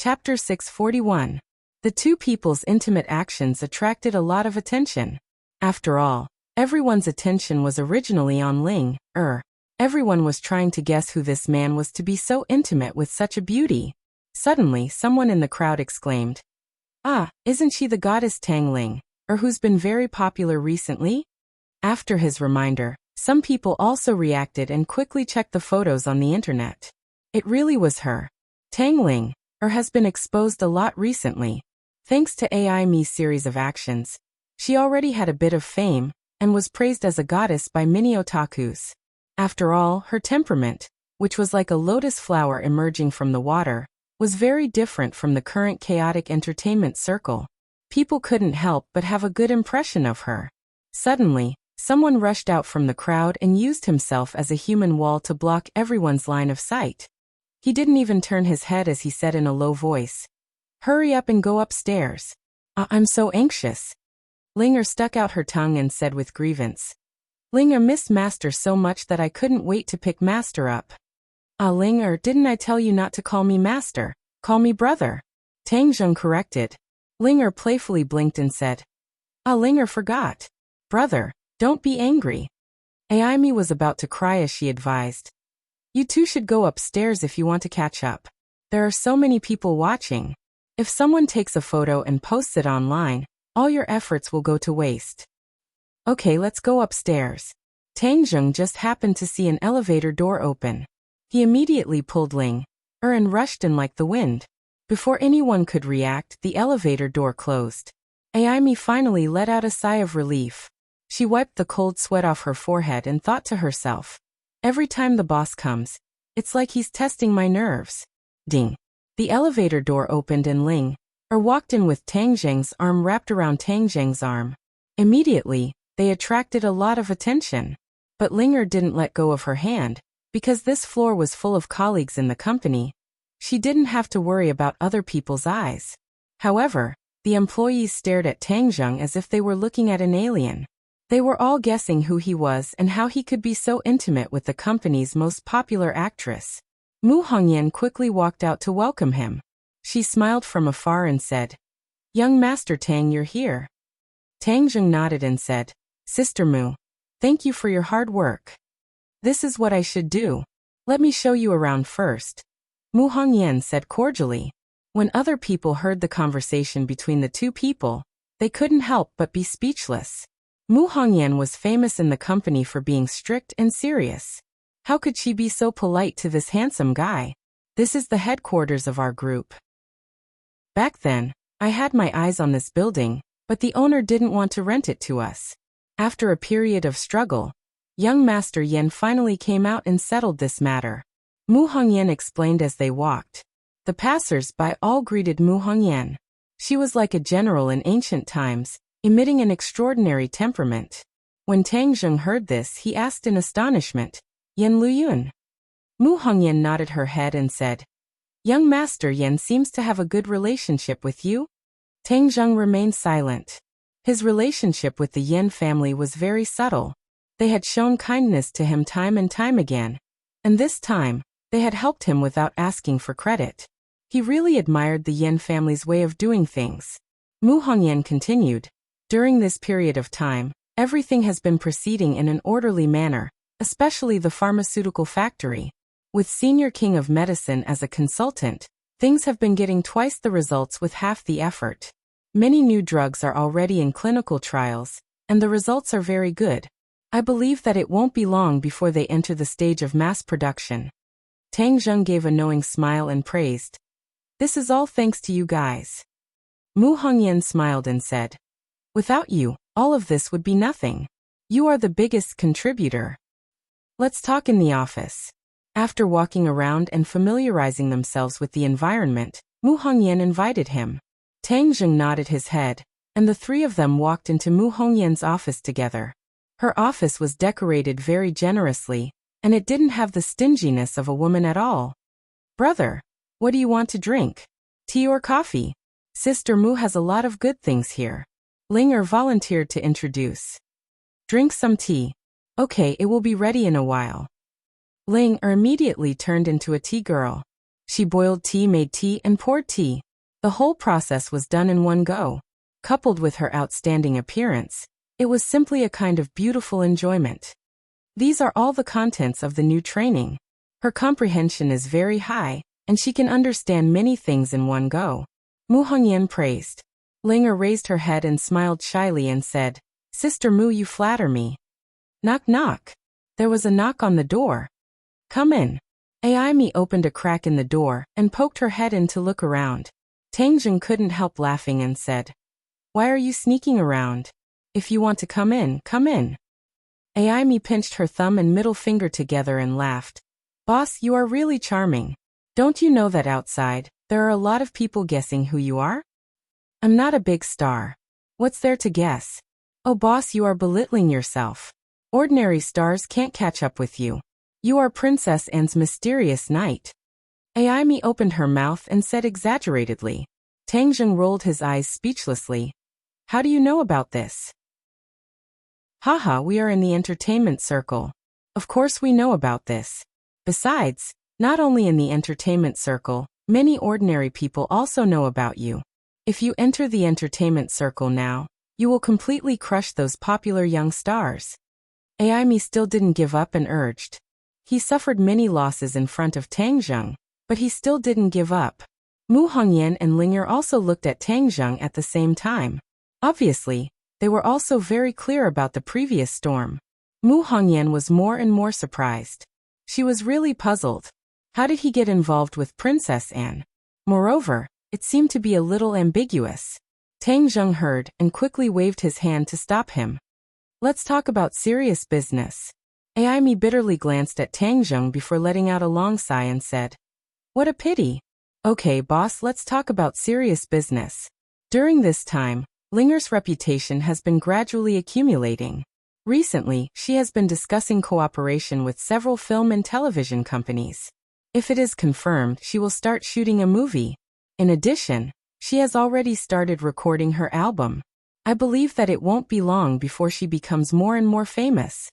Chapter 641. The two people's intimate actions attracted a lot of attention. After all, everyone's attention was originally on Ling. Everyone was trying to guess who this man was to be so intimate with such a beauty. Suddenly, someone in the crowd exclaimed, "Ah, isn't she the goddess Tang Ling, who's been very popular recently?" After his reminder, some people also reacted and quickly checked the photos on the internet. It really was her. Tang Ling, has been exposed a lot recently. Thanks to AIME's series of actions, she already had a bit of fame and was praised as a goddess by many otakus. After all, her temperament, which was like a lotus flower emerging from the water, was very different from the current chaotic entertainment circle. People couldn't help but have a good impression of her. Suddenly, someone rushed out from the crowd and used himself as a human wall to block everyone's line of sight. He didn't even turn his head as he said in a low voice, "Hurry up and go upstairs. I'm so anxious." Linger stuck out her tongue and said with grievance, "Linger missed Master so much that I couldn't wait to pick Master up." Linger, didn't I tell you not to call me Master? Call me brother." Tang Zheng corrected. Linger playfully blinked and said, Linger forgot. "Brother, don't be angry." Aimi was about to cry as she advised, "You two should go upstairs if you want to catch up. There are so many people watching. If someone takes a photo and posts it online, all your efforts will go to waste." "Okay, let's go upstairs." Tang Zheng just happened to see an elevator door open. He immediately pulled Ling and rushed in like the wind. Before anyone could react, the elevator door closed. Aimi finally let out a sigh of relief. She wiped the cold sweat off her forehead and thought to herself, "Every time the boss comes, it's like he's testing my nerves." Ding. The elevator door opened and Ling walked in with Tang Zheng's arm wrapped around Tang Zheng's arm. Immediately, they attracted a lot of attention. But Linger didn't let go of her hand, because this floor was full of colleagues in the company. She didn't have to worry about other people's eyes. However, the employees stared at Tang Zheng as if they were looking at an alien. They were all guessing who he was and how he could be so intimate with the company's most popular actress. Mu Hongyan quickly walked out to welcome him. She smiled from afar and said, "Young Master Tang, you're here." Tang Zheng nodded and said, "Sister Mu, thank you for your hard work. This is what I should do. Let me show you around first." Mu Hongyan said cordially. When other people heard the conversation between the two people, they couldn't help but be speechless. Mu Hongyan was famous in the company for being strict and serious. How could she be so polite to this handsome guy? "This is the headquarters of our group. Back then, I had my eyes on this building, but the owner didn't want to rent it to us. After a period of struggle, young Master Yen finally came out and settled this matter." Mu Hongyan explained as they walked. The passers-by all greeted Mu Hongyan. She was like a general in ancient times, emitting an extraordinary temperament. When Tang Zheng heard this, he asked in astonishment, "Yen Luyun?" Mu Hongyan nodded her head and said, "Young Master Yen seems to have a good relationship with you?" Tang Zheng remained silent. His relationship with the Yen family was very subtle. They had shown kindness to him time and time again, and this time, they had helped him without asking for credit. He really admired the Yen family's way of doing things. Mu Hongyan continued, "During this period of time, everything has been proceeding in an orderly manner, especially the pharmaceutical factory. With Senior King of Medicine as a consultant, things have been getting twice the results with half the effort. Many new drugs are already in clinical trials, and the results are very good. I believe that it won't be long before they enter the stage of mass production." Tang Zheng gave a knowing smile and praised, "This is all thanks to you guys." Mu Hongyan smiled and said, "Without you, all of this would be nothing. You are the biggest contributor. Let's talk in the office." After walking around and familiarizing themselves with the environment, Mu Hongyan invited him. Tang Zheng nodded his head, and the three of them walked into Mu Hongyan's office together. Her office was decorated very generously, and it didn't have the stinginess of a woman at all. "Brother, what do you want to drink? Tea or coffee? Sister Mu has a lot of good things here." Linger volunteered to introduce. "Drink some tea." "Okay, it will be ready in a while." Ling immediately turned into a tea girl. She boiled tea, made tea, and poured tea. The whole process was done in one go. Coupled with her outstanding appearance, it was simply a kind of beautiful enjoyment. These are all the contents of the new training. Her comprehension is very high, and she can understand many things in one go. Mu Hongyan praised. Linger raised her head and smiled shyly and said, Sister Mu, you flatter me. Knock knock. There was a knock on the door. Come in. Aimi opened a crack in the door and poked her head in to look around. Tangjun couldn't help laughing and said, Why are you sneaking around? If you want to come in, come in. Aimi pinched her thumb and middle finger together and laughed. Boss, you are really charming. Don't you know that outside, there are a lot of people guessing who you are? I'm not a big star. What's there to guess? Oh boss, you are belittling yourself. Ordinary stars can't catch up with you. You are Princess Anne's mysterious knight. Aimi opened her mouth and said exaggeratedly. Tangjun rolled his eyes speechlessly. How do you know about this? Haha, we are in the entertainment circle. Of course we know about this. Besides, not only in the entertainment circle, many ordinary people also know about you. If you enter the entertainment circle now, you will completely crush those popular young stars. Aimi still didn't give up and urged. He suffered many losses in front of Tangjun, but he still didn't give up. Mu Hongyan and Linger also looked at Tangjun at the same time. Obviously, they were also very clear about the previous storm. Mu Hongyan was more and more surprised. She was really puzzled. How did he get involved with Princess Anne? Moreover, it seemed to be a little ambiguous. Tangjun heard and quickly waved his hand to stop him. Let's talk about serious business. Aimi bitterly glanced at Tangjun before letting out a long sigh and said, What a pity. Okay, boss, let's talk about serious business. During this time, Linger's reputation has been gradually accumulating. Recently, she has been discussing cooperation with several film and television companies. If it is confirmed, she will start shooting a movie. In addition, she has already started recording her album. I believe that it won't be long before she becomes more and more famous.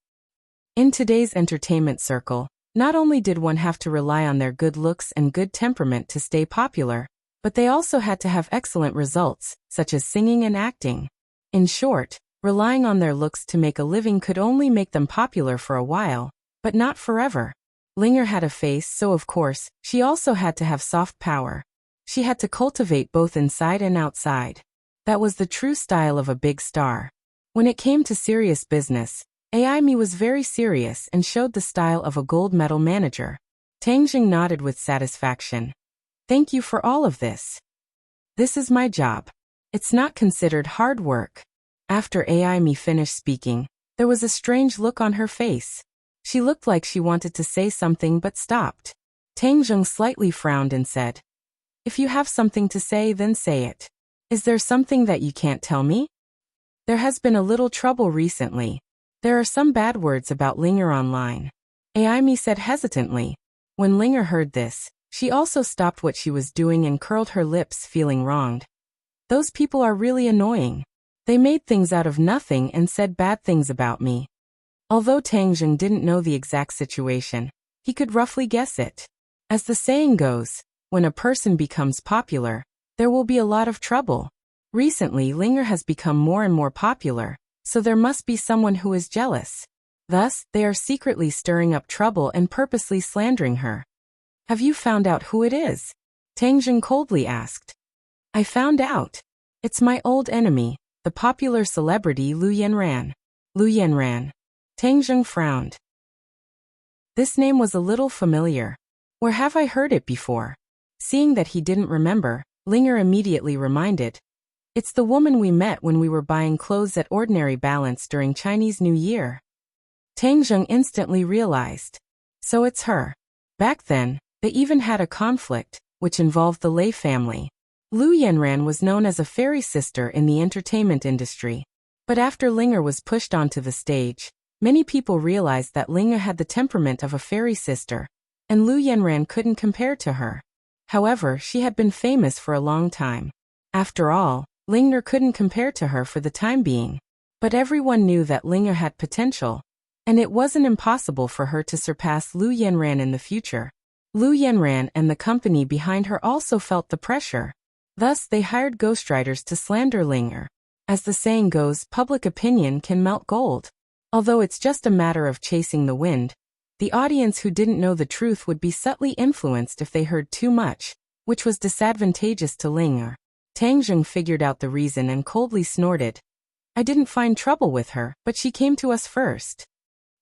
In today's entertainment circle, not only did one have to rely on their good looks and good temperament to stay popular, but they also had to have excellent results, such as singing and acting. In short, relying on their looks to make a living could only make them popular for a while, but not forever. Linger had a face, so of course, she also had to have soft power. She had to cultivate both inside and outside. That was the true style of a big star. When it came to serious business, Aimi was very serious and showed the style of a gold medal manager. Tangjun nodded with satisfaction. Thank you for all of this. This is my job. It's not considered hard work. After Aimi finished speaking, there was a strange look on her face. She looked like she wanted to say something but stopped. Tangjun slightly frowned and said, If you have something to say, then say it. Is there something that you can't tell me? There has been a little trouble recently. There are some bad words about Linger online. Aimi said hesitantly. When Linger heard this, she also stopped what she was doing and curled her lips, feeling wronged. Those people are really annoying. They made things out of nothing and said bad things about me. Although Tangjun didn't know the exact situation, he could roughly guess it. As the saying goes, when a person becomes popular, there will be a lot of trouble. Recently, Linger has become more and more popular, so there must be someone who is jealous. Thus, they are secretly stirring up trouble and purposely slandering her. Have you found out who it is? Tangjun coldly asked. I found out. It's my old enemy, the popular celebrity Lu Yanran. Lu Yanran. Tangjun frowned. This name was a little familiar. Where have I heard it before? Seeing that he didn't remember, Linger immediately reminded. It's the woman we met when we were buying clothes at Ordinary Balance during Chinese New Year. Tangjun instantly realized. So it's her. Back then, they even had a conflict, which involved the Lei family. Lu Yanran was known as a fairy sister in the entertainment industry. But after Linger was pushed onto the stage, many people realized that Linger had the temperament of a fairy sister, and Lu Yanran couldn't compare to her. However, she had been famous for a long time. After all, Linger couldn't compare to her for the time being. But everyone knew that Linger had potential, and it wasn't impossible for her to surpass Lu Yanran in the future. Lu Yanran and the company behind her also felt the pressure. Thus, they hired ghostwriters to slander Ling. As the saying goes, public opinion can melt gold. Although it's just a matter of chasing the wind, the audience who didn't know the truth would be subtly influenced if they heard too much, which was disadvantageous to Ling. Tang Zheng figured out the reason and coldly snorted. I didn't find trouble with her, but she came to us first.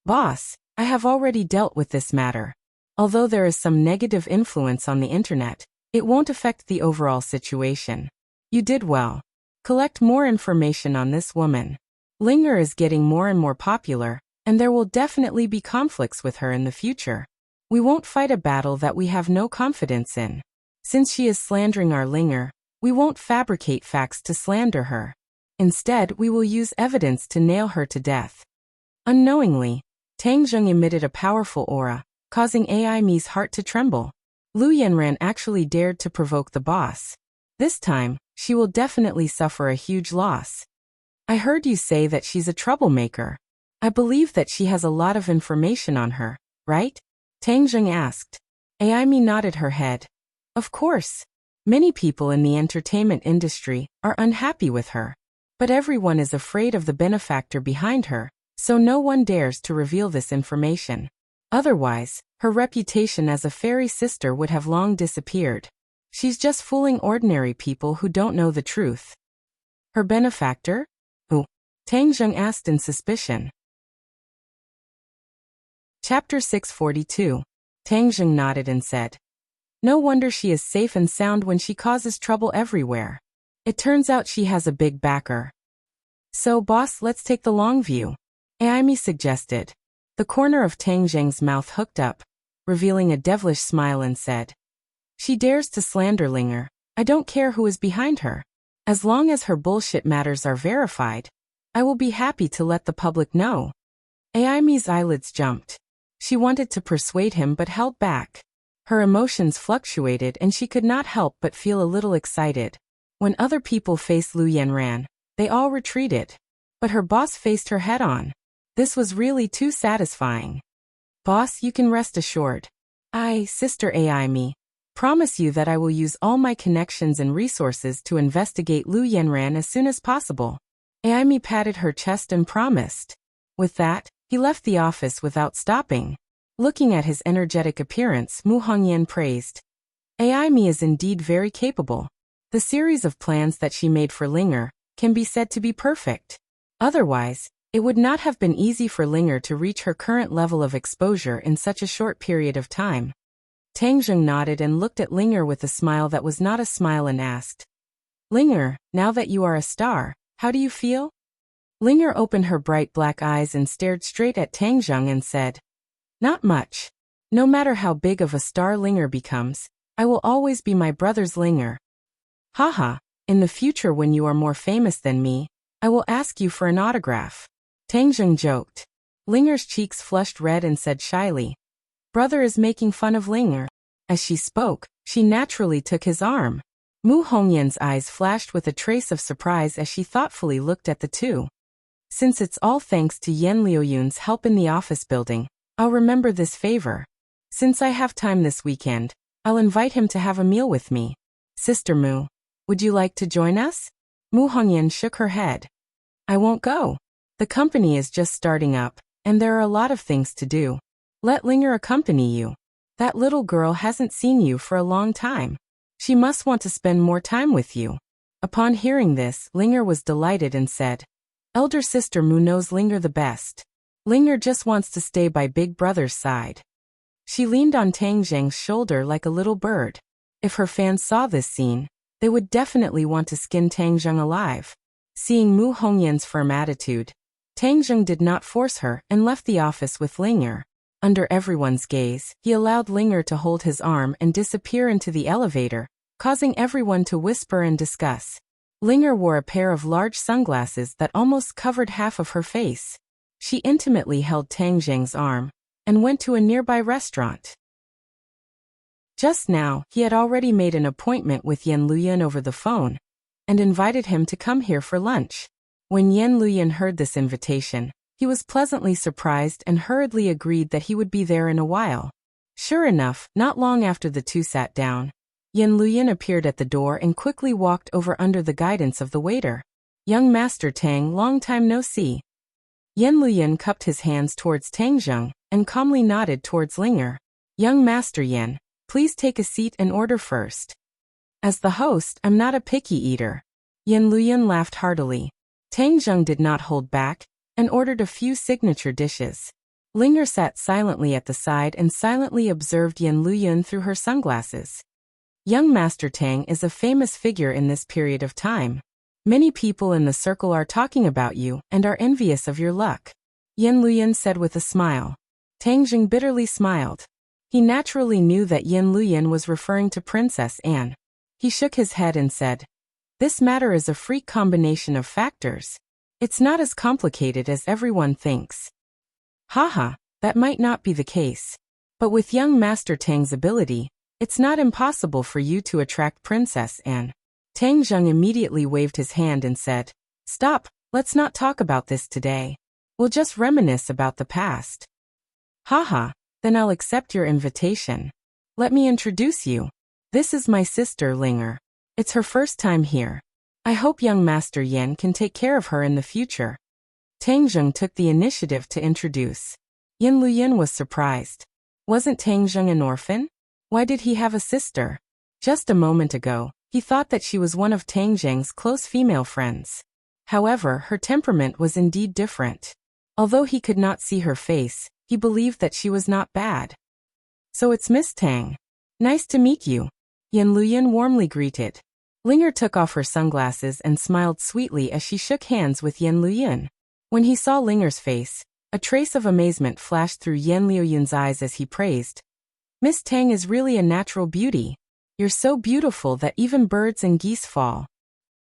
Boss, I have already dealt with this matter. Although there is some negative influence on the internet, it won't affect the overall situation. You did well. Collect more information on this woman. Linger is getting more and more popular, and there will definitely be conflicts with her in the future. We won't fight a battle that we have no confidence in. Since she is slandering our Linger, we won't fabricate facts to slander her. Instead, we will use evidence to nail her to death. Unknowingly, Tang Zheng emitted a powerful aura, causing Ai Mi's heart to tremble. Lu Yanran actually dared to provoke the boss. This time, she will definitely suffer a huge loss. I heard you say that she's a troublemaker. I believe that she has a lot of information on her, right? Tang Zheng asked. Ai Mi nodded her head. Of course. Many people in the entertainment industry are unhappy with her. But everyone is afraid of the benefactor behind her, so no one dares to reveal this information. Otherwise, her reputation as a fairy sister would have long disappeared. She's just fooling ordinary people who don't know the truth. Her benefactor? Who? Tang Zheng asked in suspicion. Chapter 642. Tang Zheng nodded and said, no wonder she is safe and sound when she causes trouble everywhere. It turns out she has a big backer. So, boss, let's take the long view. Ai Mi suggested. The corner of Tang Zheng's mouth hooked up, revealing a devilish smile and said, she dares to slander Linger. I don't care who is behind her. As long as her bullshit matters are verified, I will be happy to let the public know. Ai Mi's eyelids jumped. She wanted to persuade him but held back. Her emotions fluctuated and she could not help but feel a little excited. When other people faced Lu Yanran, they all retreated. But her boss faced her head-on. This was really too satisfying. Boss, you can rest assured. I, Sister Ai Mi, promise you that I will use all my connections and resources to investigate Lu Yanran as soon as possible. Ai Mi patted her chest and promised. With that, he left the office without stopping. Looking at his energetic appearance, Mu Hongyan praised. Ai Mi is indeed very capable. The series of plans that she made for Linger can be said to be perfect. Otherwise, it would not have been easy for Linger to reach her current level of exposure in such a short period of time. Tang Zheng nodded and looked at Linger with a smile that was not a smile and asked, Linger, now that you are a star, how do you feel? Linger opened her bright black eyes and stared straight at Tang Zheng and said, not much. No matter how big of a star Linger becomes, I will always be my brother's Linger. Haha, in the future when you are more famous than me, I will ask you for an autograph. Tang Zheng joked. Linger's cheeks flushed red and said shyly, brother is making fun of Linger. As she spoke, she naturally took his arm. Mu Hongyan's eyes flashed with a trace of surprise as she thoughtfully looked at the two. Since it's all thanks to Yen Liuyun's help in the office building, I'll remember this favor. Since I have time this weekend, I'll invite him to have a meal with me. Sister Mu, would you like to join us? Mu Hongyan shook her head. I won't go. The company is just starting up, and there are a lot of things to do. Let Linger accompany you. That little girl hasn't seen you for a long time. She must want to spend more time with you. Upon hearing this, Linger was delighted and said, Elder Sister Mu knows Linger the best. Linger just wants to stay by Big Brother's side. She leaned on Tang Zheng's shoulder like a little bird. If her fans saw this scene, they would definitely want to skin Tang Zheng alive. Seeing Mu Hongyan's firm attitude, Tang Zheng did not force her and left the office with Linger. Under everyone's gaze, he allowed Linger to hold his arm and disappear into the elevator, causing everyone to whisper and discuss. Linger wore a pair of large sunglasses that almost covered half of her face. She intimately held Tang Zheng's arm and went to a nearby restaurant. Just now, he had already made an appointment with Yen Luyan over the phone and invited him to come here for lunch. When Yen Luyan heard this invitation, he was pleasantly surprised and hurriedly agreed that he would be there in a while. Sure enough, not long after the two sat down, Yin Luyan appeared at the door and quickly walked over under the guidance of the waiter. Young Master Tang, long time no see. Yin Luyan cupped his hands towards Tang Zheng and calmly nodded towards Linger. Young Master Yin, please take a seat and order first. As the host, I'm not a picky eater. Yin Luyan laughed heartily. Tang Zheng did not hold back and ordered a few signature dishes. Linger sat silently at the side and silently observed Yin Luyan through her sunglasses. Young Master Tang is a famous figure in this period of time. Many people in the circle are talking about you and are envious of your luck. Yin Luyan said with a smile. Tang Zheng bitterly smiled. He naturally knew that Yin Luyan was referring to Princess Anne. He shook his head and said, "This matter is a freak combination of factors. It's not as complicated as everyone thinks." Haha, that might not be the case. But with young Master Tang's ability, it's not impossible for you to attract Princess Anne. Tang Zheng immediately waved his hand and said, "Stop, let's not talk about this today. We'll just reminisce about the past." Haha, then I'll accept your invitation. Let me introduce you. This is my sister Linger. It's her first time here. I hope young Master Yin can take care of her in the future. Tang Zheng took the initiative to introduce. Yin Luyan was surprised. Wasn't Tang Zheng an orphan? Why did he have a sister? Just a moment ago, he thought that she was one of Tang Zheng's close female friends. However, her temperament was indeed different. Although he could not see her face, he believed that she was not bad. So it's Miss Tang. Nice to meet you. Yin Luyan warmly greeted. Linger took off her sunglasses and smiled sweetly as she shook hands with Yin Luyan. When he saw Linger's face, a trace of amazement flashed through Yin Luyan's eyes as he praised. Miss Tang is really a natural beauty. You're so beautiful that even birds and geese fall.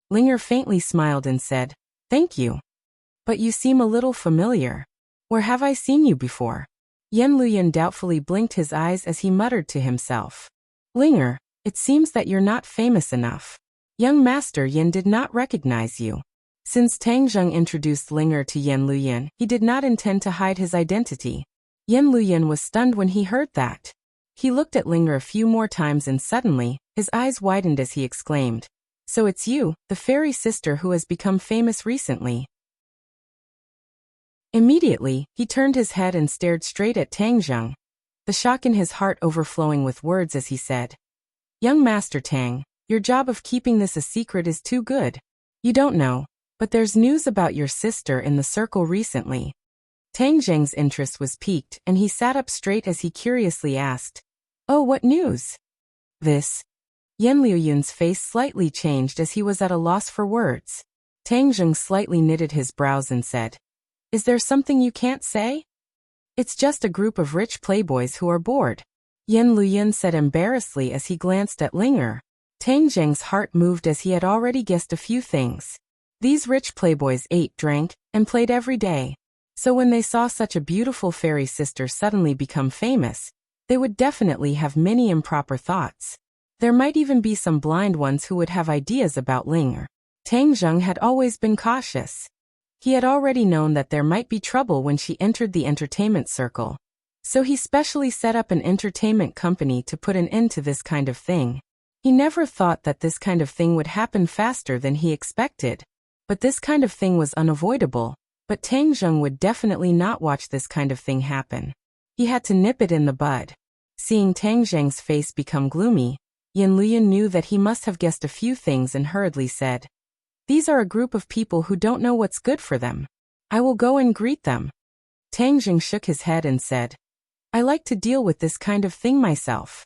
Linger faintly smiled and said, "Thank you. But you seem a little familiar. Where have I seen you before?" Yin Luyan doubtfully blinked his eyes as he muttered to himself. Linger, it seems that you're not famous enough. Young Master Yin did not recognize you. Since Tang Zheng introduced Linger to Yin Luyan, he did not intend to hide his identity. Yin Luyan was stunned when he heard that. He looked at Linger a few more times and suddenly, his eyes widened as he exclaimed, "So it's you, the fairy sister who has become famous recently." Immediately, he turned his head and stared straight at Tang Zheng, the shock in his heart overflowing with words as he said, "Young Master Tang, your job of keeping this a secret is too good. You don't know, but there's news about your sister in the circle recently." Tang Zheng's interest was piqued and he sat up straight as he curiously asked, "Oh, what news?" "This." Yin Luyan's face slightly changed as he was at a loss for words. Tang Zheng slightly knitted his brows and said, "Is there something you can't say?" "It's just a group of rich playboys who are bored," Yin Luyan said embarrassedly as he glanced at Linger. Tang Zheng's heart moved as he had already guessed a few things. These rich playboys ate, drank, and played every day. So when they saw such a beautiful fairy sister suddenly become famous, they would definitely have many improper thoughts. There might even be some blind ones who would have ideas about Linger. Tang Zheng had always been cautious. He had already known that there might be trouble when she entered the entertainment circle. So he specially set up an entertainment company to put an end to this kind of thing. He never thought that this kind of thing would happen faster than he expected. But this kind of thing was unavoidable. But Tang Zheng would definitely not watch this kind of thing happen. He had to nip it in the bud. Seeing Tang Zheng's face become gloomy, Yin Luyan knew that he must have guessed a few things and hurriedly said, "These are a group of people who don't know what's good for them. I will go and greet them." Tang Zheng shook his head and said, "I like to deal with this kind of thing myself."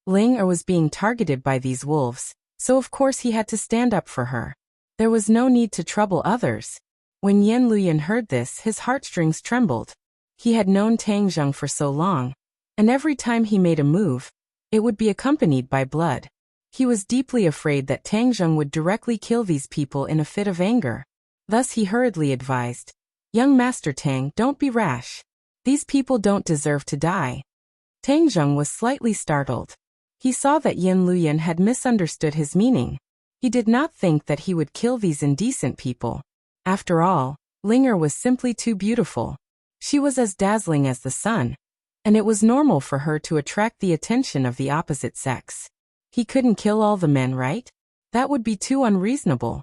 Linger was being targeted by these wolves, so of course he had to stand up for her. There was no need to trouble others. When Yin Luyan heard this, his heartstrings trembled. He had known Tang Zheng for so long, and every time he made a move, it would be accompanied by blood. He was deeply afraid that Tang Zheng would directly kill these people in a fit of anger. Thus he hurriedly advised, "Young Master Tang, don't be rash. These people don't deserve to die." Tang Zheng was slightly startled. He saw that Yin Luyan had misunderstood his meaning. He did not think that he would kill these indecent people. After all, Linger was simply too beautiful. She was as dazzling as the sun. and it was normal for her to attract the attention of the opposite sex. He couldn't kill all the men, right? That would be too unreasonable.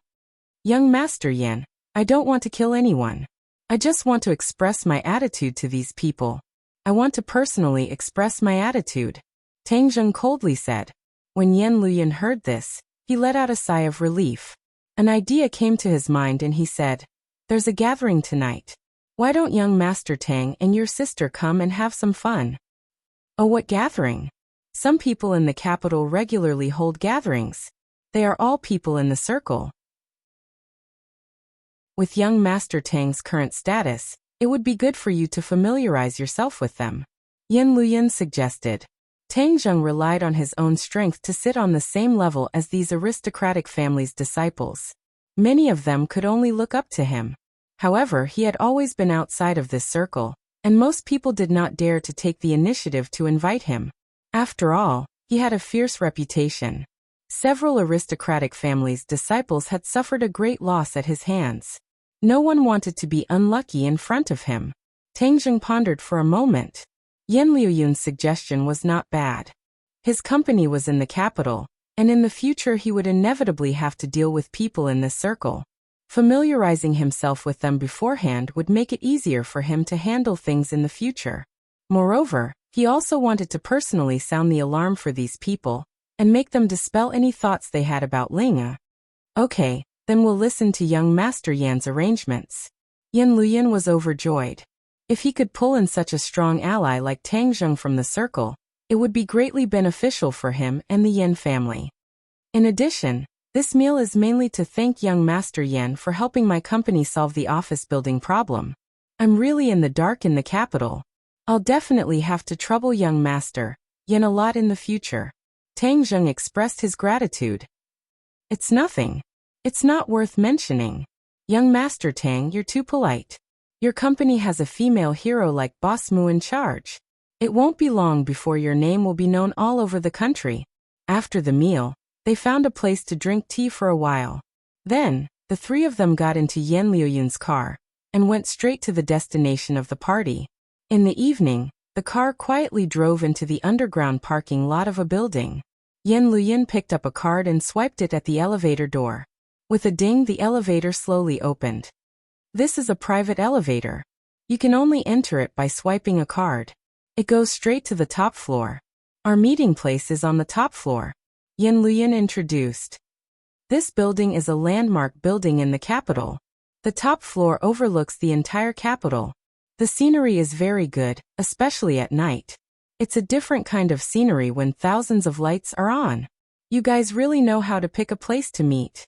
Young Master Yan, I don't want to kill anyone. I just want to express my attitude to these people. I want to personally express my attitude, Tang Zheng coldly said. When Yan Luyan heard this, he let out a sigh of relief. An idea came to his mind and he said, "There's a gathering tonight. Why don't young Master Tang and your sister come and have some fun?" "Oh, what gathering?" "Some people in the capital regularly hold gatherings. They are all people in the circle. With young Master Tang's current status, it would be good for you to familiarize yourself with them," Yan Luyan suggested. Tang Zheng relied on his own strength to sit on the same level as these aristocratic family's disciples. Many of them could only look up to him. However, he had always been outside of this circle, and most people did not dare to take the initiative to invite him. After all, he had a fierce reputation. Several aristocratic families' disciples had suffered a great loss at his hands. No one wanted to be unlucky in front of him. Tang Zheng pondered for a moment. Yan Liuyun's suggestion was not bad. His company was in the capital, and in the future he would inevitably have to deal with people in this circle. Familiarizing himself with them beforehand would make it easier for him to handle things in the future. Moreover, he also wanted to personally sound the alarm for these people, and make them dispel any thoughts they had about Linga. "Okay, then we'll listen to young Master Yan's arrangements." Yan Luyan was overjoyed. If he could pull in such a strong ally like Tang Zheng from the circle, it would be greatly beneficial for him and the Yan family. In addition, this meal is mainly to thank young Master Yan for helping my company solve the office building problem. I'm really in the dark in the capital. I'll definitely have to trouble young Master Yan a lot in the future. Tang Zheng expressed his gratitude. "It's nothing. It's not worth mentioning. Young Master Tang, you're too polite. Your company has a female hero like Boss Mu in charge. It won't be long before your name will be known all over the country." After the meal, they found a place to drink tea for a while. Then, the three of them got into Yan Liuyun's car and went straight to the destination of the party. In the evening, the car quietly drove into the underground parking lot of a building. Yan Luyan picked up a card and swiped it at the elevator door. With a ding, the elevator slowly opened. "This is a private elevator. You can only enter it by swiping a card. It goes straight to the top floor. Our meeting place is on the top floor," Yan Luyan introduced. This building is a landmark building in the capital. The top floor overlooks the entire capital. The scenery is very good, especially at night. It's a different kind of scenery when thousands of lights are on. You guys really know how to pick a place to meet.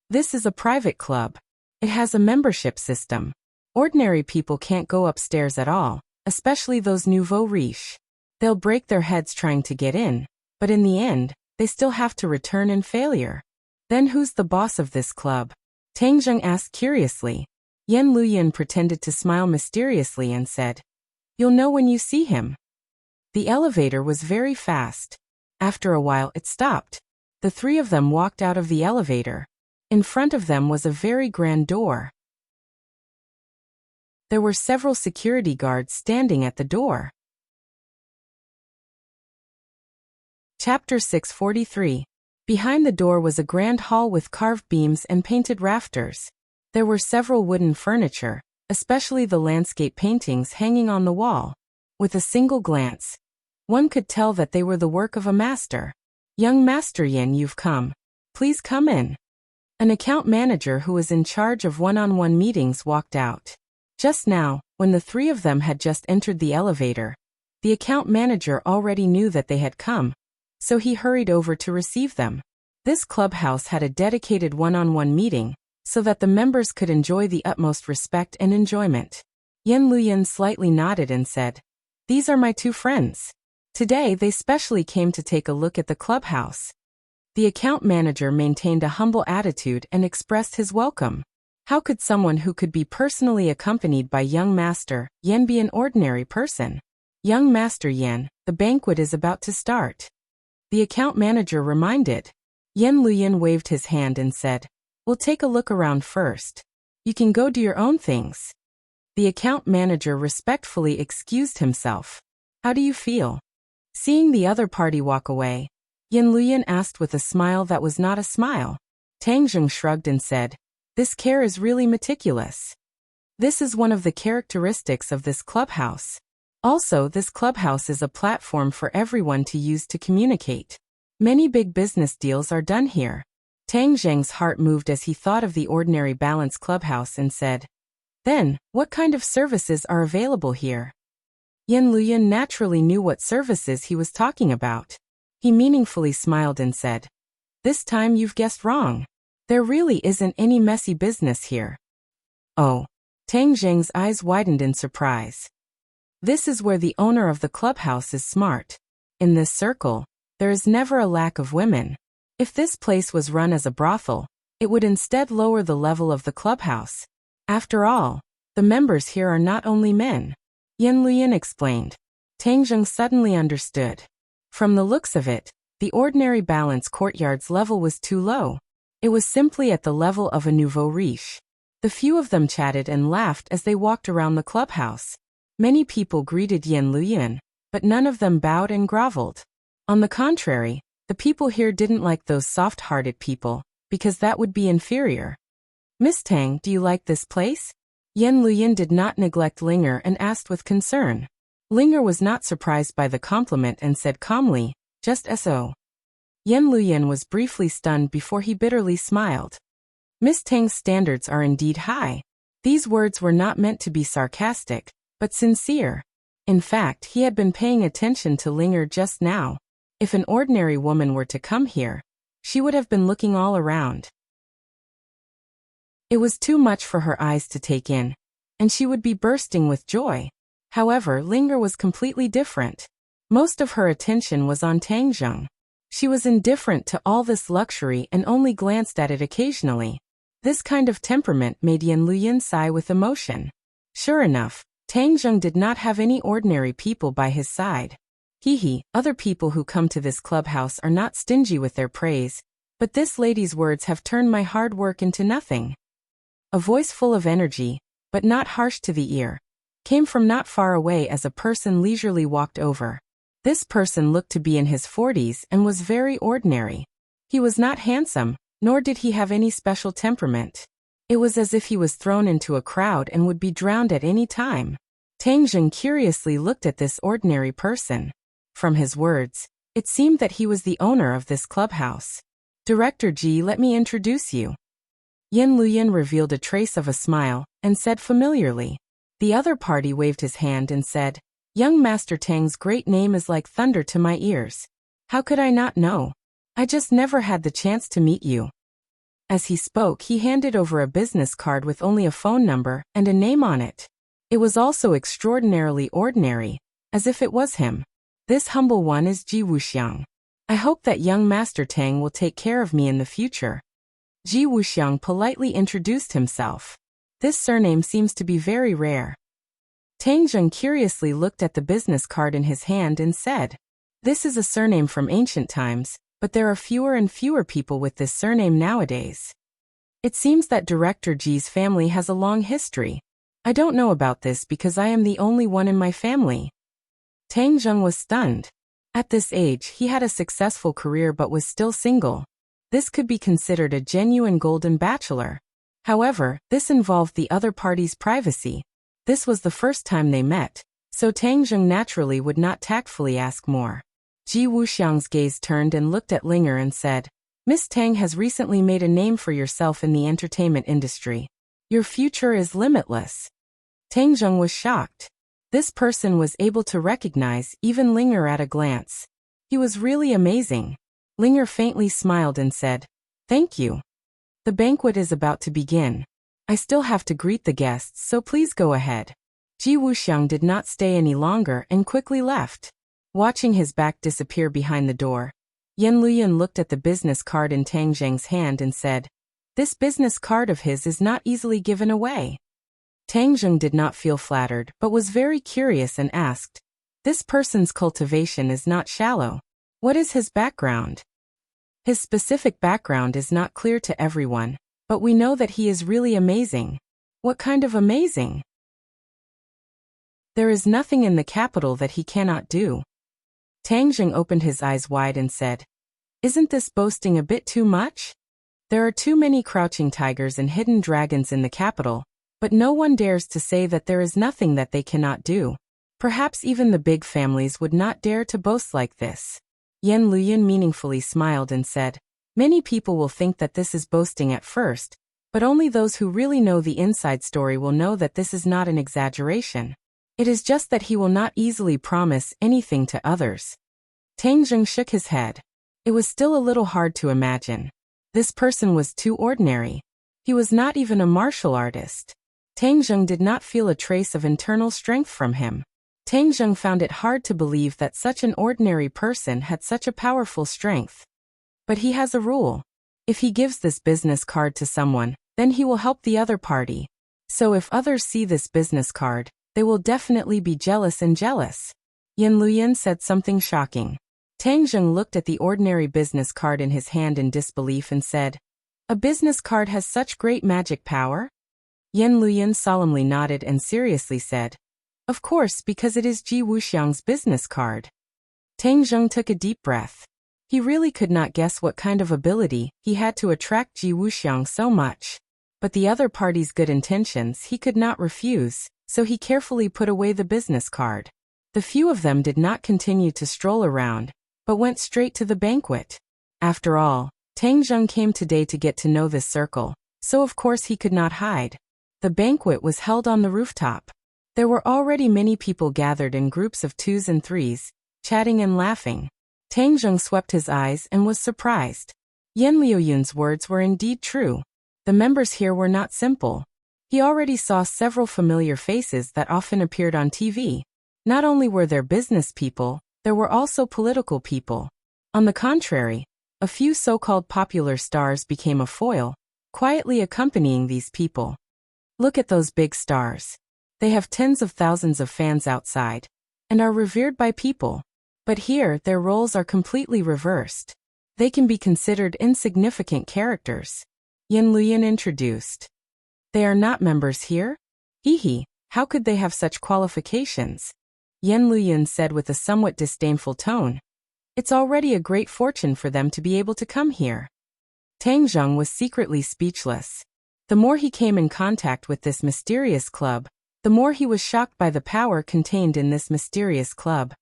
This is a private club. It has a membership system. Ordinary people can't go upstairs at all, especially those nouveau riches. They'll break their heads trying to get in, but in the end, they still have to return in failure. "Then who's the boss of this club?" Tang Zheng asked curiously. Yan Luyan pretended to smile mysteriously and said, "You'll know when you see him." The elevator was very fast. After a while it stopped. The three of them walked out of the elevator. In front of them was a very grand door. There were several security guards standing at the door. Chapter 643. Behind the door was a grand hall with carved beams and painted rafters. There were several wooden furniture, especially the landscape paintings hanging on the wall. With a single glance, one could tell that they were the work of a master. "Young Master Yan, you've come. Please come in." An account manager who was in charge of one-on-one meetings walked out. Just now, when the three of them had just entered the elevator, the account manager already knew that they had come, so he hurried over to receive them. This clubhouse had a dedicated one-on-one meeting, so that the members could enjoy the utmost respect and enjoyment. Yan Luyan slightly nodded and said, "These are my two friends. Today they specially came to take a look at the clubhouse." The account manager maintained a humble attitude and expressed his welcome. How could someone who could be personally accompanied by young Master Yan be an ordinary person? "Young Master Yan, the banquet is about to start," the account manager reminded. Yan Luyan waved his hand and said, "We'll take a look around first. You can go do your own things." The account manager respectfully excused himself. How do you feel? Seeing the other party walk away, Yan Luyan asked with a smile that was not a smile. Tang Zheng shrugged and said, "This care is really meticulous. This is one of the characteristics of this clubhouse. Also, this clubhouse is a platform for everyone to use to communicate. Many big business deals are done here." Tang Zheng's heart moved as he thought of the ordinary balance clubhouse and said, "Then, what kind of services are available here?" Yan Luyan naturally knew what services he was talking about. He meaningfully smiled and said, "This time you've guessed wrong. There really isn't any messy business here." Oh. Tang Zheng's eyes widened in surprise. This is where the owner of the clubhouse is smart. In this circle, there is never a lack of women. If this place was run as a brothel, it would instead lower the level of the clubhouse. After all, the members here are not only men. Yan Luyan explained. Tang Zheng suddenly understood. From the looks of it, the ordinary balance courtyard's level was too low. It was simply at the level of a nouveau riche. The few of them chatted and laughed as they walked around the clubhouse. Many people greeted Yan Luyan, but none of them bowed and groveled. On the contrary, the people here didn't like those soft-hearted people, because that would be inferior. "Miss Tang, do you like this place?" Yan Luyan did not neglect Linger and asked with concern. Linger was not surprised by the compliment and said calmly, "Just so." Yan Luyan was briefly stunned before he bitterly smiled. Miss Tang's standards are indeed high. These words were not meant to be sarcastic, but sincere. In fact, he had been paying attention to Linger just now. If an ordinary woman were to come here, she would have been looking all around. It was too much for her eyes to take in, and she would be bursting with joy. However, Linger was completely different. Most of her attention was on Tang Zheng. She was indifferent to all this luxury and only glanced at it occasionally. This kind of temperament made Yan Luyan sigh with emotion. Sure enough, Tang Zheng did not have any ordinary people by his side. Other people who come to this clubhouse are not stingy with their praise, but this lady's words have turned my hard work into nothing. A voice full of energy, but not harsh to the ear, came from not far away as a person leisurely walked over. This person looked to be in his 40s and was very ordinary. He was not handsome, nor did he have any special temperament. It was as if he was thrown into a crowd and would be drowned at any time. Tang Zheng curiously looked at this ordinary person. From his words, it seemed that he was the owner of this clubhouse. "Director Ji, let me introduce you." Yan Luyan revealed a trace of a smile and said familiarly. The other party waved his hand and said, "Young Master Tang's great name is like thunder to my ears. How could I not know? I just never had the chance to meet you." As he spoke, he handed over a business card with only a phone number and a name on it. It was also extraordinarily ordinary, as if it was him. "This humble one is Ji Wuxiang. I hope that young Master Tang will take care of me in the future." Ji Wuxiang politely introduced himself. This surname seems to be very rare. Tang Zheng curiously looked at the business card in his hand and said, "This is a surname from ancient times, but there are fewer and fewer people with this surname nowadays. It seems that Director Ji's family has a long history. I don't know about this because I am the only one in my family." Tang Zheng was stunned. At this age, he had a successful career but was still single. This could be considered a genuine golden bachelor. However, this involved the other party's privacy. This was the first time they met, so Tang Zheng naturally would not tactfully ask more. Ji Wuxiang's gaze turned and looked at Linger and said, "Miss Tang has recently made a name for yourself in the entertainment industry. Your future is limitless." Tang Zheng was shocked. This person was able to recognize even Linger at a glance. He was really amazing. Linger faintly smiled and said, "Thank you. The banquet is about to begin. I still have to greet the guests, so please go ahead." Ji Wuxiang did not stay any longer and quickly left. Watching his back disappear behind the door, Yan Luyan looked at the business card in Tang Zheng's hand and said, "This business card of his is not easily given away." Tang Zheng did not feel flattered but was very curious and asked, "This person's cultivation is not shallow. What is his background?" His specific background is not clear to everyone, but we know that he is really amazing. What kind of amazing? There is nothing in the capital that he cannot do. Tang Zheng opened his eyes wide and said, "Isn't this boasting a bit too much? There are too many crouching tigers and hidden dragons in the capital, but no one dares to say that there is nothing that they cannot do. Perhaps even the big families would not dare to boast like this." Yan Luyan meaningfully smiled and said, "Many people will think that this is boasting at first, but only those who really know the inside story will know that this is not an exaggeration. It is just that he will not easily promise anything to others." Tang Zheng shook his head. It was still a little hard to imagine. This person was too ordinary. He was not even a martial artist. Tang Zheng did not feel a trace of internal strength from him. Tang Zheng found it hard to believe that such an ordinary person had such a powerful strength. But he has a rule. If he gives this business card to someone, then he will help the other party. So if others see this business card, they will definitely be jealous and jealous. Yan Luyan said something shocking. Tang Zheng looked at the ordinary business card in his hand in disbelief and said, "A business card has such great magic power?" Yan Luyan solemnly nodded and seriously said, "Of course, because it is Ji Wuxiang's business card." Tang Zheng took a deep breath. He really could not guess what kind of ability he had to attract Ji Wuxiang so much. But the other party's good intentions he could not refuse, so he carefully put away the business card. The few of them did not continue to stroll around, but went straight to the banquet. After all, Tang Zheng came today to get to know this circle, so of course he could not hide. The banquet was held on the rooftop. There were already many people gathered in groups of 2s and 3s, chatting and laughing. Tang Zheng swept his eyes and was surprised. Yan Liuyun's words were indeed true. The members here were not simple. He already saw several familiar faces that often appeared on TV. Not only were there business people, there were also political people. On the contrary, a few so-called popular stars became a foil, quietly accompanying these people. Look at those big stars. They have tens of thousands of fans outside, and are revered by people. But here, their roles are completely reversed. They can be considered insignificant characters. Yan Luyan introduced. They are not members here? Hee, how could they have such qualifications? Yan Luyan said with a somewhat disdainful tone. It's already a great fortune for them to be able to come here. Tang Zheng was secretly speechless. The more he came in contact with this mysterious club, the more he was shocked by the power contained in this mysterious club.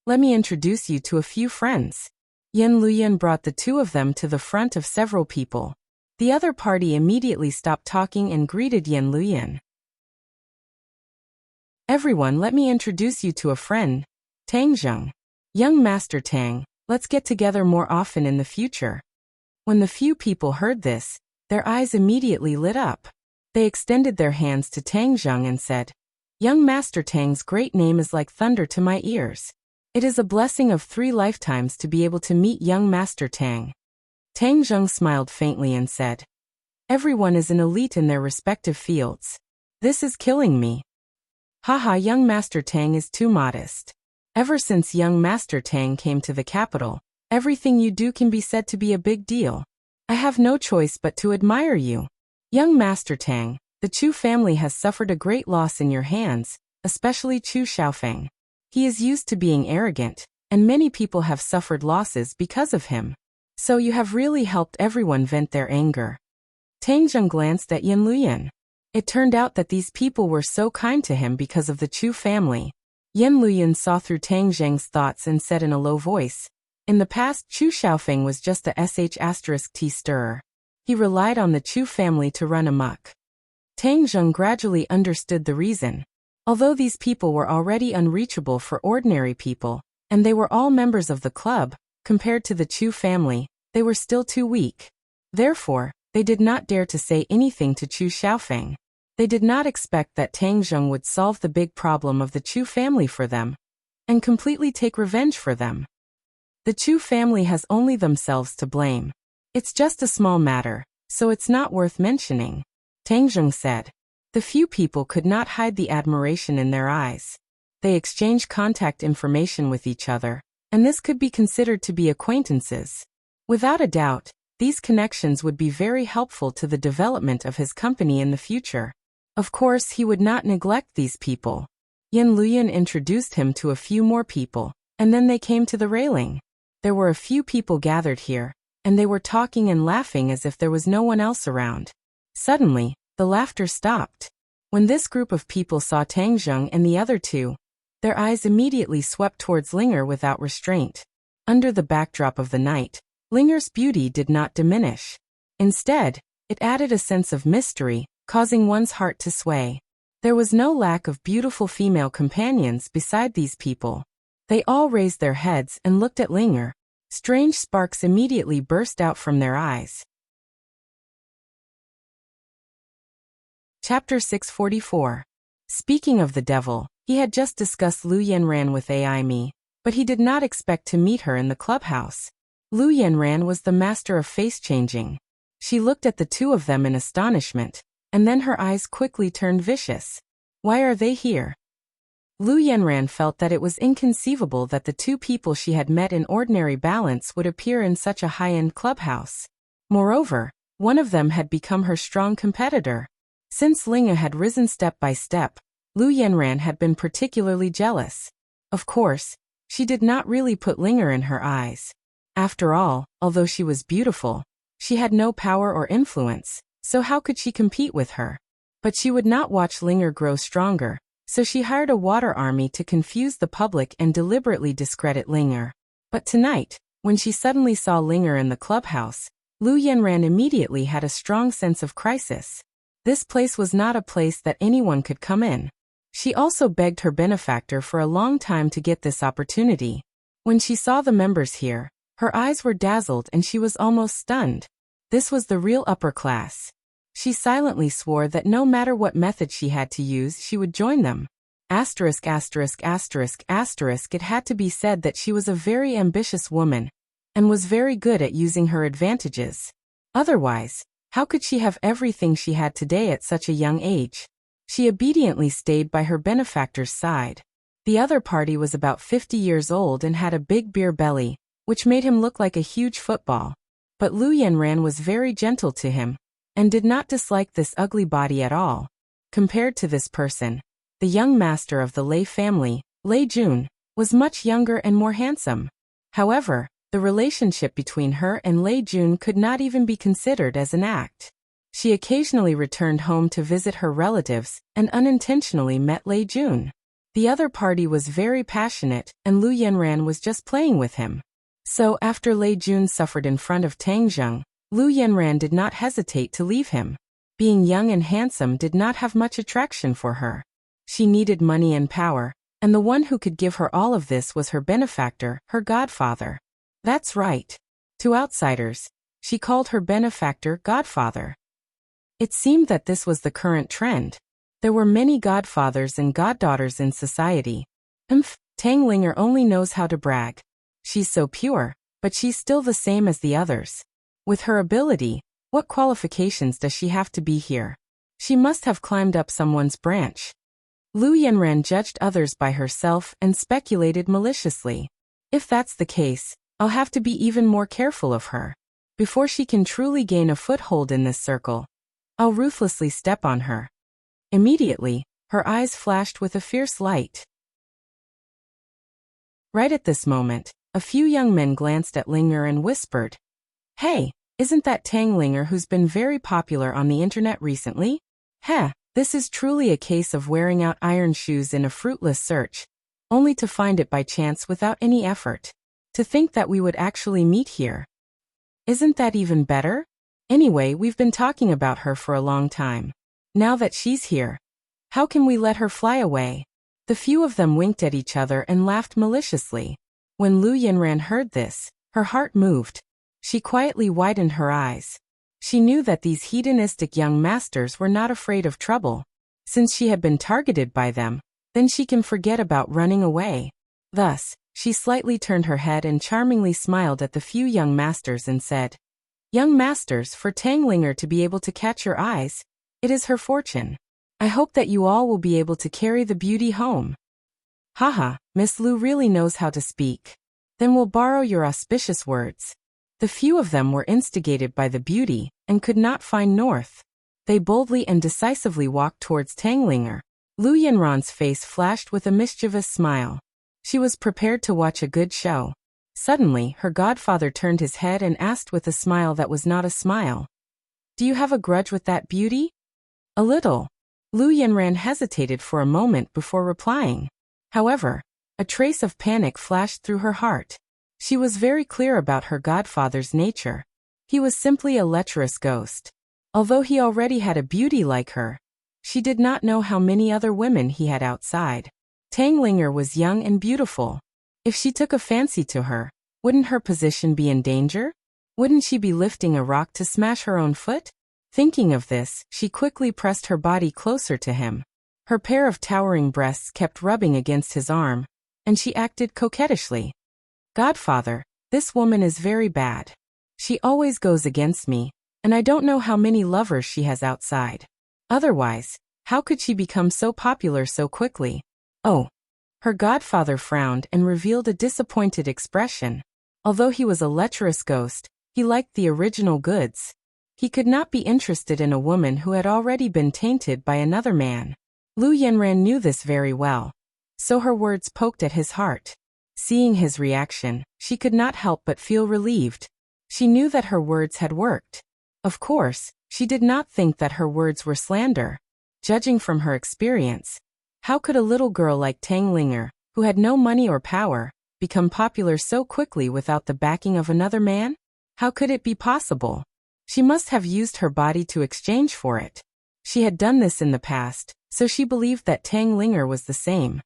Let me introduce you to a few friends. Yan Luyan brought the two of them to the front of several people. The other party immediately stopped talking and greeted Yan Luyan. Everyone, let me introduce you to a friend, Tang Zheng. Young Master Tang, let's get together more often in the future. When the few people heard this, their eyes immediately lit up. They extended their hands to Tang Zheng and said, "Young Master Tang's great name is like thunder to my ears. It is a blessing of 3 lifetimes to be able to meet young Master Tang." Tang Zheng smiled faintly and said, "Everyone is an elite in their respective fields. This is killing me." Haha, young Master Tang is too modest. Ever since young Master Tang came to the capital, everything you do can be said to be a big deal. I have no choice but to admire you. Young Master Tang, the Chu family has suffered a great loss in your hands, especially Chu Xiaofeng. He is used to being arrogant, and many people have suffered losses because of him. So you have really helped everyone vent their anger. Tang Zheng glanced at Yan Luyan. It turned out that these people were so kind to him because of the Chu family. Yan Luyan saw through Tang Zheng's thoughts and said in a low voice, "In the past, Chu Xiaofeng was just a sh*t stirrer. He relied on the Chu family to run amok." Tang Zheng gradually understood the reason. Although these people were already unreachable for ordinary people, and they were all members of the club, compared to the Chu family, they were still too weak. Therefore, they did not dare to say anything to Chu Xiaofeng. They did not expect that Tang Zheng would solve the big problem of the Chu family for them, and completely take revenge for them. The Chu family has only themselves to blame. It's just a small matter, so it's not worth mentioning, Tang Zheng said. The few people could not hide the admiration in their eyes. They exchanged contact information with each other, and this could be considered to be acquaintances. Without a doubt, these connections would be very helpful to the development of his company in the future. Of course, he would not neglect these people. Yan Luyan introduced him to a few more people, and then they came to the railing. There were a few people gathered here, and they were talking and laughing as if there was no one else around. Suddenly, the laughter stopped. When this group of people saw Tang Zheng and the other two, their eyes immediately swept towards Linger without restraint. Under the backdrop of the night, Linger's beauty did not diminish. Instead, it added a sense of mystery, causing one's heart to sway. There was no lack of beautiful female companions beside these people. They all raised their heads and looked at Linger. Strange sparks immediately burst out from their eyes. Chapter 644. Speaking of the devil, he had just discussed Lu Yanran with Ai, but he did not expect to meet her in the clubhouse. Lu Yanran was the master of face-changing. She looked at the two of them in astonishment, and then her eyes quickly turned vicious. Why are they here? Lu Yanran felt that it was inconceivable that the two people she had met in ordinary balance would appear in such a high-end clubhouse. Moreover, one of them had become her strong competitor. Since Linga had risen step by step, Lu Yanran had been particularly jealous. Of course, she did not really put Linger in her eyes. After all, although she was beautiful, she had no power or influence, so how could she compete with her? But she would not watch Linger grow stronger, so she hired a water army to confuse the public and deliberately discredit Linger. But tonight, when she suddenly saw Linger in the clubhouse, Lu Yanran immediately had a strong sense of crisis. This place was not a place that anyone could come in. She also begged her benefactor for a long time to get this opportunity. When she saw the members here, her eyes were dazzled and she was almost stunned. This was the real upper class. She silently swore that no matter what method she had to use, she would join them. It had to be said that she was a very ambitious woman, and was very good at using her advantages. Otherwise, how could she have everything she had today at such a young age? She obediently stayed by her benefactor's side. The other party was about 50 years old and had a big beer belly, which made him look like a huge football. But Lu Yanran was very gentle to him, and did not dislike this ugly body at all. Compared to this person, the young master of the Lei family, Lei Jun, was much younger and more handsome. However, the relationship between her and Lei Jun could not even be considered as an act. She occasionally returned home to visit her relatives and unintentionally met Lei Jun. The other party was very passionate, and Lu Yanran was just playing with him. So after Lei Jun suffered in front of Tang Zheng, Lu Yanran did not hesitate to leave him. Being young and handsome did not have much attraction for her. She needed money and power, and the one who could give her all of this was her benefactor, her godfather. That's right. To outsiders, she called her benefactor godfather. It seemed that this was the current trend. There were many godfathers and goddaughters in society. Tang Linger only knows how to brag. She's so pure, but she's still the same as the others. With her ability, what qualifications does she have to be here? She must have climbed up someone's branch. Lu Yanran judged others by herself and speculated maliciously. If that's the case, I'll have to be even more careful of her. Before she can truly gain a foothold in this circle, I'll ruthlessly step on her. Immediately, her eyes flashed with a fierce light. Right at this moment, a few young men glanced at Linger and whispered, "Hey, isn't that Tang Linger who's been very popular on the internet recently? This is truly a case of wearing out iron shoes in a fruitless search, only to find it by chance without any effort. To think that we would actually meet here. Isn't that even better? Anyway, we've been talking about her for a long time. Now that she's here, how can we let her fly away?" The few of them winked at each other and laughed maliciously. When Lu Yanran heard this, her heart moved. She quietly widened her eyes. She knew that these hedonistic young masters were not afraid of trouble. Since she had been targeted by them, then she can forget about running away. Thus, she slightly turned her head and charmingly smiled at the few young masters and said, "Young masters, for Tang Linger to be able to catch your eyes, it is her fortune. I hope that you all will be able to carry the beauty home." Haha, Miss Lu really knows how to speak. Then we'll borrow your auspicious words. The few of them were instigated by the beauty, and could not find north. They boldly and decisively walked towards Tang Linger, Lu Yanran's face flashed with a mischievous smile. She was prepared to watch a good show. Suddenly, her godfather turned his head and asked with a smile that was not a smile. "Do you have a grudge with that beauty?" "A little." Lu Yanran hesitated for a moment before replying. However, a trace of panic flashed through her heart. She was very clear about her godfather's nature. He was simply a lecherous ghost. Although he already had a beauty like her, she did not know how many other women he had outside. Tang Linger was young and beautiful. If she took a fancy to her, wouldn't her position be in danger? Wouldn't she be lifting a rock to smash her own foot? Thinking of this, she quickly pressed her body closer to him. Her pair of towering breasts kept rubbing against his arm, and she acted coquettishly. "Godfather, this woman is very bad. She always goes against me, and I don't know how many lovers she has outside. Otherwise, how could she become so popular so quickly?" "Oh." Her godfather frowned and revealed a disappointed expression. Although he was a lecherous ghost, he liked the original goods. He could not be interested in a woman who had already been tainted by another man. Lu Yanran knew this very well. So her words poked at his heart. Seeing his reaction, she could not help but feel relieved. She knew that her words had worked. Of course, she did not think that her words were slander. Judging from her experience, how could a little girl like Tang Linger, who had no money or power, become popular so quickly without the backing of another man? How could it be possible? She must have used her body to exchange for it. She had done this in the past, so she believed that Tang Linger was the same.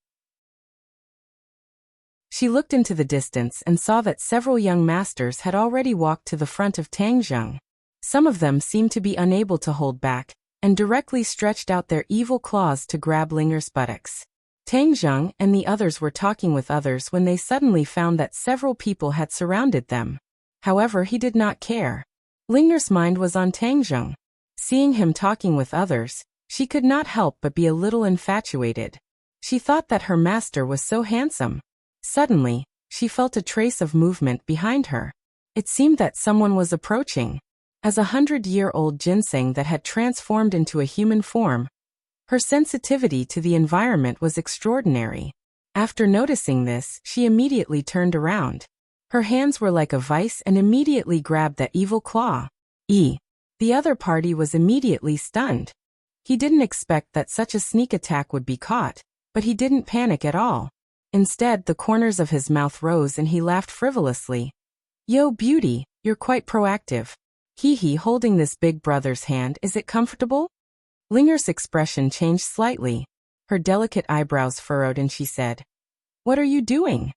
She looked into the distance and saw that several young masters had already walked to the front of Tang Zheng. Some of them seemed to be unable to hold back, and directly stretched out their evil claws to grab Linger's buttocks. Tang Zheng and the others were talking with others when they suddenly found that several people had surrounded them. However, he did not care. Linger's mind was on Tang Zheng. Seeing him talking with others, she could not help but be a little infatuated. She thought that her master was so handsome. Suddenly, she felt a trace of movement behind her. It seemed that someone was approaching. As a 100-year-old ginseng that had transformed into a human form, her sensitivity to the environment was extraordinary. After noticing this, she immediately turned around. Her hands were like a vice and immediately grabbed that evil claw. The other party was immediately stunned. He didn't expect that such a sneak attack would be caught, but he didn't panic at all. Instead, the corners of his mouth rose and he laughed frivolously. "Yo, beauty, you're quite proactive. Hee, holding this big brother's hand, is it comfortable?" Linger's expression changed slightly. Her delicate eyebrows furrowed and she said, "What are you doing?"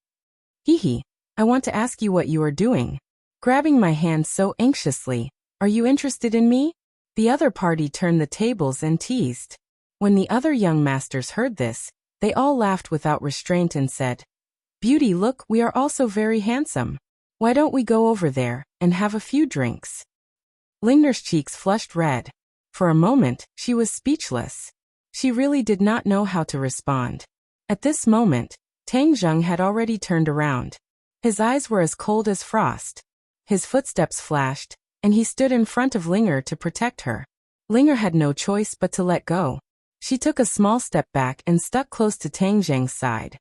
"Hee, I want to ask you what you are doing. Grabbing my hand so anxiously. Are you interested in me?" The other party turned the tables and teased. When the other young masters heard this, they all laughed without restraint and said, "Beauty, look, we are also very handsome. Why don't we go over there and have a few drinks?" Linger's cheeks flushed red. For a moment, she was speechless. She really did not know how to respond. At this moment, Tang Zheng had already turned around. His eyes were as cold as frost. His footsteps flashed, and he stood in front of Linger to protect her. Linger had no choice but to let go. She took a small step back and stuck close to Tang Zheng's side.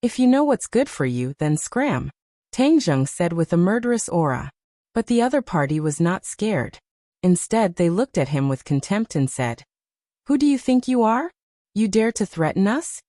"If you know what's good for you, then scram," Tang Zheng said with a murderous aura. But the other party was not scared. Instead, they looked at him with contempt and said, "Who do you think you are? You dare to threaten us?"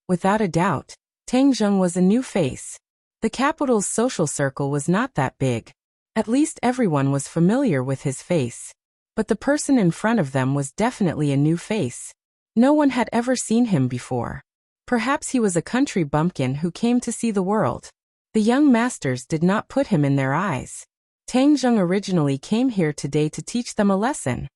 Without a doubt, Tang Zheng was a new face. The capital's social circle was not that big. At least everyone was familiar with his face. But the person in front of them was definitely a new face. No one had ever seen him before. Perhaps he was a country bumpkin who came to see the world. The young masters did not put him in their eyes. Tang Zheng originally came here today to teach them a lesson.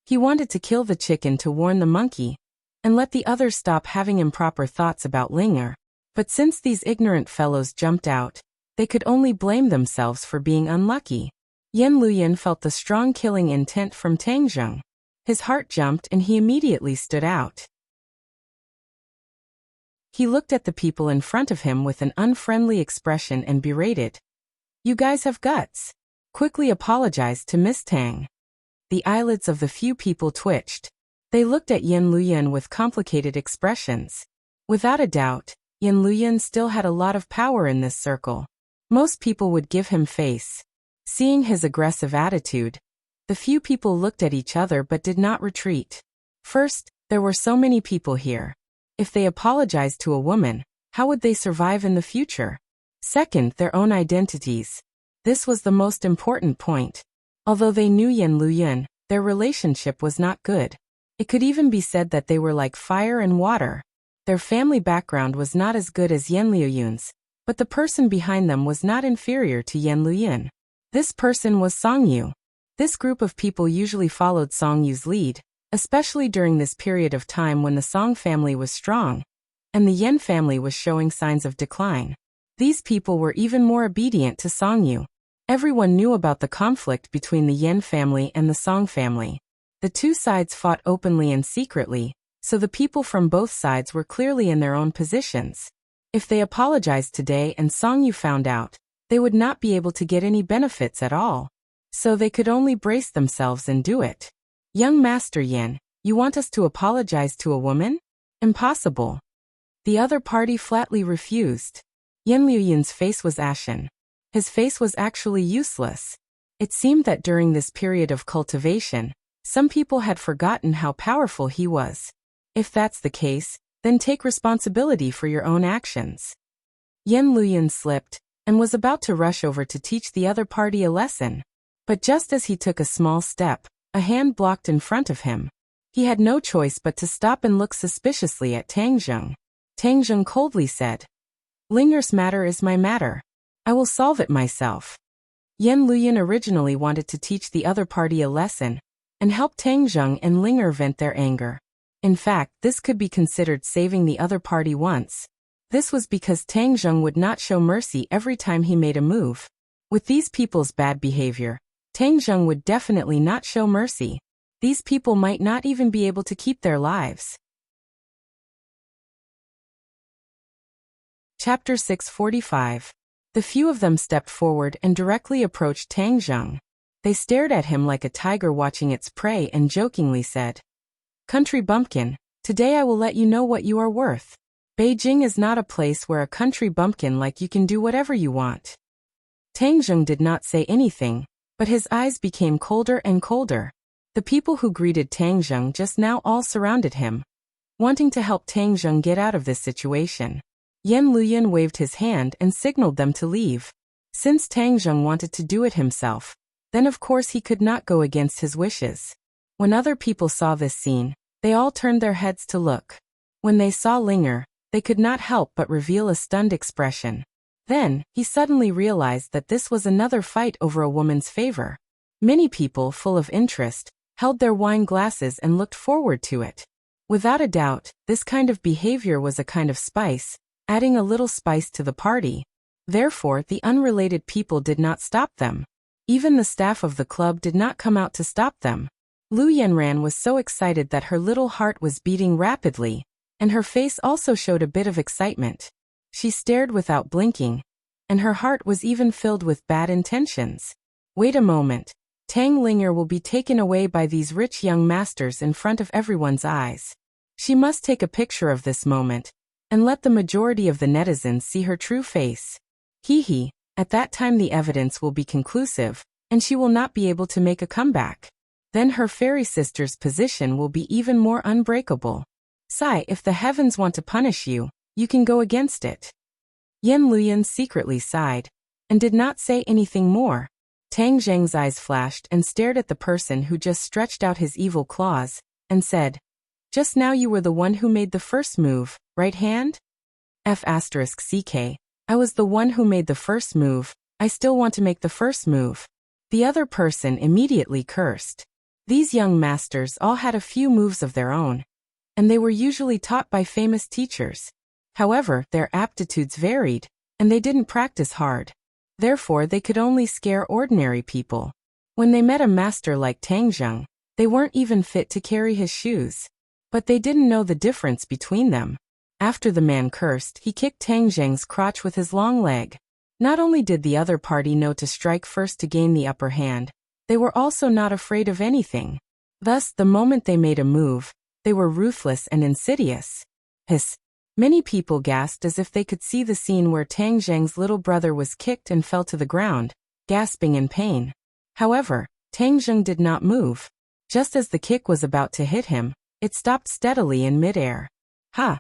He wanted to kill the chicken to warn the monkey, and let the others stop having improper thoughts about Linger. But since these ignorant fellows jumped out, they could only blame themselves for being unlucky. Yan Luyan felt the strong killing intent from Tang Zheng. His heart jumped and he immediately stood out. He looked at the people in front of him with an unfriendly expression and berated, "You guys have guts. Quickly apologized to Miss Tang." The eyelids of the few people twitched. They looked at Yan Luyan with complicated expressions. Without a doubt, Yan Luyan still had a lot of power in this circle. Most people would give him face. Seeing his aggressive attitude, the few people looked at each other but did not retreat. First, there were so many people here. If they apologized to a woman, how would they survive in the future? Second, their own identities. This was the most important point. Although they knew Yan Luyan, their relationship was not good. It could even be said that they were like fire and water. Their family background was not as good as Yan Luyan's, but the person behind them was not inferior to Yan Luyan. This person was Song Yu. This group of people usually followed Song Yu's lead, especially during this period of time when the Song family was strong, and the Yan family was showing signs of decline. These people were even more obedient to Song Yu. Everyone knew about the conflict between the Yan family and the Song family. The two sides fought openly and secretly, so the people from both sides were clearly in their own positions. If they apologized today and Song Yu found out, they would not be able to get any benefits at all. So they could only brace themselves and do it. Young Master Yan, you want us to apologize to a woman? Impossible. The other party flatly refused. Yan Luyan's face was ashen. His face was actually useless. It seemed that during this period of cultivation, some people had forgotten how powerful he was. If that's the case, then take responsibility for your own actions. Yan Luyan slipped, and was about to rush over to teach the other party a lesson. But just as he took a small step, a hand blocked in front of him. He had no choice but to stop and look suspiciously at Tang Zheng. Tang Zheng coldly said, "Linger's matter is my matter. I will solve it myself." Yan Luyan originally wanted to teach the other party a lesson, and help Tang Zheng and Linger vent their anger. In fact, this could be considered saving the other party once. This was because Tang Zheng would not show mercy every time he made a move. With these people's bad behavior, Tang Zheng would definitely not show mercy. These people might not even be able to keep their lives. Chapter 645. The few of them stepped forward and directly approached Tang Zheng. They stared at him like a tiger watching its prey and jokingly said, "Country bumpkin, today I will let you know what you are worth. Beijing is not a place where a country bumpkin like you can do whatever you want." Tang Zheng did not say anything, but his eyes became colder and colder. The people who greeted Tang Zheng just now all surrounded him, wanting to help Tang Zheng get out of this situation. Yan Luyan waved his hand and signaled them to leave. Since Tang Zheng wanted to do it himself, then of course he could not go against his wishes. When other people saw this scene, they all turned their heads to look. When they saw Linger, they could not help but reveal a stunned expression. Then, he suddenly realized that this was another fight over a woman's favor. Many people, full of interest, held their wine glasses and looked forward to it. Without a doubt, this kind of behavior was a kind of spice, adding a little spice to the party. Therefore, the unrelated people did not stop them. Even the staff of the club did not come out to stop them. Lu Yanran was so excited that her little heart was beating rapidly, and her face also showed a bit of excitement. She stared without blinking, and her heart was even filled with bad intentions. Wait a moment. Tang Linger will be taken away by these rich young masters in front of everyone's eyes. She must take a picture of this moment, and let the majority of the netizens see her true face. Hee, at that time the evidence will be conclusive, and she will not be able to make a comeback. Then her fairy sister's position will be even more unbreakable. Sai, if the heavens want to punish you, you can go against it. Yan Luyan secretly sighed, and did not say anything more. Tang Zheng's eyes flashed and stared at the person who just stretched out his evil claws, and said, "Just now you were the one who made the first move, right hand?" F***CK. I was the one who made the first move, I still want to make the first move. The other person immediately cursed. These young masters all had a few moves of their own, and they were usually taught by famous teachers. However, their aptitudes varied, and they didn't practice hard. Therefore, they could only scare ordinary people. When they met a master like Tang Zheng, they weren't even fit to carry his shoes. But they didn't know the difference between them. After the man cursed, he kicked Tang Zheng's crotch with his long leg. Not only did the other party know to strike first to gain the upper hand, they were also not afraid of anything. Thus, the moment they made a move, They were ruthless and insidious. Hiss. Many people gasped as if they could see the scene where Tang Zheng's little brother was kicked and fell to the ground, gasping in pain. However, Tang Zheng did not move. Just as the kick was about to hit him, it stopped steadily in midair. Ha!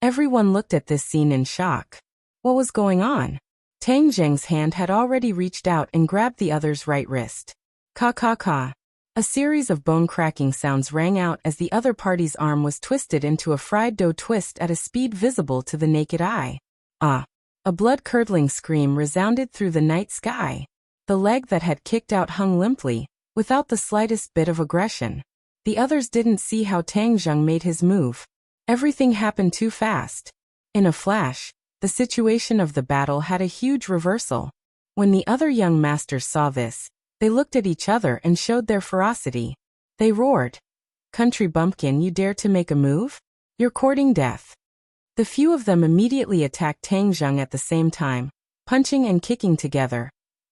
Everyone looked at this scene in shock. What was going on? Tang Zheng's hand had already reached out and grabbed the other's right wrist. Ka ka ka. A series of bone-cracking sounds rang out as the other party's arm was twisted into a fried dough twist at a speed visible to the naked eye. Ah! A blood-curdling scream resounded through the night sky. The leg that had kicked out hung limply, without the slightest bit of aggression. The others didn't see how Tang Zheng made his move. Everything happened too fast. In a flash, the situation of the battle had a huge reversal. When the other young masters saw this, they looked at each other and showed their ferocity. They roared, "Country bumpkin, you dare to make a move? You're courting death." The few of them immediately attacked Tang Zheng at the same time, punching and kicking together,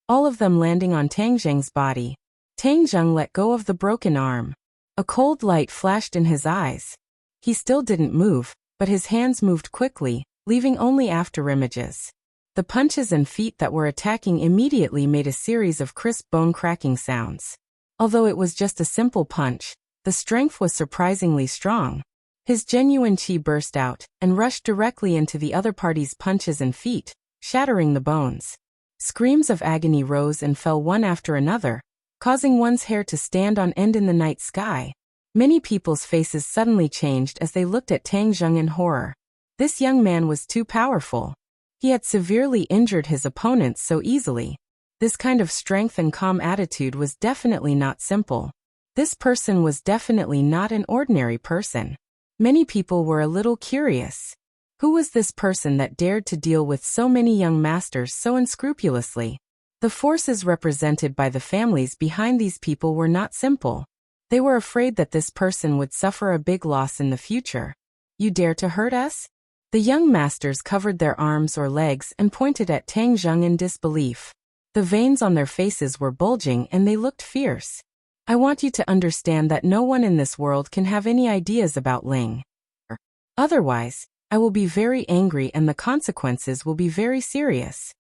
all of them landing on Tang Zheng's body. Tang Zheng let go of the broken arm. A cold light flashed in his eyes. He still didn't move, but his hands moved quickly, leaving only afterimages. The punches and feet that were attacking immediately made a series of crisp bone-cracking sounds. Although it was just a simple punch, the strength was surprisingly strong. His genuine qi burst out and rushed directly into the other party's punches and feet, shattering the bones. Screams of agony rose and fell one after another, causing one's hair to stand on end in the night sky. Many people's faces suddenly changed as they looked at Tang Zheng in horror. This young man was too powerful. He had severely injured his opponents so easily. This kind of strength and calm attitude was definitely not simple. This person was definitely not an ordinary person. Many people were a little curious. Who was this person that dared to deal with so many young masters so unscrupulously? The forces represented by the families behind these people were not simple. They were afraid that this person would suffer a big loss in the future. "You dare to hurt us?" The young masters covered their arms or legs and pointed at Tang Zheng in disbelief. The veins on their faces were bulging and they looked fierce. "I want you to understand that no one in this world can have any ideas about Ling. Otherwise, I will be very angry and the consequences will be very serious."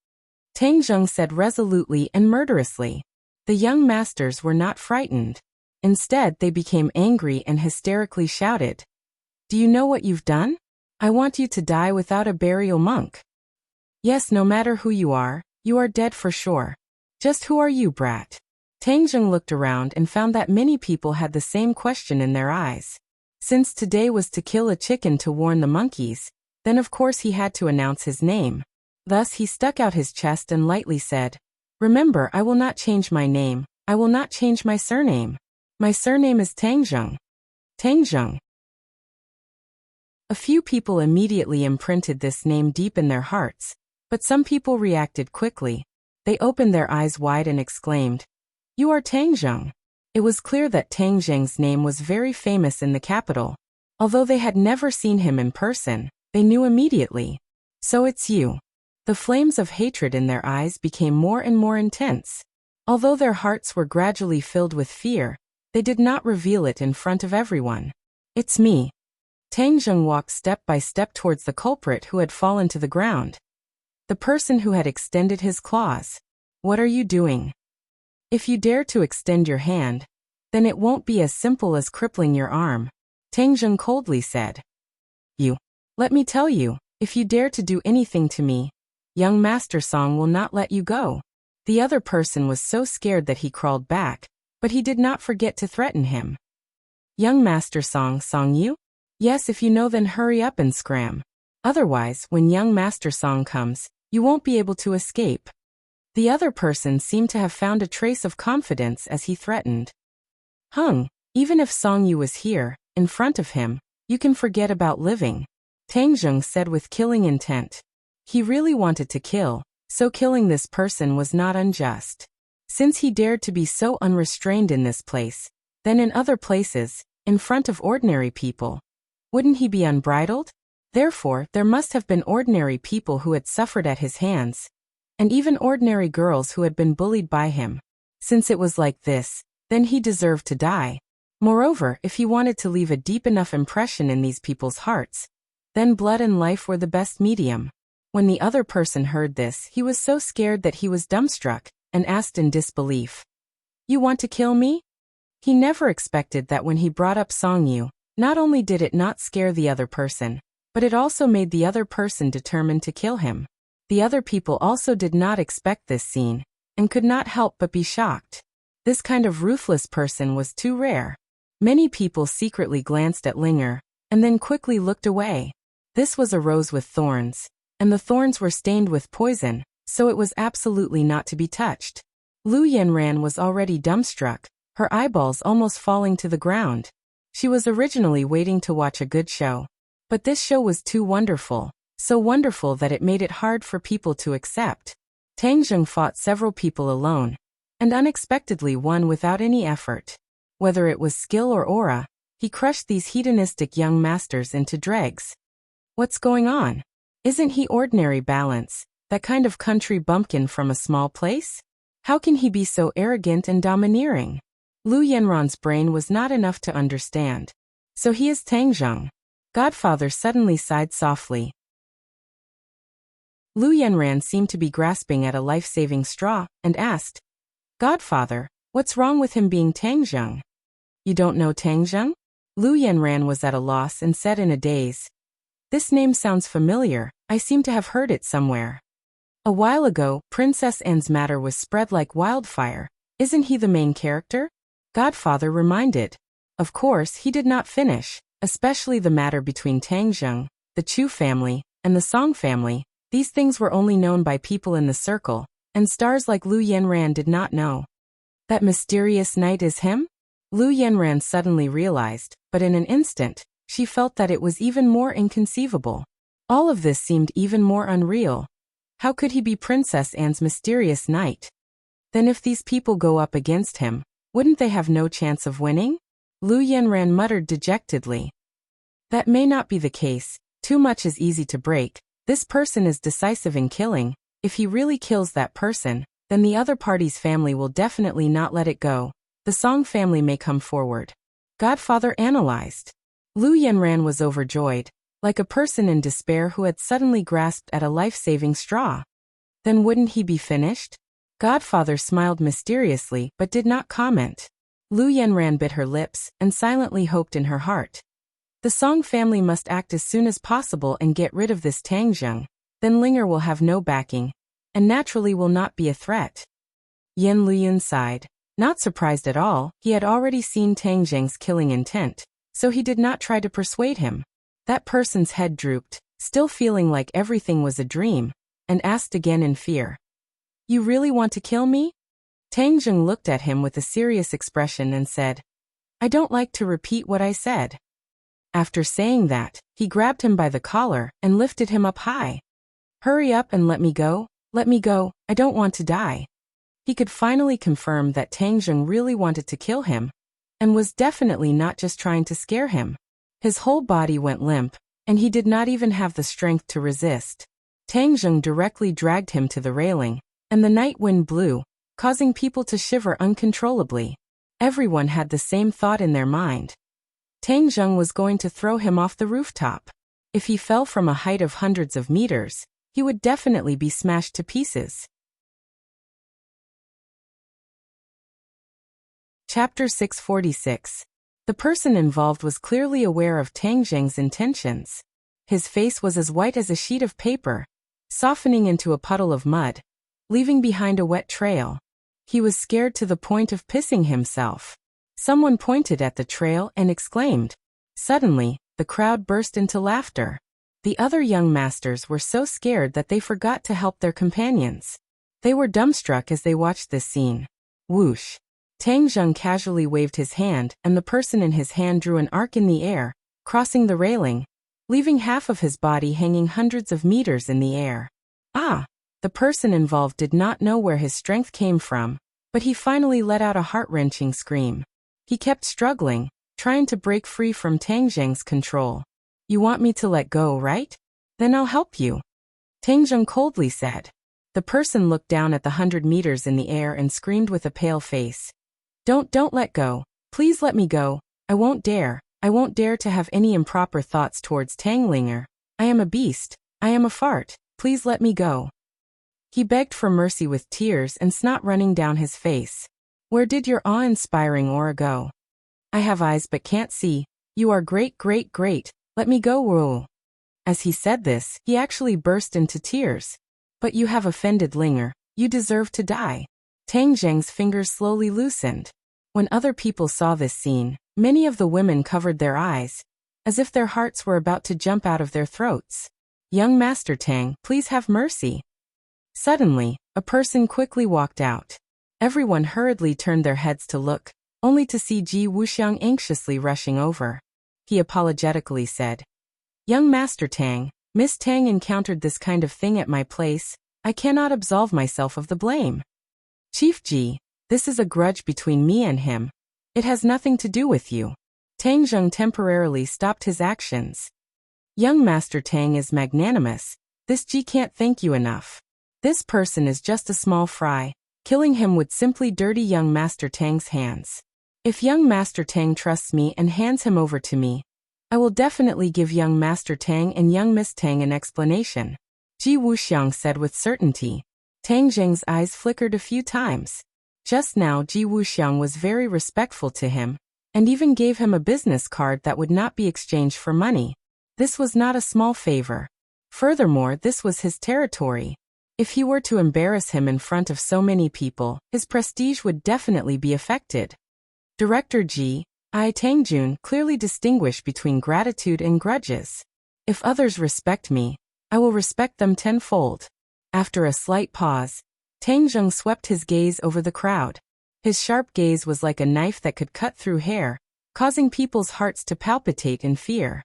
Tang Zheng said resolutely and murderously. The young masters were not frightened. Instead, they became angry and hysterically shouted, "Do you know what you've done? I want you to die without a burial monk. Yes, no matter who you are dead for sure. Just who are you, brat?" Tang Zheng looked around and found that many people had the same question in their eyes. Since today was to kill a chicken to warn the monkeys, then of course he had to announce his name. Thus he stuck out his chest and lightly said, "Remember, I will not change my name. I will not change my surname. My surname is Tang Zheng. Tang Zheng." A few people immediately imprinted this name deep in their hearts, but some people reacted quickly. They opened their eyes wide and exclaimed, "You are Tang Zheng." It was clear that Tang Zheng's name was very famous in the capital. Although they had never seen him in person, they knew immediately. "So it's you." The flames of hatred in their eyes became more and more intense. Although their hearts were gradually filled with fear, they did not reveal it in front of everyone. "It's me." Tang Zheng walked step by step towards the culprit who had fallen to the ground. The person who had extended his claws. "What are you doing? If you dare to extend your hand, then it won't be as simple as crippling your arm," Tang Zheng coldly said. Let me tell you, if you dare to do anything to me, young Master Song will not let you go." The other person was so scared that he crawled back, but he did not forget to threaten him. "Young Master Song you? Yes, if you know, then hurry up and scram. Otherwise, when young Master Song comes, you won't be able to escape." The other person seemed to have found a trace of confidence as he threatened. Even if Song Yu was here, in front of him, you can forget about living," Tang Zheng said with killing intent. He really wanted to kill, so killing this person was not unjust. Since he dared to be so unrestrained in this place, then in other places, in front of ordinary people, wouldn't he be unbridled? Therefore, there must have been ordinary people who had suffered at his hands, and even ordinary girls who had been bullied by him. Since it was like this, then he deserved to die. Moreover, if he wanted to leave a deep enough impression in these people's hearts, then blood and life were the best medium. When the other person heard this, he was so scared that he was dumbstruck, and asked in disbelief, "You want to kill me?" He never expected that when he brought up Songyu, not only did it not scare the other person, but it also made the other person determined to kill him. The other people also did not expect this scene, and could not help but be shocked. This kind of ruthless person was too rare. Many people secretly glanced at Linger, and then quickly looked away. This was a rose with thorns, and the thorns were stained with poison, so it was absolutely not to be touched. Lu Yanran was already dumbstruck, her eyeballs almost falling to the ground. She was originally waiting to watch a good show. But this show was too wonderful, so wonderful that it made it hard for people to accept. Tang Zheng fought several people alone, and unexpectedly won without any effort. Whether it was skill or aura, he crushed these hedonistic young masters into dregs. What's going on? Isn't he ordinary balance, that kind of country bumpkin from a small place? How can he be so arrogant and domineering? Lu Yanran's brain was not enough to understand. So he is Tang Zheng. Godfather suddenly sighed softly. Lu Yanran seemed to be grasping at a life-saving straw, and asked, "Godfather, what's wrong with him being Tang Zheng?" "You don't know Tang Zheng?" Lu Yanran was at a loss and said in a daze, "This name sounds familiar, I seem to have heard it somewhere. A while ago, Princess Anne's matter was spread like wildfire. Isn't he the main character?" Godfather reminded. Of course, he did not finish, especially the matter between Tang Zheng, the Chu family, and the Song family. These things were only known by people in the circle, and stars like Lu Yanran did not know. That mysterious knight is him? Lu Yanran suddenly realized, but in an instant, she felt that it was even more inconceivable. All of this seemed even more unreal. How could he be Princess Anne's mysterious knight? Then if these people go up against him, wouldn't they have no chance of winning? Lu Yanran muttered dejectedly. That may not be the case, too much is easy to break. This person is decisive in killing. If he really kills that person, then the other party's family will definitely not let it go. The Song family may come forward. Godfather analyzed. Lu Yanran was overjoyed, like a person in despair who had suddenly grasped at a life-saving straw. Then wouldn't he be finished? Godfather smiled mysteriously but did not comment. Lu Yanran bit her lips and silently hoped in her heart. The Song family must act as soon as possible and get rid of this Tang Zheng. Then Linger will have no backing, and naturally will not be a threat. Yen Luyun sighed. Not surprised at all, he had already seen Tang Zheng's killing intent, so he did not try to persuade him. That person's head drooped, still feeling like everything was a dream, and asked again in fear. "You really want to kill me?" Tang Zheng looked at him with a serious expression and said, "I don't like to repeat what I said." After saying that, he grabbed him by the collar and lifted him up high. "Hurry up and let me go, I don't want to die." He could finally confirm that Tang Zheng really wanted to kill him, and was definitely not just trying to scare him. His whole body went limp, and he did not even have the strength to resist. Tang Zheng directly dragged him to the railing, and the night wind blew, causing people to shiver uncontrollably. Everyone had the same thought in their mind. Tang Zheng was going to throw him off the rooftop. If he fell from a height of hundreds of meters, he would definitely be smashed to pieces. Chapter 646. The person involved was clearly aware of Tang Zheng's intentions. His face was as white as a sheet of paper, softening into a puddle of mud, leaving behind a wet trail. He was scared to the point of pissing himself. Someone pointed at the trail and exclaimed. Suddenly, the crowd burst into laughter. The other young masters were so scared that they forgot to help their companions. They were dumbstruck as they watched this scene. Whoosh! Tang Zheng casually waved his hand, and the person in his hand drew an arc in the air, crossing the railing, leaving half of his body hanging hundreds of meters in the air. Ah! The person involved did not know where his strength came from, but he finally let out a heart-wrenching scream. He kept struggling, trying to break free from Tang Zheng's control. "You want me to let go, right? Then I'll help you," Tang Zheng coldly said. The person looked down at the 100 meters in the air and screamed with a pale face. Don't let go. Please let me go. I won't dare to have any improper thoughts towards Tang Linger. I am a beast. I am a fart. Please let me go. He begged for mercy with tears and snot running down his face. Where did your awe-inspiring aura go? I have eyes but can't see. You are great. Let me go, Wu. As he said this, he actually burst into tears. But you have offended Linger. You deserve to die. Tang Zheng's fingers slowly loosened. When other people saw this scene, many of the women covered their eyes, as if their hearts were about to jump out of their throats. Young Master Tang, please have mercy. Suddenly, a person quickly walked out. Everyone hurriedly turned their heads to look, only to see Ji Wuxiang anxiously rushing over. He apologetically said, Young Master Tang, Miss Tang encountered this kind of thing at my place. I cannot absolve myself of the blame. Chief Ji, this is a grudge between me and him. It has nothing to do with you. Tang Zheng temporarily stopped his actions. Young Master Tang is magnanimous. This Ji can't thank you enough. This person is just a small fry. Killing him would simply dirty young Master Tang's hands. If young Master Tang trusts me and hands him over to me, I will definitely give young Master Tang and young Miss Tang an explanation. Ji Wuxiang said with certainty. Tang Zheng's eyes flickered a few times. Just now Ji Wuxiang was very respectful to him, and even gave him a business card that would not be exchanged for money. This was not a small favor. Furthermore, this was his territory. If he were to embarrass him in front of so many people, his prestige would definitely be affected. Director Ji, I Tangjun clearly distinguish between gratitude and grudges. If others respect me, I will respect them tenfold. After a slight pause, Tang Zheng swept his gaze over the crowd. His sharp gaze was like a knife that could cut through hair, causing people's hearts to palpitate in fear.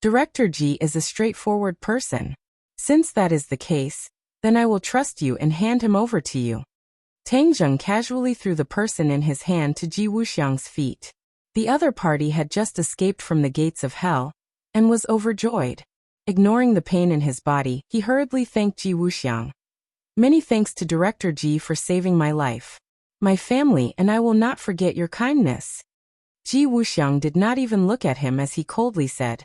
Director Ji is a straightforward person. Since that is the case, then I will trust you and hand him over to you. Tang Zheng casually threw the person in his hand to Ji Wuxiang's feet. The other party had just escaped from the gates of hell, and was overjoyed. Ignoring the pain in his body, he hurriedly thanked Ji Wuxiang. Many thanks to Director Ji for saving my life. My family and I will not forget your kindness. Ji Wuxiang did not even look at him as he coldly said,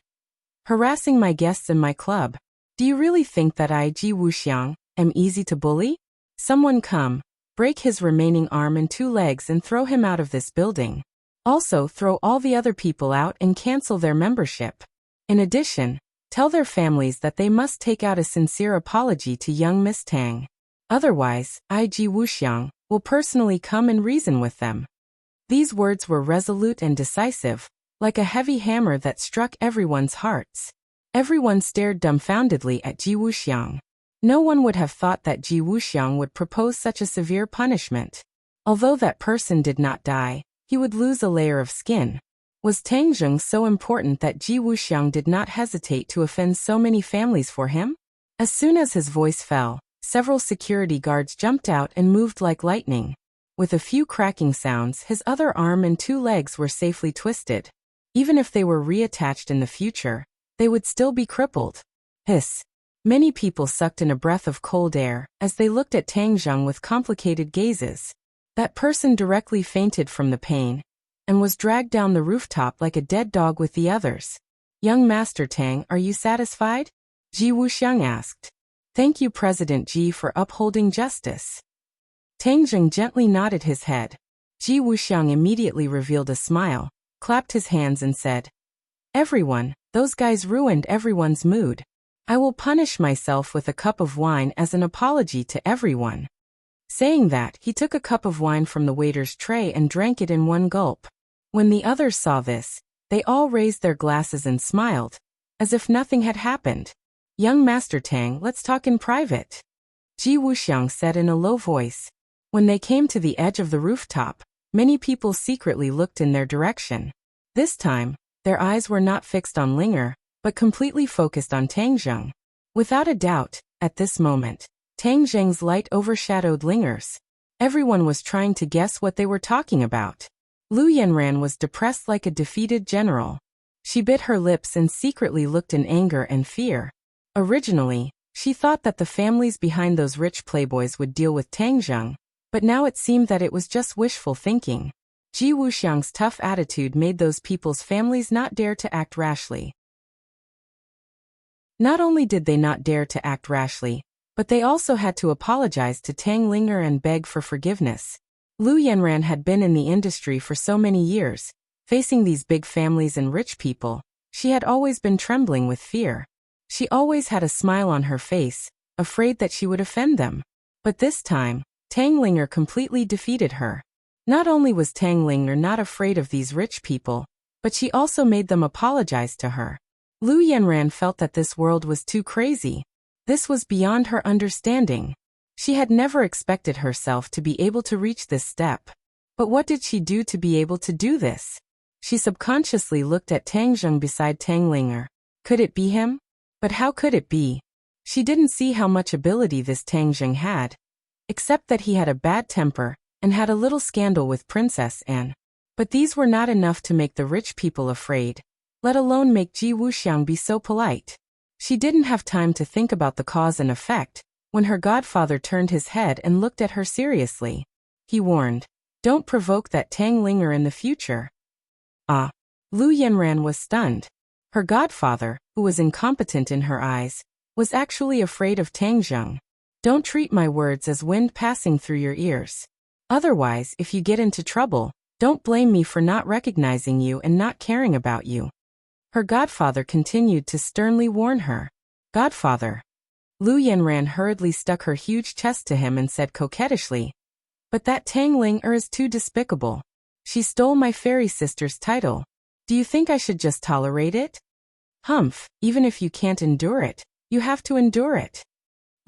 harassing my guests in my club. Do you really think that I, Ji Wuxiang, am easy to bully? Someone come, break his remaining arm and 2 legs and throw him out of this building. Also throw all the other people out and cancel their membership. In addition, tell their families that they must take out a sincere apology to young Miss Tang. Otherwise, I, Ji Wuxiang, will personally come and reason with them. These words were resolute and decisive, like a heavy hammer that struck everyone's hearts. Everyone stared dumbfoundedly at Ji Wuxiang. No one would have thought that Ji Wuxiang would propose such a severe punishment. Although that person did not die, he would lose a layer of skin. Was Tang Zheng so important that Ji Wuxiang did not hesitate to offend so many families for him? As soon as his voice fell, several security guards jumped out and moved like lightning. With a few cracking sounds, his other arm and 2 legs were safely twisted. Even if they were reattached in the future, they would still be crippled. Hiss. Many people sucked in a breath of cold air as they looked at Tang Zheng with complicated gazes. That person directly fainted from the pain and was dragged down the rooftop like a dead dog with the others. Young Master Tang, are you satisfied? Ji Wuxiang asked. Thank you, President Ji, for upholding justice. Tang Zheng gently nodded his head. Ji Wuxiang immediately revealed a smile, clapped his hands and said, Everyone, those guys ruined everyone's mood. I will punish myself with a cup of wine as an apology to everyone. Saying that, he took a cup of wine from the waiter's tray and drank it in one gulp. When the others saw this, they all raised their glasses and smiled, as if nothing had happened. Young Master Tang, let's talk in private. Ji Wuxiang said in a low voice. When they came to the edge of the rooftop, many people secretly looked in their direction. This time, their eyes were not fixed on Linger, but completely focused on Tang Zheng. Without a doubt, at this moment, Tang Zheng's light overshadowed Linger's. Everyone was trying to guess what they were talking about. Lu Yanran was depressed like a defeated general. She bit her lips and secretly looked in anger and fear. Originally, she thought that the families behind those rich playboys would deal with Tang Zheng, but now it seemed that it was just wishful thinking. Ji Wuxiang's tough attitude made those people's families not dare to act rashly. Not only did they not dare to act rashly, but they also had to apologize to Tang Linger and beg for forgiveness. Lu Yanran had been in the industry for so many years, facing these big families and rich people. She had always been trembling with fear. She always had a smile on her face, afraid that she would offend them. But this time, Tang Linger completely defeated her. Not only was Tang Linger not afraid of these rich people, but she also made them apologize to her. Lu Yanran felt that this world was too crazy. This was beyond her understanding. She had never expected herself to be able to reach this step. But what did she do to be able to do this? She subconsciously looked at Tang Zheng beside Tang Linger. Could it be him? But how could it be? She didn't see how much ability this Tang Zheng had, except that he had a bad temper and had a little scandal with Princess Anne. But these were not enough to make the rich people afraid, let alone make Ji Wuxiang be so polite. She didn't have time to think about the cause and effect when her godfather turned his head and looked at her seriously. He warned, "Don't provoke that Tang Linger in the future." Ah! Lu Yanran was stunned. Her godfather, who was incompetent in her eyes, was actually afraid of Tang Zheng. Don't treat my words as wind passing through your ears. Otherwise, if you get into trouble, don't blame me for not recognizing you and not caring about you. Her godfather continued to sternly warn her. Godfather. Lu Yanran hurriedly stuck her huge chest to him and said coquettishly, "But that Tang Linger is too despicable. She stole my fairy sister's title. Do you think I should just tolerate it?" "Humph, even if you can't endure it, you have to endure it."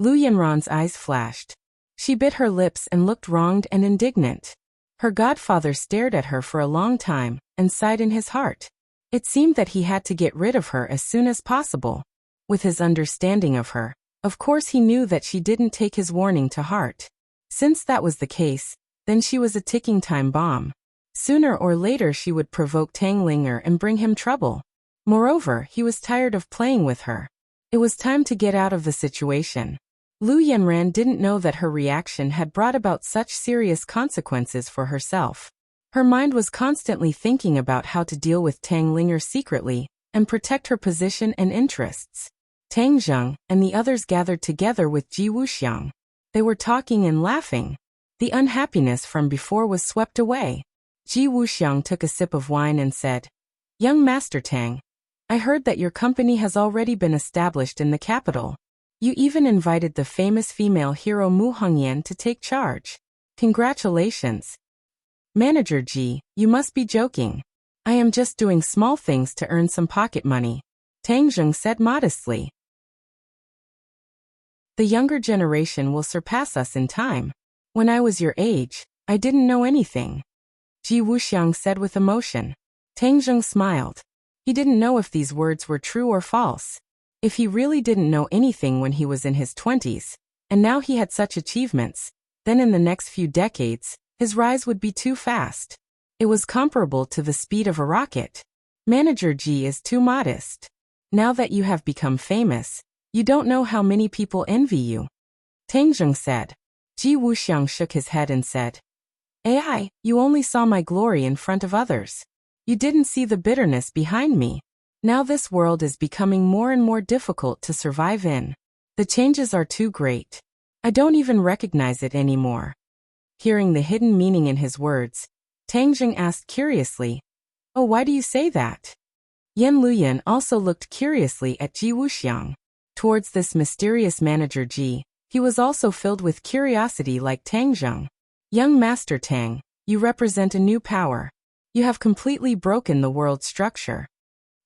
Lu Yanran's eyes flashed. She bit her lips and looked wronged and indignant. Her godfather stared at her for a long time and sighed in his heart. It seemed that he had to get rid of her as soon as possible. With his understanding of her, of course he knew that she didn't take his warning to heart. Since that was the case, then she was a ticking time bomb. Sooner or later she would provoke Tang Linger and bring him trouble. Moreover, he was tired of playing with her. It was time to get out of the situation. Lu Yanran didn't know that her reaction had brought about such serious consequences for herself. Her mind was constantly thinking about how to deal with Tang Linger secretly and protect her position and interests. Tang Zheng and the others gathered together with Ji Wuxiang. They were talking and laughing. The unhappiness from before was swept away. Ji Wuxiang took a sip of wine and said, "Young Master Tang, I heard that your company has already been established in the capital. You even invited the famous female hero Mu Hongyan to take charge. Congratulations." "Manager Ji, you must be joking. I am just doing small things to earn some pocket money," Tang Zheng said modestly. "The younger generation will surpass us in time. When I was your age, I didn't know anything," Ji Wuxiang said with emotion. Tang Zheng smiled. He didn't know if these words were true or false. If he really didn't know anything when he was in his 20s, and now he had such achievements, then in the next few decades, his rise would be too fast. It was comparable to the speed of a rocket. Manager Ji is too modest. Now that you have become famous, you don't know how many people envy you, Tang Zheng said. Ji Wuxiang shook his head and said, "AI, you only saw my glory in front of others. You didn't see the bitterness behind me. Now this world is becoming more and more difficult to survive in. The changes are too great. I don't even recognize it anymore." Hearing the hidden meaning in his words, Tang Zheng asked curiously, "Oh, why do you say that?" Yan Luyan also looked curiously at Ji Wuxiang. Towards this mysterious manager Ji, he was also filled with curiosity like Tang Zheng. "Young Master Tang, you represent a new power. You have completely broken the world structure."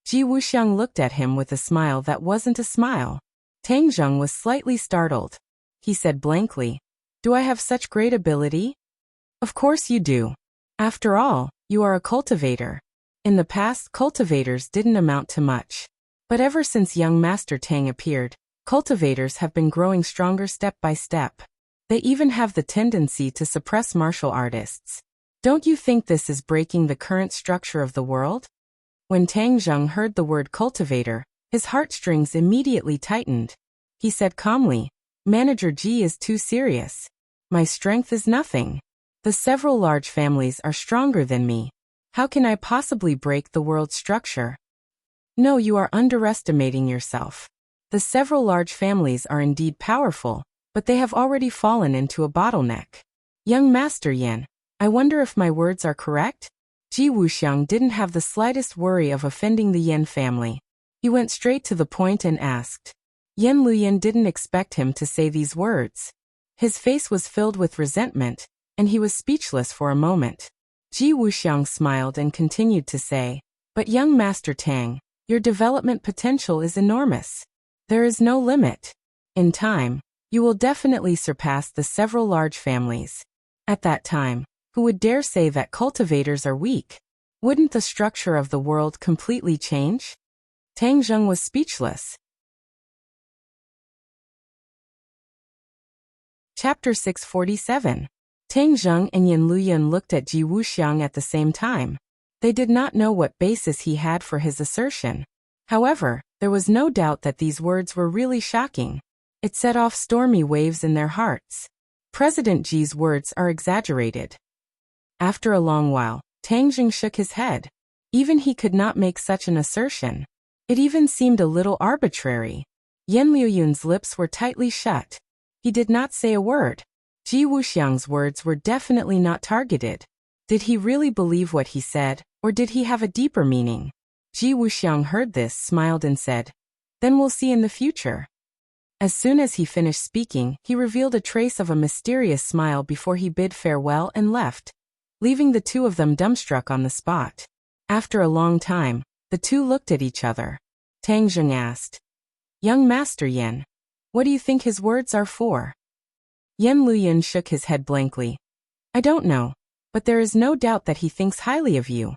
Ji Wuxiang looked at him with a smile that wasn't a smile. Tang Zheng was slightly startled. He said blankly, "Do I have such great ability?" "Of course you do. After all, you are a cultivator." In the past, cultivators didn't amount to much. But ever since young Master Tang appeared, cultivators have been growing stronger step by step. They even have the tendency to suppress martial artists. Don't you think this is breaking the current structure of the world? When Tang Zheng heard the word cultivator, his heartstrings immediately tightened. He said calmly, "Manager Ji is too serious. My strength is nothing." The several large families are stronger than me. How can I possibly break the world's structure? No, you are underestimating yourself. The several large families are indeed powerful, but they have already fallen into a bottleneck. Young Master Yan, I wonder if my words are correct? Ji Wuxiang didn't have the slightest worry of offending the Yan family. He went straight to the point and asked. Yan Luyan didn't expect him to say these words. His face was filled with resentment, and he was speechless for a moment. Ji Wuxiang smiled and continued to say, but young Master Tang, your development potential is enormous. There is no limit. In time, you will definitely surpass the several large families. At that time, who would dare say that cultivators are weak? Wouldn't the structure of the world completely change? Tang Zheng was speechless. Chapter 647. Tang Zheng and Yan Luyan looked at Ji Wuxiang at the same time. They did not know what basis he had for his assertion. However, there was no doubt that these words were really shocking. It set off stormy waves in their hearts. President Ji's words are exaggerated. After a long while, Tang Zheng shook his head. Even he could not make such an assertion. It even seemed a little arbitrary. Yan Luyun's lips were tightly shut. He did not say a word. Ji Wuxiang's words were definitely not targeted. Did he really believe what he said, or did he have a deeper meaning? Ji Wuxiang heard this, smiled and said, then we'll see in the future. As soon as he finished speaking, he revealed a trace of a mysterious smile before he bid farewell and left, leaving the two of them dumbstruck on the spot. After a long time, the two looked at each other. Tang Zheng asked, Young Master Yan, what do you think his words are for? Yan Luyan shook his head blankly. I don't know, but there is no doubt that he thinks highly of you.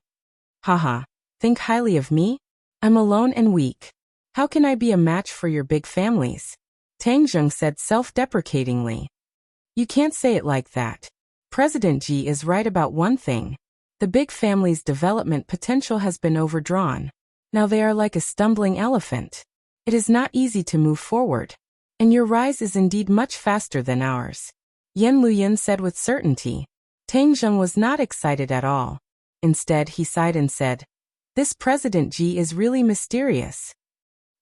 Haha, think highly of me? I'm alone and weak. How can I be a match for your big families? Tang Zheng said self-deprecatingly. You can't say it like that. President Ji is right about one thing. The big family's development potential has been overdrawn. Now they are like a stumbling elephant. It is not easy to move forward. And your rise is indeed much faster than ours. Yan Luyan said with certainty. Tang Zheng was not excited at all. Instead, he sighed and said, This President Ji is really mysterious.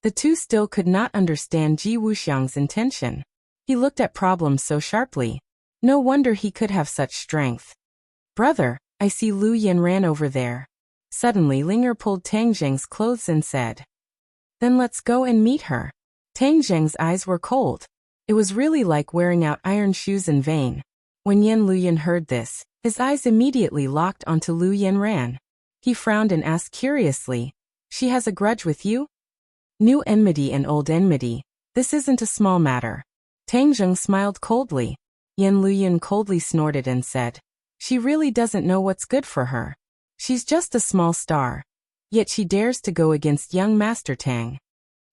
The two still could not understand Ji Wuxiang's intention. He looked at problems so sharply. No wonder he could have such strength. Brother, I see Lu Yanran over there. Suddenly Linger pulled Tang Zheng's clothes and said, Then let's go and meet her. Tang Zheng's eyes were cold. It was really like wearing out iron shoes in vain. When Yan Luyan heard this, his eyes immediately locked onto Lu Yanran. He frowned and asked curiously, She has a grudge with you? New enmity and old enmity. This isn't a small matter. Tang Zheng smiled coldly. Yan Luyan coldly snorted and said, She really doesn't know what's good for her. She's just a small star. Yet she dares to go against young Master Tang.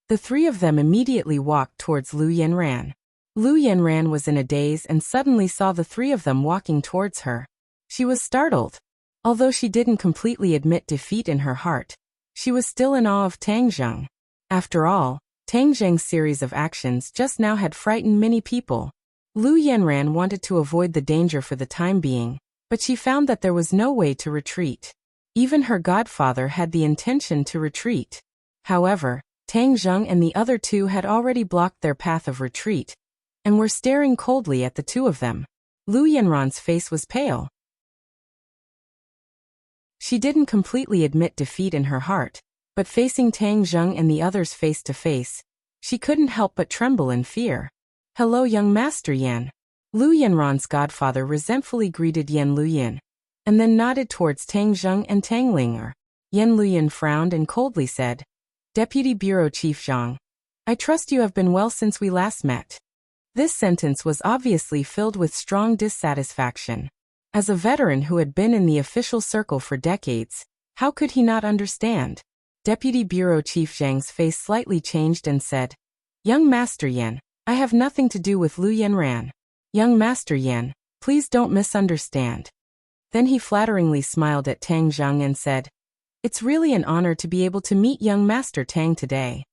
The three of them immediately walked towards Lu Yanran. Lu Yanran was in a daze and suddenly saw the three of them walking towards her. She was startled. Although she didn't completely admit defeat in her heart, she was still in awe of Tang Zheng. After all, Tang Zheng's series of actions just now had frightened many people. Lu Yanran wanted to avoid the danger for the time being, but she found that there was no way to retreat. Even her godfather had the intention to retreat. However, Tang Zheng and the other two had already blocked their path of retreat, and were staring coldly at the two of them. Lu Yanran's face was pale. She didn't completely admit defeat in her heart, but facing Tang Zheng and the others face to face, she couldn't help but tremble in fear. Hello, young Master Yan. Lu Yanran's godfather resentfully greeted Yan Luyan, and then nodded towards Tang Zheng and Tang Linger. Yan Luyan frowned and coldly said, Deputy Bureau Chief Zhang, I trust you have been well since we last met. This sentence was obviously filled with strong dissatisfaction. As a veteran who had been in the official circle for decades, how could he not understand? Deputy Bureau Chief Zhang's face slightly changed and said, Young Master Yan, I have nothing to do with Lu Yanran. Young Master Yan, please don't misunderstand. Then he flatteringly smiled at Tang Zheng and said, It's really an honor to be able to meet young Master Tang today.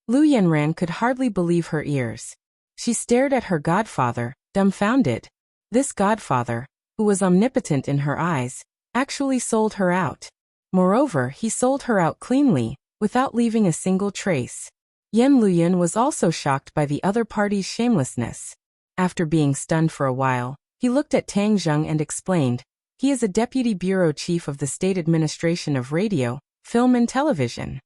Lu Yanran could hardly believe her ears. She stared at her godfather, dumbfounded. This godfather, who was omnipotent in her eyes, actually sold her out. Moreover, he sold her out cleanly, without leaving a single trace. Yan Luyan was also shocked by the other party's shamelessness. After being stunned for a while, he looked at Tang Zheng and explained, "He is a deputy bureau chief of the State Administration of Radio, Film and Television."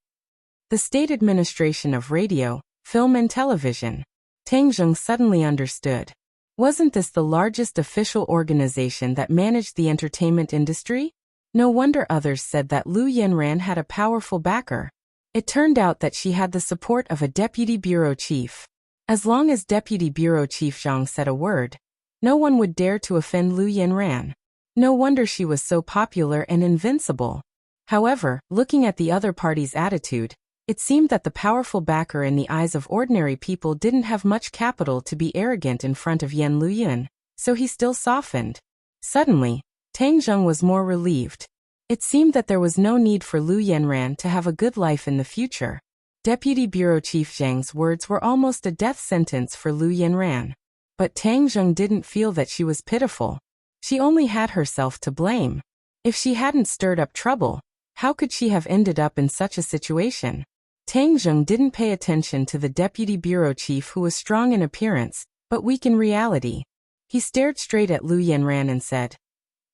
The State Administration of Radio, Film and Television. Tang Zheng suddenly understood. Wasn't this the largest official organization that managed the entertainment industry? No wonder others said that Lu Yanran had a powerful backer. It turned out that she had the support of a deputy bureau chief. As long as Deputy Bureau Chief Zhang said a word, no one would dare to offend Lu Yanran. No wonder she was so popular and invincible. However, looking at the other party's attitude, it seemed that the powerful backer in the eyes of ordinary people didn't have much capital to be arrogant in front of Yan Luyan, so he still softened. Suddenly, Tang Zheng was more relieved. It seemed that there was no need for Lu Yanran to have a good life in the future. Deputy Bureau Chief Zhang's words were almost a death sentence for Lu Yanran. But Tang Zheng didn't feel that she was pitiful. She only had herself to blame. If she hadn't stirred up trouble, how could she have ended up in such a situation? Tang Zheng didn't pay attention to the deputy bureau chief, who was strong in appearance, but weak in reality. He stared straight at Lu Yanran and said,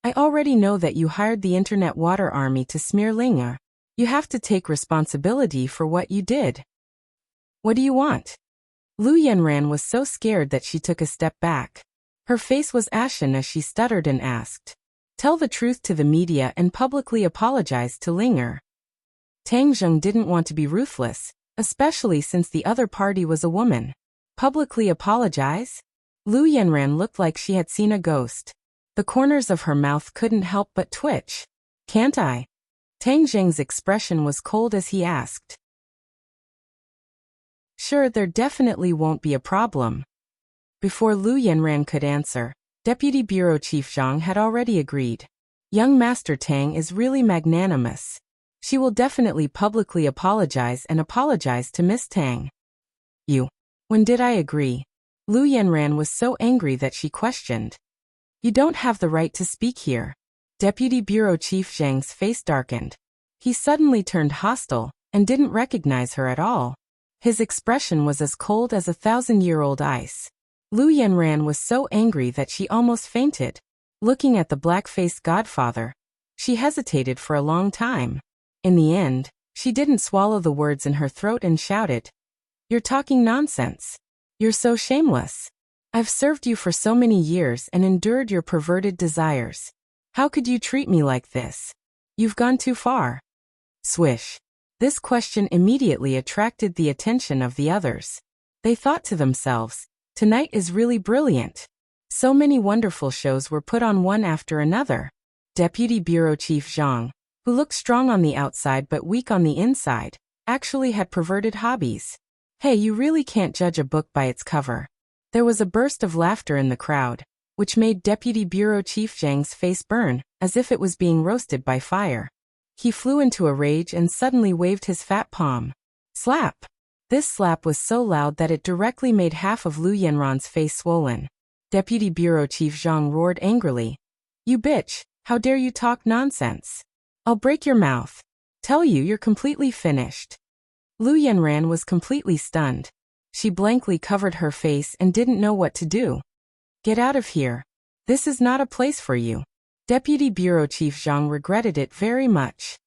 "I already know that you hired the Internet Water Army to smear Linga. You have to take responsibility for what you did. What do you want?" Lu Yanran was so scared that she took a step back. Her face was ashen as she stuttered and asked, "Tell the truth to the media and publicly apologize to Linger." Tang Zheng didn't want to be ruthless, especially since the other party was a woman. Publicly apologize? Lu Yanran looked like she had seen a ghost. The corners of her mouth couldn't help but twitch. "Can't I?" Tang Zheng's expression was cold as he asked. "Sure, there definitely won't be a problem." Before Lu Yanran could answer, Deputy Bureau Chief Zhang had already agreed. "Young Master Tang is really magnanimous. She will definitely publicly apologize to Miss Tang." "You? When did I agree?" Lu Yanran was so angry that she questioned. "You don't have the right to speak here." Deputy Bureau Chief Zhang's face darkened. He suddenly turned hostile and didn't recognize her at all. His expression was as cold as 1,000-year-old ice. Lu Yanran was so angry that she almost fainted. Looking at the black-faced godfather, she hesitated for a long time. In the end, she didn't swallow the words in her throat and shouted, "You're talking nonsense. You're so shameless. I've served you for so many years and endured your perverted desires. How could you treat me like this? You've gone too far." Swish. This question immediately attracted the attention of the others. They thought to themselves, "Tonight is really brilliant." So many wonderful shows were put on one after another. Deputy Bureau Chief Zhang, who looked strong on the outside but weak on the inside, actually had perverted hobbies. "Hey, you really can't judge a book by its cover." There was a burst of laughter in the crowd, which made Deputy Bureau Chief Zhang's face burn, as if it was being roasted by fire. He flew into a rage and suddenly waved his fat palm. Slap! This slap was so loud that it directly made half of Lu Yanran's face swollen. Deputy Bureau Chief Zhang roared angrily, "You bitch, how dare you talk nonsense? I'll break your mouth. Tell you you're completely finished." Lu Yanran was completely stunned. She blankly covered her face and didn't know what to do. "Get out of here. This is not a place for you." Deputy Bureau Chief Zhang regretted it very much.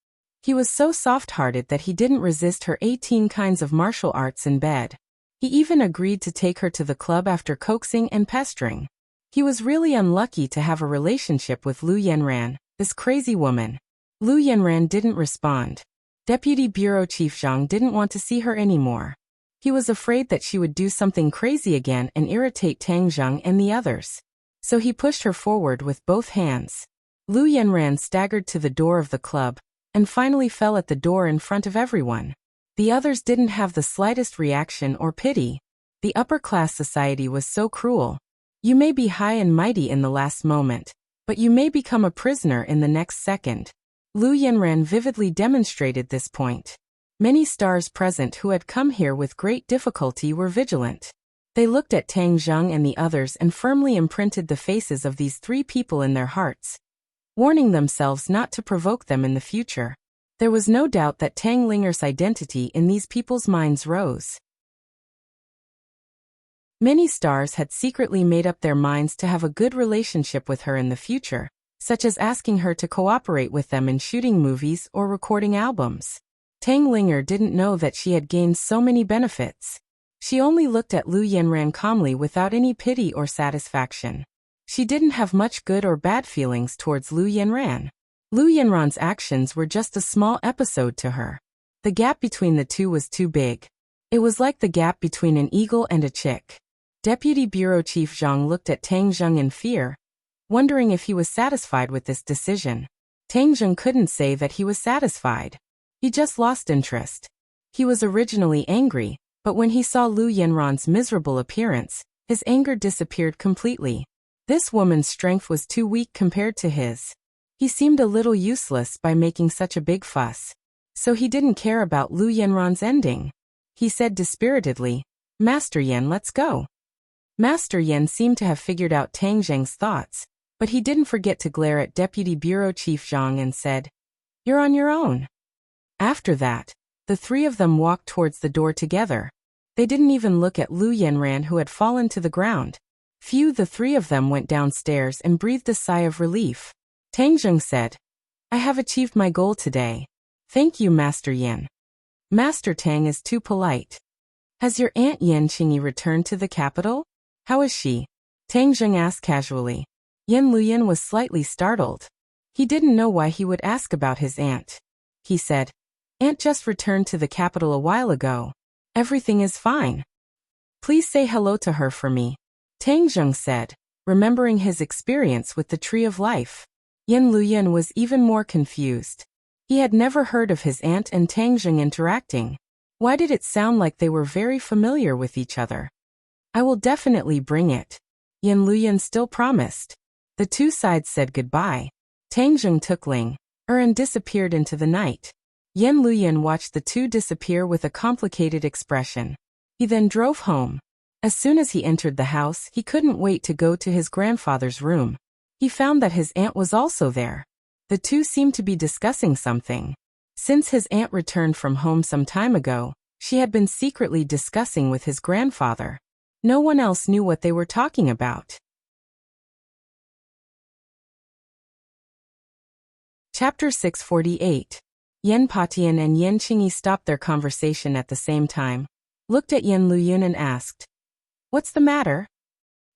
He was so soft-hearted that he didn't resist her 18 kinds of martial arts in bed. He even agreed to take her to the club after coaxing and pestering. He was really unlucky to have a relationship with Lu Yanran, this crazy woman. Lu Yanran didn't respond. Deputy Bureau Chief Zhang didn't want to see her anymore. He was afraid that she would do something crazy again and irritate Tang Zheng and the others. So he pushed her forward with both hands. Lu Yanran staggered to the door of the club, and finally fell at the door in front of everyone. The others didn't have the slightest reaction or pity. The upper-class society was so cruel. You may be high and mighty in the last moment, but you may become a prisoner in the next second. Lu Yanran vividly demonstrated this point. Many stars present who had come here with great difficulty were vigilant. They looked at Tang Zheng and the others and firmly imprinted the faces of these three people in their hearts, warning themselves not to provoke them in the future. There was no doubt that Tang Linger's identity in these people's minds rose. Many stars had secretly made up their minds to have a good relationship with her in the future, such as asking her to cooperate with them in shooting movies or recording albums. Tang Linger didn't know that she had gained so many benefits. She only looked at Lu Yanran calmly without any pity or satisfaction. She didn't have much good or bad feelings towards Lu Yanran. Lu Yanran's actions were just a small episode to her. The gap between the two was too big. It was like the gap between an eagle and a chick. Deputy Bureau Chief Zhang looked at Tang Zheng in fear, wondering if he was satisfied with this decision. Tang Zheng couldn't say that he was satisfied. He just lost interest. He was originally angry, but when he saw Lu Yanran's miserable appearance, his anger disappeared completely. This woman's strength was too weak compared to his. He seemed a little useless by making such a big fuss. So he didn't care about Lu Yanran's ending. He said dispiritedly, "Master Yan, let's go." Master Yan seemed to have figured out Tang Zheng's thoughts, but he didn't forget to glare at Deputy Bureau Chief Zhang and said, "You're on your own." After that, the three of them walked towards the door together. They didn't even look at Lu Yanran, who had fallen to the ground. The three of them went downstairs and breathed a sigh of relief. Tang Zheng said, "I have achieved my goal today. Thank you, Master Yan." Master Tang is too polite. "Has your aunt Yan Qingyi returned to the capital? How is she?" Tang Zheng asked casually. Yan Luyan was slightly startled. He didn't know why he would ask about his aunt. He said, "Aunt just returned to the capital a while ago. Everything is fine. Please say hello to her for me," Tang Zheng said, remembering his experience with the Tree of Life. Yan Luyan was even more confused. He had never heard of his aunt and Tang Zheng interacting. Why did it sound like they were very familiar with each other? "I will definitely bring it," Yan Luyan still promised. The two sides said goodbye. Tang Zheng took Ling and disappeared into the night. Yan Luyan watched the two disappear with a complicated expression. He then drove home. As soon as he entered the house, he couldn't wait to go to his grandfather's room. He found that his aunt was also there. The two seemed to be discussing something. Since his aunt returned from home some time ago, she had been secretly discussing with his grandfather. No one else knew what they were talking about. Chapter 648. Yan Patian and Yan Qingyi stopped their conversation at the same time, looked at Yan Luyun and asked, "What's the matter?"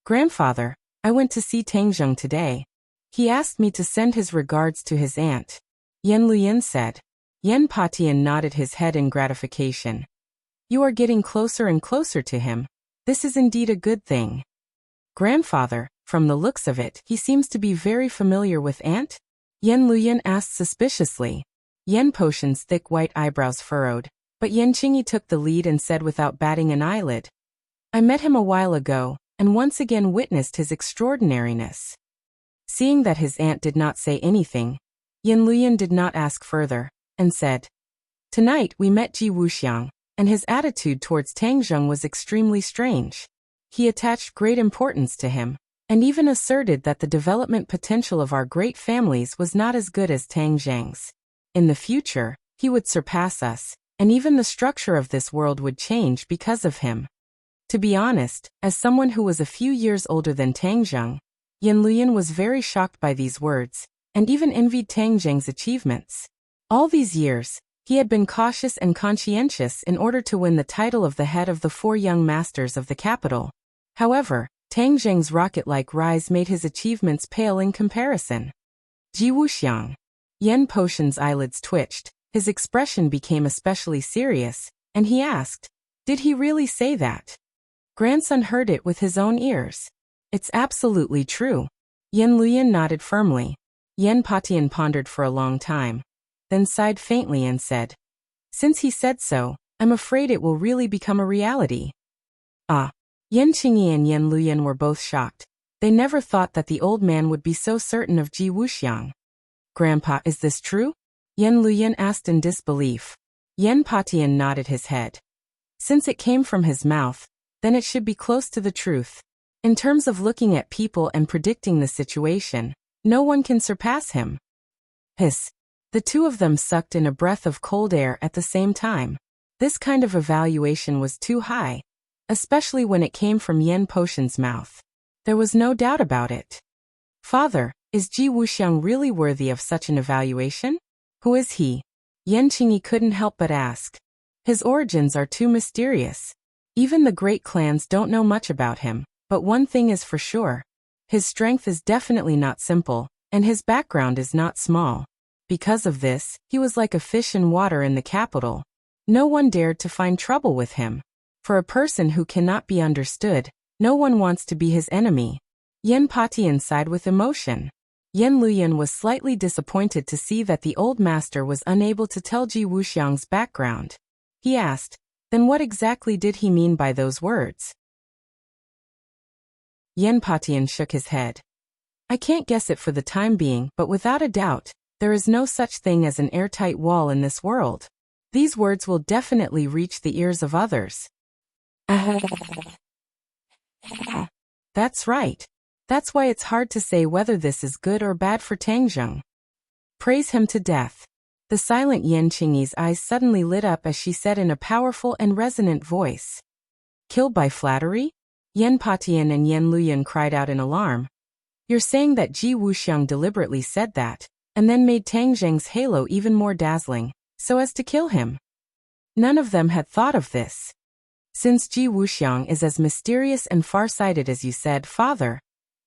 "Grandfather, I went to see Tang Zheng today. He asked me to send his regards to his aunt," Yan Luyun said. Yan Patian nodded his head in gratification. "You are getting closer and closer to him. This is indeed a good thing." "Grandfather, from the looks of it, he seems to be very familiar with aunt?" Yan Luyan asked suspiciously. Yan Potion's thick white eyebrows furrowed, but Yan Qingyi took the lead and said without batting an eyelid, "I met him a while ago, and once again witnessed his extraordinariness." Seeing that his aunt did not say anything, Yan Luyan did not ask further, and said, "Tonight we met Ji Wuxiang, and his attitude towards Tang Zheng was extremely strange. He attached great importance to him, and even asserted that the development potential of our great families was not as good as Tang Zheng's. In the future, he would surpass us, and even the structure of this world would change because of him." To be honest, as someone who was a few years older than Tang Zheng, Yan Luyan was very shocked by these words, and even envied Tang Zheng's achievements. All these years, he had been cautious and conscientious in order to win the title of the head of the 4 young masters of the capital. However, Tang Zheng's rocket-like rise made his achievements pale in comparison. "Ji Wuxiang." Yan Potion's eyelids twitched, his expression became especially serious, and he asked, "Did he really say that?" Grandson heard it with his own ears. "It's absolutely true." Yan Luyan nodded firmly. Yan Patian pondered for a long time, then sighed faintly and said, "Since he said so, I'm afraid it will really become a reality." Ah! Yan Qingyi and Yan Luyan were both shocked. They never thought that the old man would be so certain of Ji Wuxiang. "Grandpa, is this true?" Yan Luyan asked in disbelief. Yan Patian nodded his head. Since it came from his mouth, then it should be close to the truth. In terms of looking at people and predicting the situation, no one can surpass him. Hiss. The two of them sucked in a breath of cold air at the same time. This kind of evaluation was too high, especially when it came from Yan Potion's mouth. There was no doubt about it. Father, is Ji Wuxiang really worthy of such an evaluation? Who is he? Yan Qingyi couldn't help but ask. His origins are too mysterious. Even the great clans don't know much about him, but one thing is for sure. His strength is definitely not simple, and his background is not small. Because of this, he was like a fish in water in the capital. No one dared to find trouble with him. For a person who cannot be understood, no one wants to be his enemy. Yan Patian sighed with emotion. Yan Luyan was slightly disappointed to see that the old master was unable to tell Ji Wuxiang's background. He asked, then what exactly did he mean by those words? Yan Patian shook his head. I can't guess it for the time being, but without a doubt, there is no such thing as an airtight wall in this world. These words will definitely reach the ears of others. That's right. That's why it's hard to say whether this is good or bad for Tangzheng. Praise him to death. The silent Yan Qingyi's eyes suddenly lit up as she said in a powerful and resonant voice. Killed by flattery? Yan Patian and Yan Luyan cried out in alarm. You're saying that Ji Wuxiang deliberately said that, and then made Tangzheng's halo even more dazzling, so as to kill him? None of them had thought of this. Since Ji Wuxiang is as mysterious and far-sighted as you said, Father,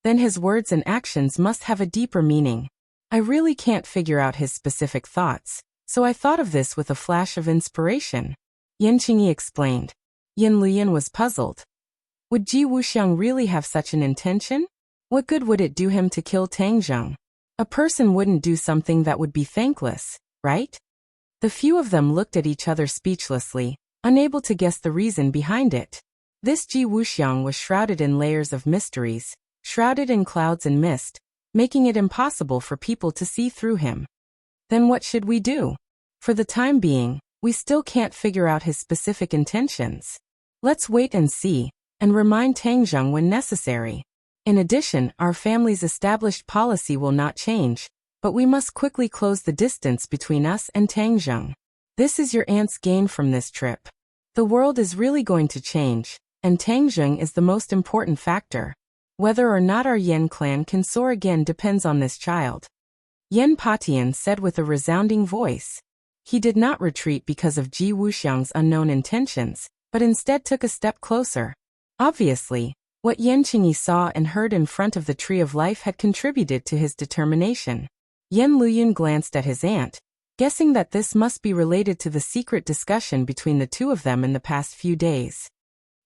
then his words and actions must have a deeper meaning. I really can't figure out his specific thoughts, so I thought of this with a flash of inspiration. Yan Qingyi explained. Yan Luyan was puzzled. Would Ji Wuxiang really have such an intention? What good would it do him to kill Tangzheng? A person wouldn't do something that would be thankless, right? The few of them looked at each other speechlessly, unable to guess the reason behind it. This Ji Wuxiang was shrouded in layers of mysteries, shrouded in clouds and mist, making it impossible for people to see through him. Then what should we do? For the time being, we still can't figure out his specific intentions. Let's wait and see, and remind Tangzheng when necessary. In addition, our family's established policy will not change, but we must quickly close the distance between us and Tangzheng. This is your aunt's gain from this trip. The world is really going to change, and Tangzheng is the most important factor. Whether or not our Yan clan can soar again depends on this child. Yan Patian said with a resounding voice. He did not retreat because of Ji Wuxiang's unknown intentions, but instead took a step closer. Obviously, what Yan Qingyi saw and heard in front of the Tree of Life had contributed to his determination. Yan Luyan glanced at his aunt, guessing that this must be related to the secret discussion between the two of them in the past few days.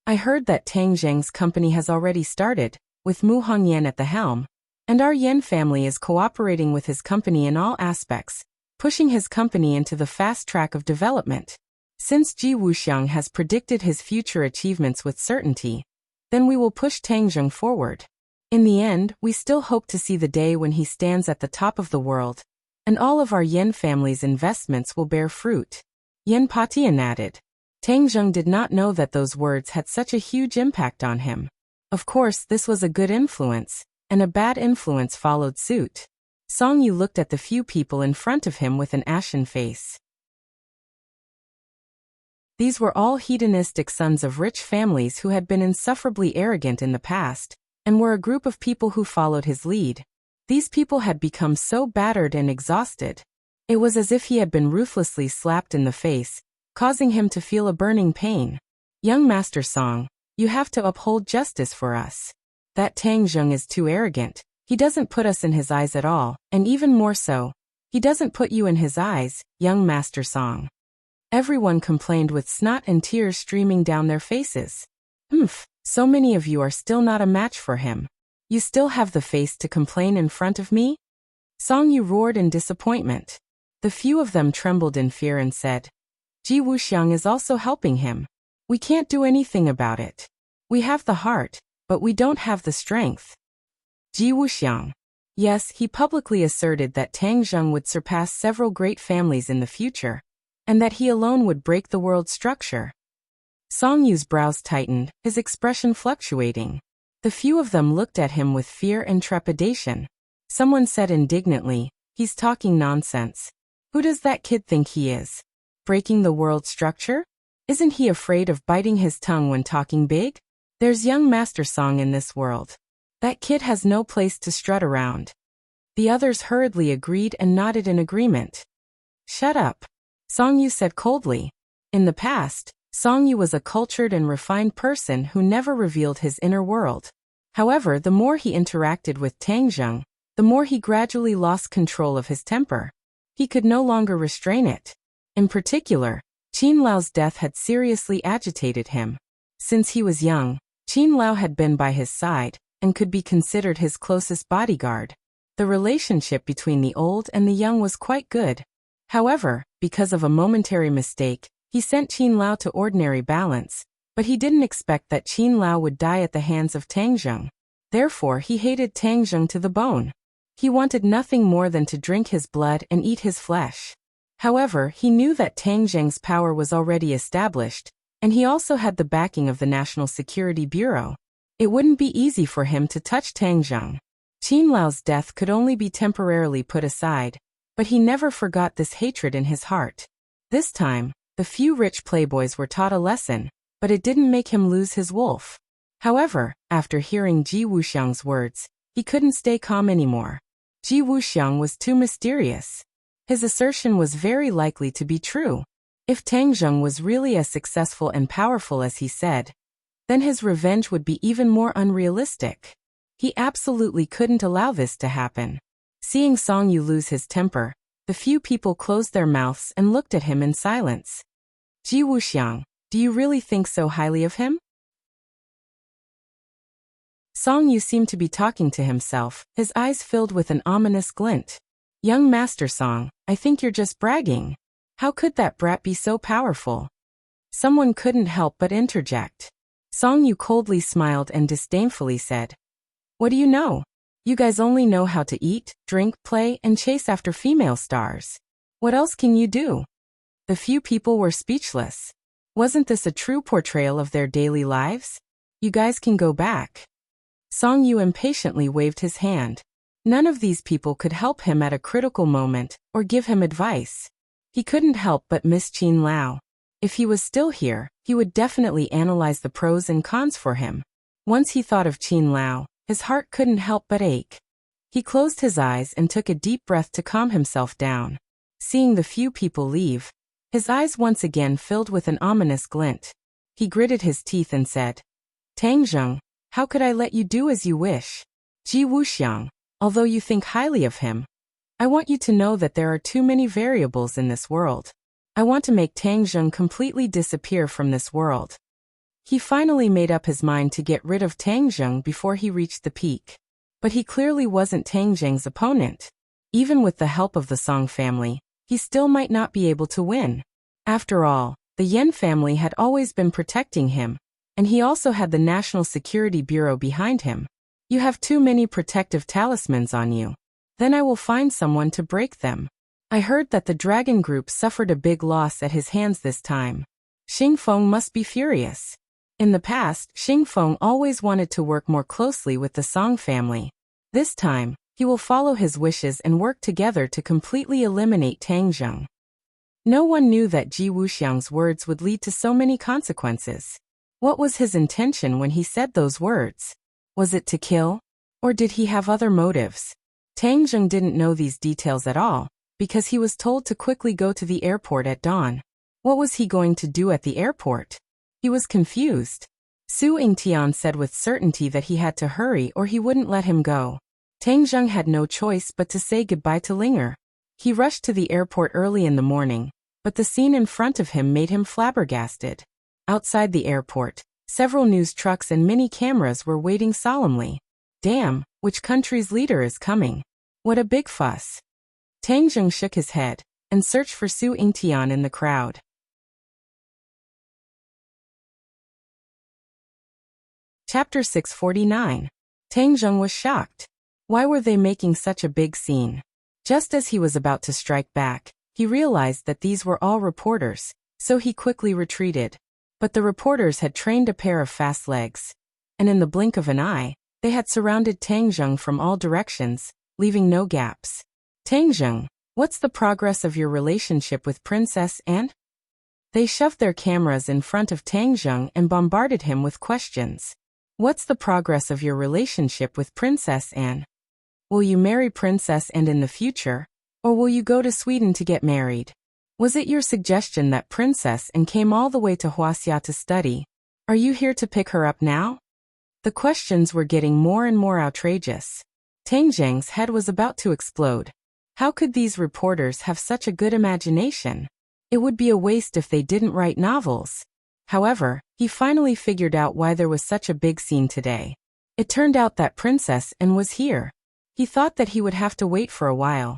I heard that Tangzheng's company has already started, with Mu Hongyan at the helm, and our Yan family is cooperating with his company in all aspects, pushing his company into the fast track of development. Since Ji Wuxiang has predicted his future achievements with certainty, then we will push Tangzheng forward. In the end, we still hope to see the day when he stands at the top of the world, and all of our Yan family's investments will bear fruit. Yan Patian added. Tangzheng did not know that those words had such a huge impact on him. Of course, this was a good influence, and a bad influence followed suit. Song Yu looked at the few people in front of him with an ashen face. These were all hedonistic sons of rich families who had been insufferably arrogant in the past, and were a group of people who followed his lead. These people had become so battered and exhausted. It was as if he had been ruthlessly slapped in the face, causing him to feel a burning pain. Young Master Song, you have to uphold justice for us. That Tangzheng is too arrogant. He doesn't put us in his eyes at all, and even more so, he doesn't put you in his eyes, young Master Song. Everyone complained with snot and tears streaming down their faces. So many of you are still not a match for him. You still have the face to complain in front of me? Song Yu roared in disappointment. The few of them trembled in fear and said, Ji Wuxiang is also helping him. We can't do anything about it. We have the heart, but we don't have the strength. Ji Wuxiang. Yes, he publicly asserted that Tangzheng would surpass several great families in the future, and that he alone would break the world's structure. Song Yu's brows tightened, his expression fluctuating. The few of them looked at him with fear and trepidation. Someone said indignantly, "He's talking nonsense. Who does that kid think he is? Breaking the world structure? Isn't he afraid of biting his tongue when talking big? There's young Master Song in this world. That kid has no place to strut around." The others hurriedly agreed and nodded in agreement. "Shut up," Song Yu said coldly. In the past, Song Yu was a cultured and refined person who never revealed his inner world. However, the more he interacted with Tang Zheng, the more he gradually lost control of his temper. He could no longer restrain it. In particular, Qin Lao's death had seriously agitated him. Since he was young, Qin Lao had been by his side, and could be considered his closest bodyguard. The relationship between the old and the young was quite good. However, because of a momentary mistake, he sent Qin Lao to ordinary balance, but he didn't expect that Qin Lao would die at the hands of Tang Zheng. Therefore, he hated Tang Zheng to the bone. He wanted nothing more than to drink his blood and eat his flesh. However, he knew that Tang Zheng's power was already established, and he also had the backing of the National Security Bureau. It wouldn't be easy for him to touch Tang Zheng. Qin Lao's death could only be temporarily put aside, but he never forgot this hatred in his heart. This time, the few rich playboys were taught a lesson, but it didn't make him lose his wolf. However, after hearing Ji Wuxiang's words, he couldn't stay calm anymore. Ji Wuxiang was too mysterious. His assertion was very likely to be true. If Tang Zheng was really as successful and powerful as he said, then his revenge would be even more unrealistic. He absolutely couldn't allow this to happen. Seeing Song Yu lose his temper, the few people closed their mouths and looked at him in silence. "Ji Wuxiang, do you really think so highly of him?" Song Yu seemed to be talking to himself, his eyes filled with an ominous glint. "Young Master Song, I think you're just bragging. How could that brat be so powerful?" Someone couldn't help but interject. Song Yu coldly smiled and disdainfully said, "What do you know? You guys only know how to eat, drink, play, and chase after female stars. What else can you do?" The few people were speechless. Wasn't this a true portrayal of their daily lives? "You guys can go back." Song Yu impatiently waved his hand. None of these people could help him at a critical moment, or give him advice. He couldn't help but miss Qin Lao. If he was still here, he would definitely analyze the pros and cons for him. Once he thought of Qin Lao, his heart couldn't help but ache. He closed his eyes and took a deep breath to calm himself down. Seeing the few people leave, his eyes once again filled with an ominous glint. He gritted his teeth and said, "Tang Zheng, how could I let you do as you wish? Ji Wuxiang, although you think highly of him, I want you to know that there are too many variables in this world. I want to make Tang Zheng completely disappear from this world." He finally made up his mind to get rid of Tang Zheng before he reached the peak. But he clearly wasn't Tang Zheng's opponent. Even with the help of the Song family, he still might not be able to win. After all, the Yen family had always been protecting him, and he also had the National Security Bureau behind him. "You have too many protective talismans on you. Then I will find someone to break them. I heard that the Dragon Group suffered a big loss at his hands this time. Xing Feng must be furious." In the past, Xing Feng always wanted to work more closely with the Song family. This time, he will follow his wishes and work together to completely eliminate Tang Zheng. No one knew that Ji Wuxiang's words would lead to so many consequences. What was his intention when he said those words? Was it to kill? Or did he have other motives? Tang Zheng didn't know these details at all, because he was told to quickly go to the airport at dawn. What was he going to do at the airport? He was confused. Su Yingtian said with certainty that he had to hurry or he wouldn't let him go. Tang Zheng had no choice but to say goodbye to Linger. He rushed to the airport early in the morning, but the scene in front of him made him flabbergasted. Outside the airport, several news trucks and mini cameras were waiting solemnly. Damn, which country's leader is coming? What a big fuss. Tang Zheng shook his head and searched for Su Yingtian in the crowd. Chapter 649. Tang Zheng was shocked. Why were they making such a big scene? Just as he was about to strike back, he realized that these were all reporters, so he quickly retreated. But the reporters had trained a pair of fast legs, and in the blink of an eye, they had surrounded Tang Zheng from all directions, leaving no gaps. Tang Zheng, what's the progress of your relationship with Princess Anne? They shoved their cameras in front of Tang Zheng and bombarded him with questions. What's the progress of your relationship with Princess Anne? Will you marry Princess Anne in the future, or will you go to Sweden to get married? Was it your suggestion that Princess Anne came all the way to Huaxia to study? Are you here to pick her up now? The questions were getting more and more outrageous. Tang Zheng's head was about to explode. How could these reporters have such a good imagination? It would be a waste if they didn't write novels. However, he finally figured out why there was such a big scene today. It turned out that Princess Anne was here. He thought that he would have to wait for a while.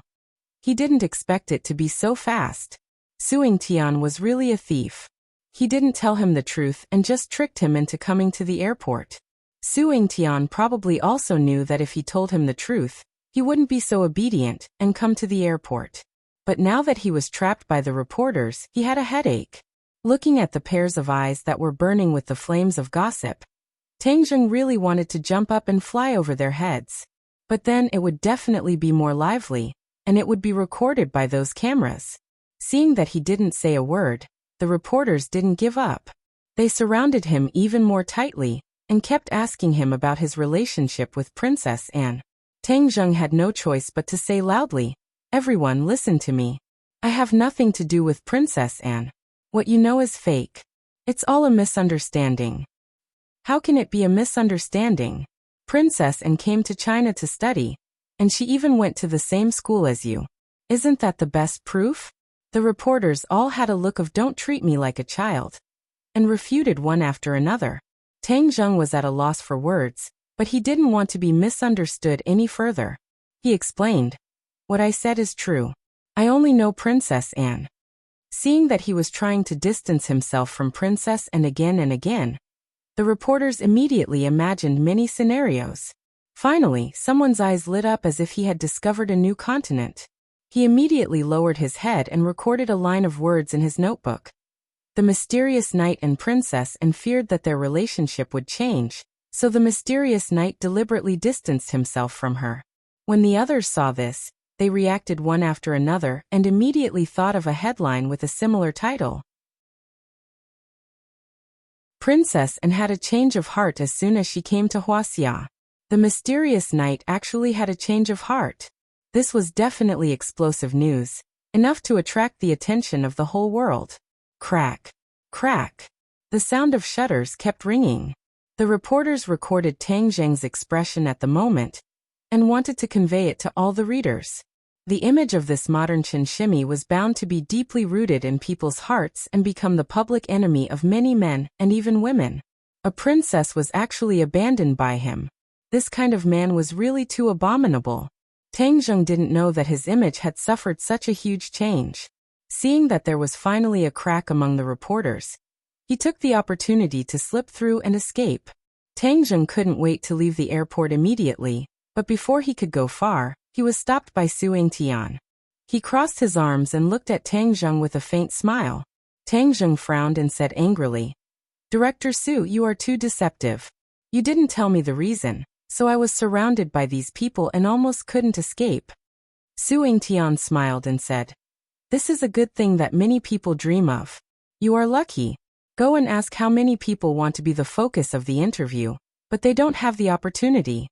He didn't expect it to be so fast. Suing Tian was really a thief. He didn't tell him the truth and just tricked him into coming to the airport. Suing Tian probably also knew that if he told him the truth, he wouldn't be so obedient and come to the airport. But now that he was trapped by the reporters, he had a headache. Looking at the pairs of eyes that were burning with the flames of gossip, Tang Zheng really wanted to jump up and fly over their heads. But then it would definitely be more lively, and it would be recorded by those cameras. Seeing that he didn't say a word, the reporters didn't give up. They surrounded him even more tightly, and kept asking him about his relationship with Princess Anne. Tang Zheng had no choice but to say loudly, "Everyone listen to me. I have nothing to do with Princess Anne. What you know is fake. It's all a misunderstanding." How can it be a misunderstanding? Princess Anne came to China to study, and she even went to the same school as you. Isn't that the best proof? The reporters all had a look of "don't treat me like a child," and refuted one after another. Tang Zheng was at a loss for words, but he didn't want to be misunderstood any further. He explained, "What I said is true. I only know Princess Anne." Seeing that he was trying to distance himself from Princess Anne again and again, the reporters immediately imagined many scenarios. Finally, someone's eyes lit up as if he had discovered a new continent. He immediately lowered his head and recorded a line of words in his notebook. The mysterious knight and Princess Anne feared that their relationship would change, so the mysterious knight deliberately distanced himself from her. When the others saw this, they reacted one after another and immediately thought of a headline with a similar title. Princess Anne had a change of heart as soon as she came to Huaxia. The mysterious knight actually had a change of heart. This was definitely explosive news, enough to attract the attention of the whole world. Crack, crack. The sound of shutters kept ringing. The reporters recorded Tang Zheng's expression at the moment and wanted to convey it to all the readers. The image of this modern chinshimi was bound to be deeply rooted in people's hearts and become the public enemy of many men and even women. A princess was actually abandoned by him. This kind of man was really too abominable. Tang Zheng didn't know that his image had suffered such a huge change. Seeing that there was finally a crack among the reporters, he took the opportunity to slip through and escape. Tang Zheng couldn't wait to leave the airport immediately, but before he could go far, he was stopped by Suing Tian. He crossed his arms and looked at Tang Zheng with a faint smile. Tang Zheng frowned and said angrily, "Director Su, you are too deceptive. You didn't tell me the reason, so I was surrounded by these people and almost couldn't escape." Suing Tian smiled and said, "This is a good thing that many people dream of. You are lucky. Go and ask how many people want to be the focus of the interview, but they don't have the opportunity.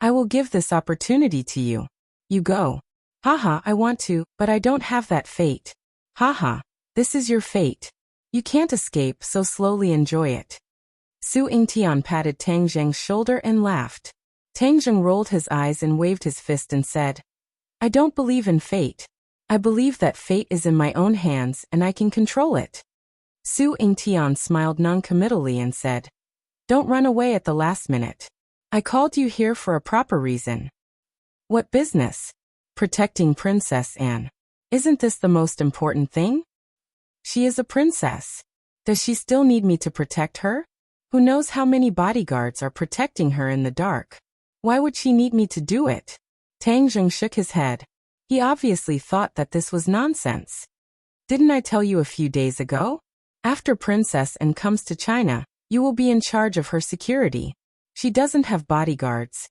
I will give this opportunity to you. You go." "Haha, I want to, but I don't have that fate." "Haha, this is your fate. You can't escape, so slowly enjoy it." Su Yingtian patted Tang Zheng's shoulder and laughed. Tang Zheng rolled his eyes and waved his fist and said, "I don't believe in fate. I believe that fate is in my own hands and I can control it." Su Yingtian smiled non-committally and said, "Don't run away at the last minute. I called you here for a proper reason." "What business?" "Protecting Princess Anne. Isn't this the most important thing?" "She is a princess. Does she still need me to protect her? Who knows how many bodyguards are protecting her in the dark? Why would she need me to do it?" Tang Zheng shook his head. He obviously thought that this was nonsense. "Didn't I tell you a few days ago? After Princess Anne comes to China, you will be in charge of her security. She doesn't have bodyguards.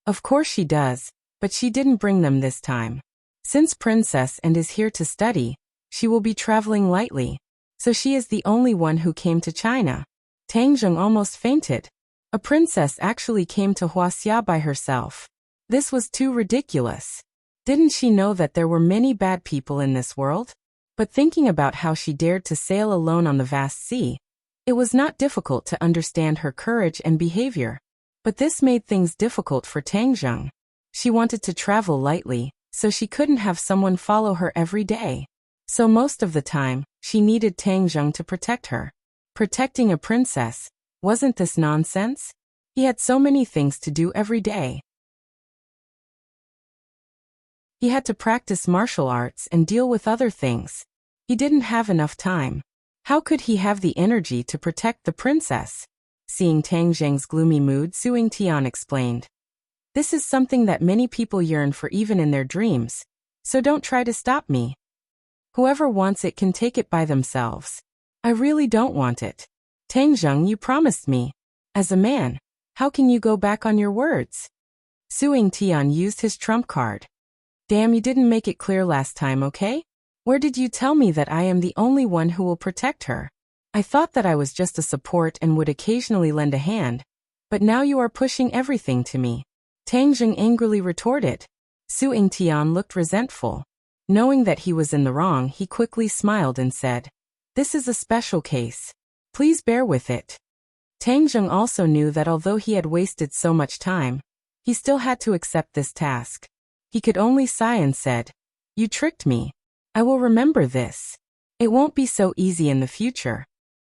Of course she does, but she didn't bring them this time. Since Princess Anne is here to study, she will be traveling lightly, so she is the only one who came to China. Tang Zheng almost fainted. A princess actually came to Huaxia by herself. This was too ridiculous. Didn't she know that there were many bad people in this world? But thinking about how she dared to sail alone on the vast sea, it was not difficult to understand her courage and behavior. But this made things difficult for Tang Zheng. She wanted to travel lightly, so she couldn't have someone follow her every day. So most of the time, she needed Tang Zheng to protect her. Protecting a princess, wasn't this nonsense? He had so many things to do every day. He had to practice martial arts and deal with other things. He didn't have enough time. How could he have the energy to protect the princess? Seeing Tang Zheng's gloomy mood, Su Yingtian explained. This is something that many people yearn for even in their dreams, so don't try to stop me. Whoever wants it can take it by themselves. I really don't want it. Tang Zheng, you promised me. As a man, how can you go back on your words? Su Yingtian used his trump card. Damn, you didn't make it clear last time, okay? Where did you tell me that I am the only one who will protect her? I thought that I was just a support and would occasionally lend a hand, but now you are pushing everything to me. Tang Zheng angrily retorted. Su Yingtian looked resentful. Knowing that he was in the wrong, he quickly smiled and said, "This is a special case. Please bear with it." Tang Zheng also knew that although he had wasted so much time, he still had to accept this task. He could only sigh and said, "You tricked me. I will remember this. It won't be so easy in the future."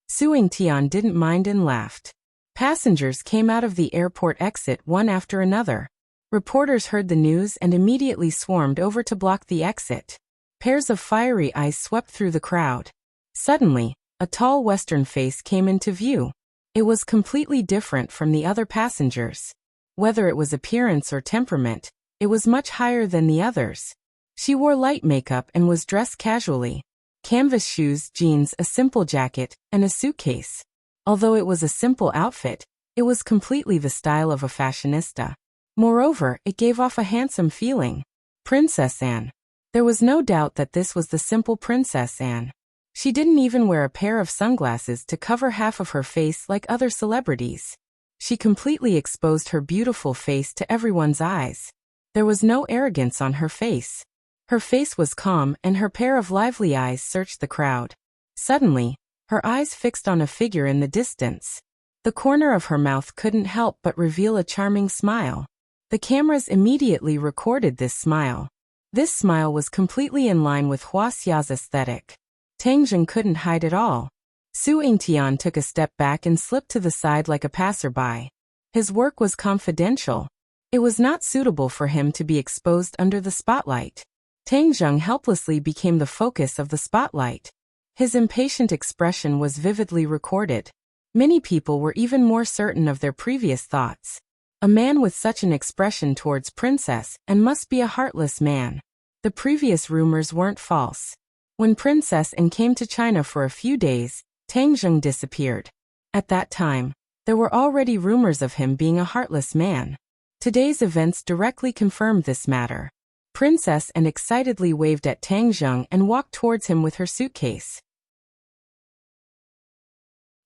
Su Yingtian didn't mind and laughed. Passengers came out of the airport exit one after another. Reporters heard the news and immediately swarmed over to block the exit. Pairs of fiery eyes swept through the crowd. Suddenly, a tall Western face came into view. It was completely different from the other passengers. Whether it was appearance or temperament, it was much higher than the others. She wore light makeup and was dressed casually. Canvas shoes, jeans, a simple jacket, and a suitcase. Although it was a simple outfit, it was completely the style of a fashionista. Moreover, it gave off a handsome feeling. Princess Anne. There was no doubt that this was the simple Princess Anne. She didn't even wear a pair of sunglasses to cover half of her face like other celebrities. She completely exposed her beautiful face to everyone's eyes. There was no arrogance on her face. Her face was calm and her pair of lively eyes searched the crowd. Suddenly, her eyes fixed on a figure in the distance. The corner of her mouth couldn't help but reveal a charming smile. The cameras immediately recorded this smile. This smile was completely in line with Huaxia's aesthetic. Tang Zheng couldn't hide it all. Su Yingtian took a step back and slipped to the side like a passerby. His work was confidential. It was not suitable for him to be exposed under the spotlight. Tang Zheng helplessly became the focus of the spotlight. His impatient expression was vividly recorded. Many people were even more certain of their previous thoughts. A man with such an expression towards Princess Anne must be a heartless man. The previous rumors weren't false. When Princess Anne came to China for a few days, Tang Zheng disappeared. At that time, there were already rumors of him being a heartless man. Today's events directly confirmed this matter. Princess Anne excitedly waved at Tang Zheng and walked towards him with her suitcase.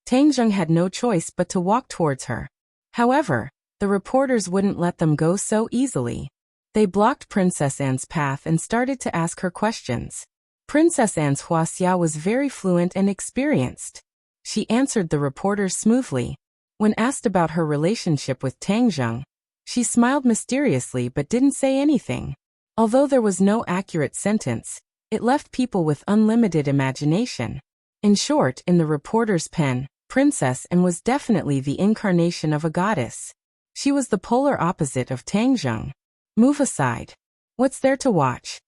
Tang Zheng had no choice but to walk towards her. However, the reporters wouldn't let them go so easily. They blocked Princess Anne's path and started to ask her questions. Princess Anne's Huaxia was very fluent and experienced. She answered the reporters smoothly. When asked about her relationship with Tang Zheng, she smiled mysteriously but didn't say anything. Although there was no accurate sentence, it left people with unlimited imagination. In short, in the reporter's pen, Princess Anne was definitely the incarnation of a goddess. She was the polar opposite of Tang Zheng. Move aside. What's there to watch?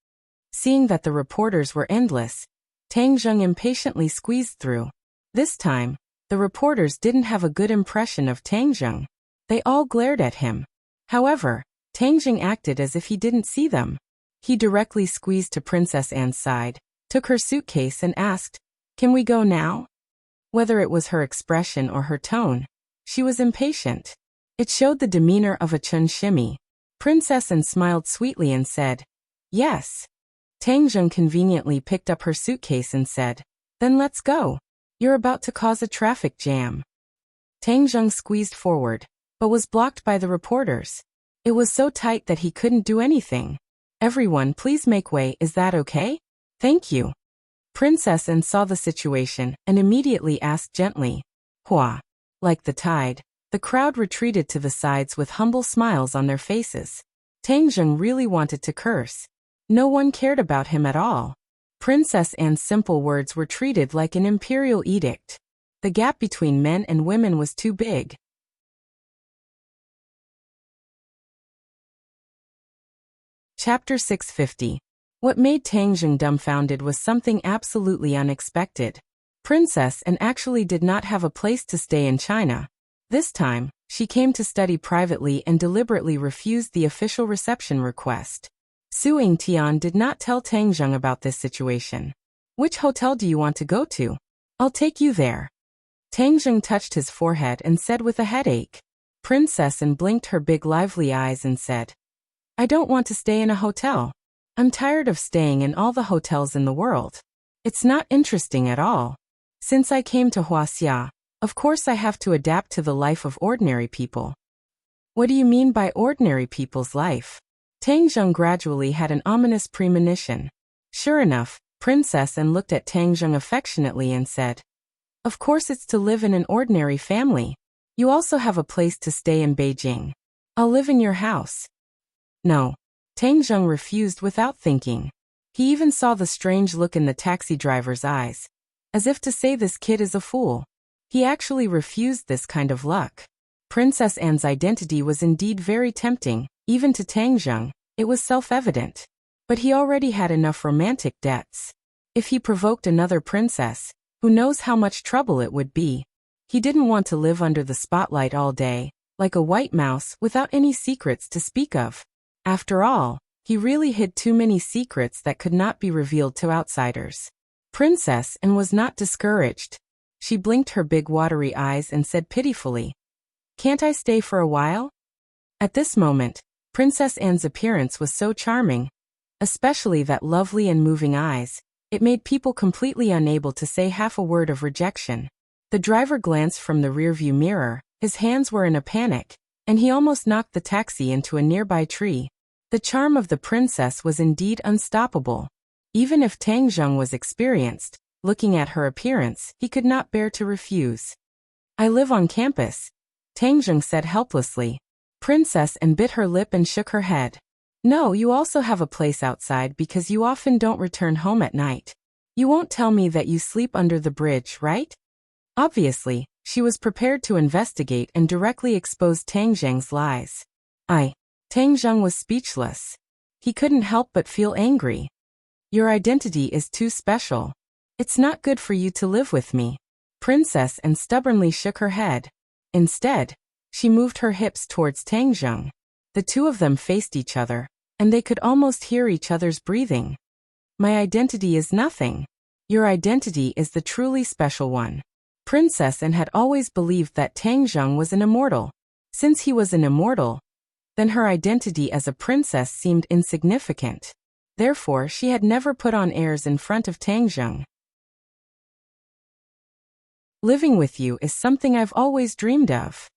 Seeing that the reporters were endless, Tang Zheng impatiently squeezed through. This time, the reporters didn't have a good impression of Tang Zheng. They all glared at him. However, Tang Zheng acted as if he didn't see them. He directly squeezed to Princess Anne's side, took her suitcase and asked, "Can we go now?" Whether it was her expression or her tone, she was impatient. It showed the demeanor of a chun shimi. Princess An smiled sweetly and said, "Yes." Tang Zheng conveniently picked up her suitcase and said, "Then let's go. You're about to cause a traffic jam." Tang Zheng squeezed forward, but was blocked by the reporters. It was so tight that he couldn't do anything. "Everyone, please make way, is that okay? Thank you." Princess An saw the situation and immediately asked gently, "Hua?" Like the tide, the crowd retreated to the sides with humble smiles on their faces. Tang Zheng really wanted to curse. No one cared about him at all. Princess Anne's simple words were treated like an imperial edict. The gap between men and women was too big. Chapter 650. What made Tang Zheng dumbfounded was something absolutely unexpected. Princess Anne actually did not have a place to stay in China. This time, she came to study privately and deliberately refused the official reception request. Su Yingtian did not tell Tang Zheng about this situation. "Which hotel do you want to go to? I'll take you there." Tang Zheng touched his forehead and said with a headache. Princess Anne blinked her big lively eyes and said, "I don't want to stay in a hotel. I'm tired of staying in all the hotels in the world. It's not interesting at all. Since I came to Huaxia, of course I have to adapt to the life of ordinary people." "What do you mean by ordinary people's life?" Tang Zheng gradually had an ominous premonition. Sure enough, Princess Anne looked at Tang Zheng affectionately and said, "Of course it's to live in an ordinary family. You also have a place to stay in Beijing. I'll live in your house." "No." Tang Zheng refused without thinking. He even saw the strange look in the taxi driver's eyes, as if to say this kid is a fool. He actually refused this kind of luck. Princess Anne's identity was indeed very tempting, even to Tang Zheng. It was self-evident. But he already had enough romantic debts. If he provoked another princess, who knows how much trouble it would be. He didn't want to live under the spotlight all day, like a white mouse without any secrets to speak of. After all, he really hid too many secrets that could not be revealed to outsiders. Princess Anne was not discouraged. She blinked her big watery eyes and said pitifully, "Can't I stay for a while?" At this moment, Princess Anne's appearance was so charming, especially that lovely and moving eyes, it made people completely unable to say half a word of rejection. The driver glanced from the rearview mirror, his hands were in a panic, and he almost knocked the taxi into a nearby tree. The charm of the princess was indeed unstoppable. Even if Tang Zheng was experienced, looking at her appearance, he could not bear to refuse. "I live on campus," Tang Zheng said helplessly. Princess Anne bit her lip and shook her head. "No, you also have a place outside because you often don't return home at night. You won't tell me that you sleep under the bridge, right?" Obviously, she was prepared to investigate and directly expose Tang Zheng's lies. Tang Zheng was speechless. He couldn't help but feel angry. "Your identity is too special. It's not good for you to live with me." Princess Anne stubbornly shook her head. Instead, she moved her hips towards Tang Zheng. The two of them faced each other, and they could almost hear each other's breathing. "My identity is nothing. Your identity is the truly special one." Princess Anne had always believed that Tang Zheng was an immortal. Since he was an immortal, then her identity as a princess seemed insignificant. Therefore, she had never put on airs in front of Tang Zheng. "Living with you is something I've always dreamed of."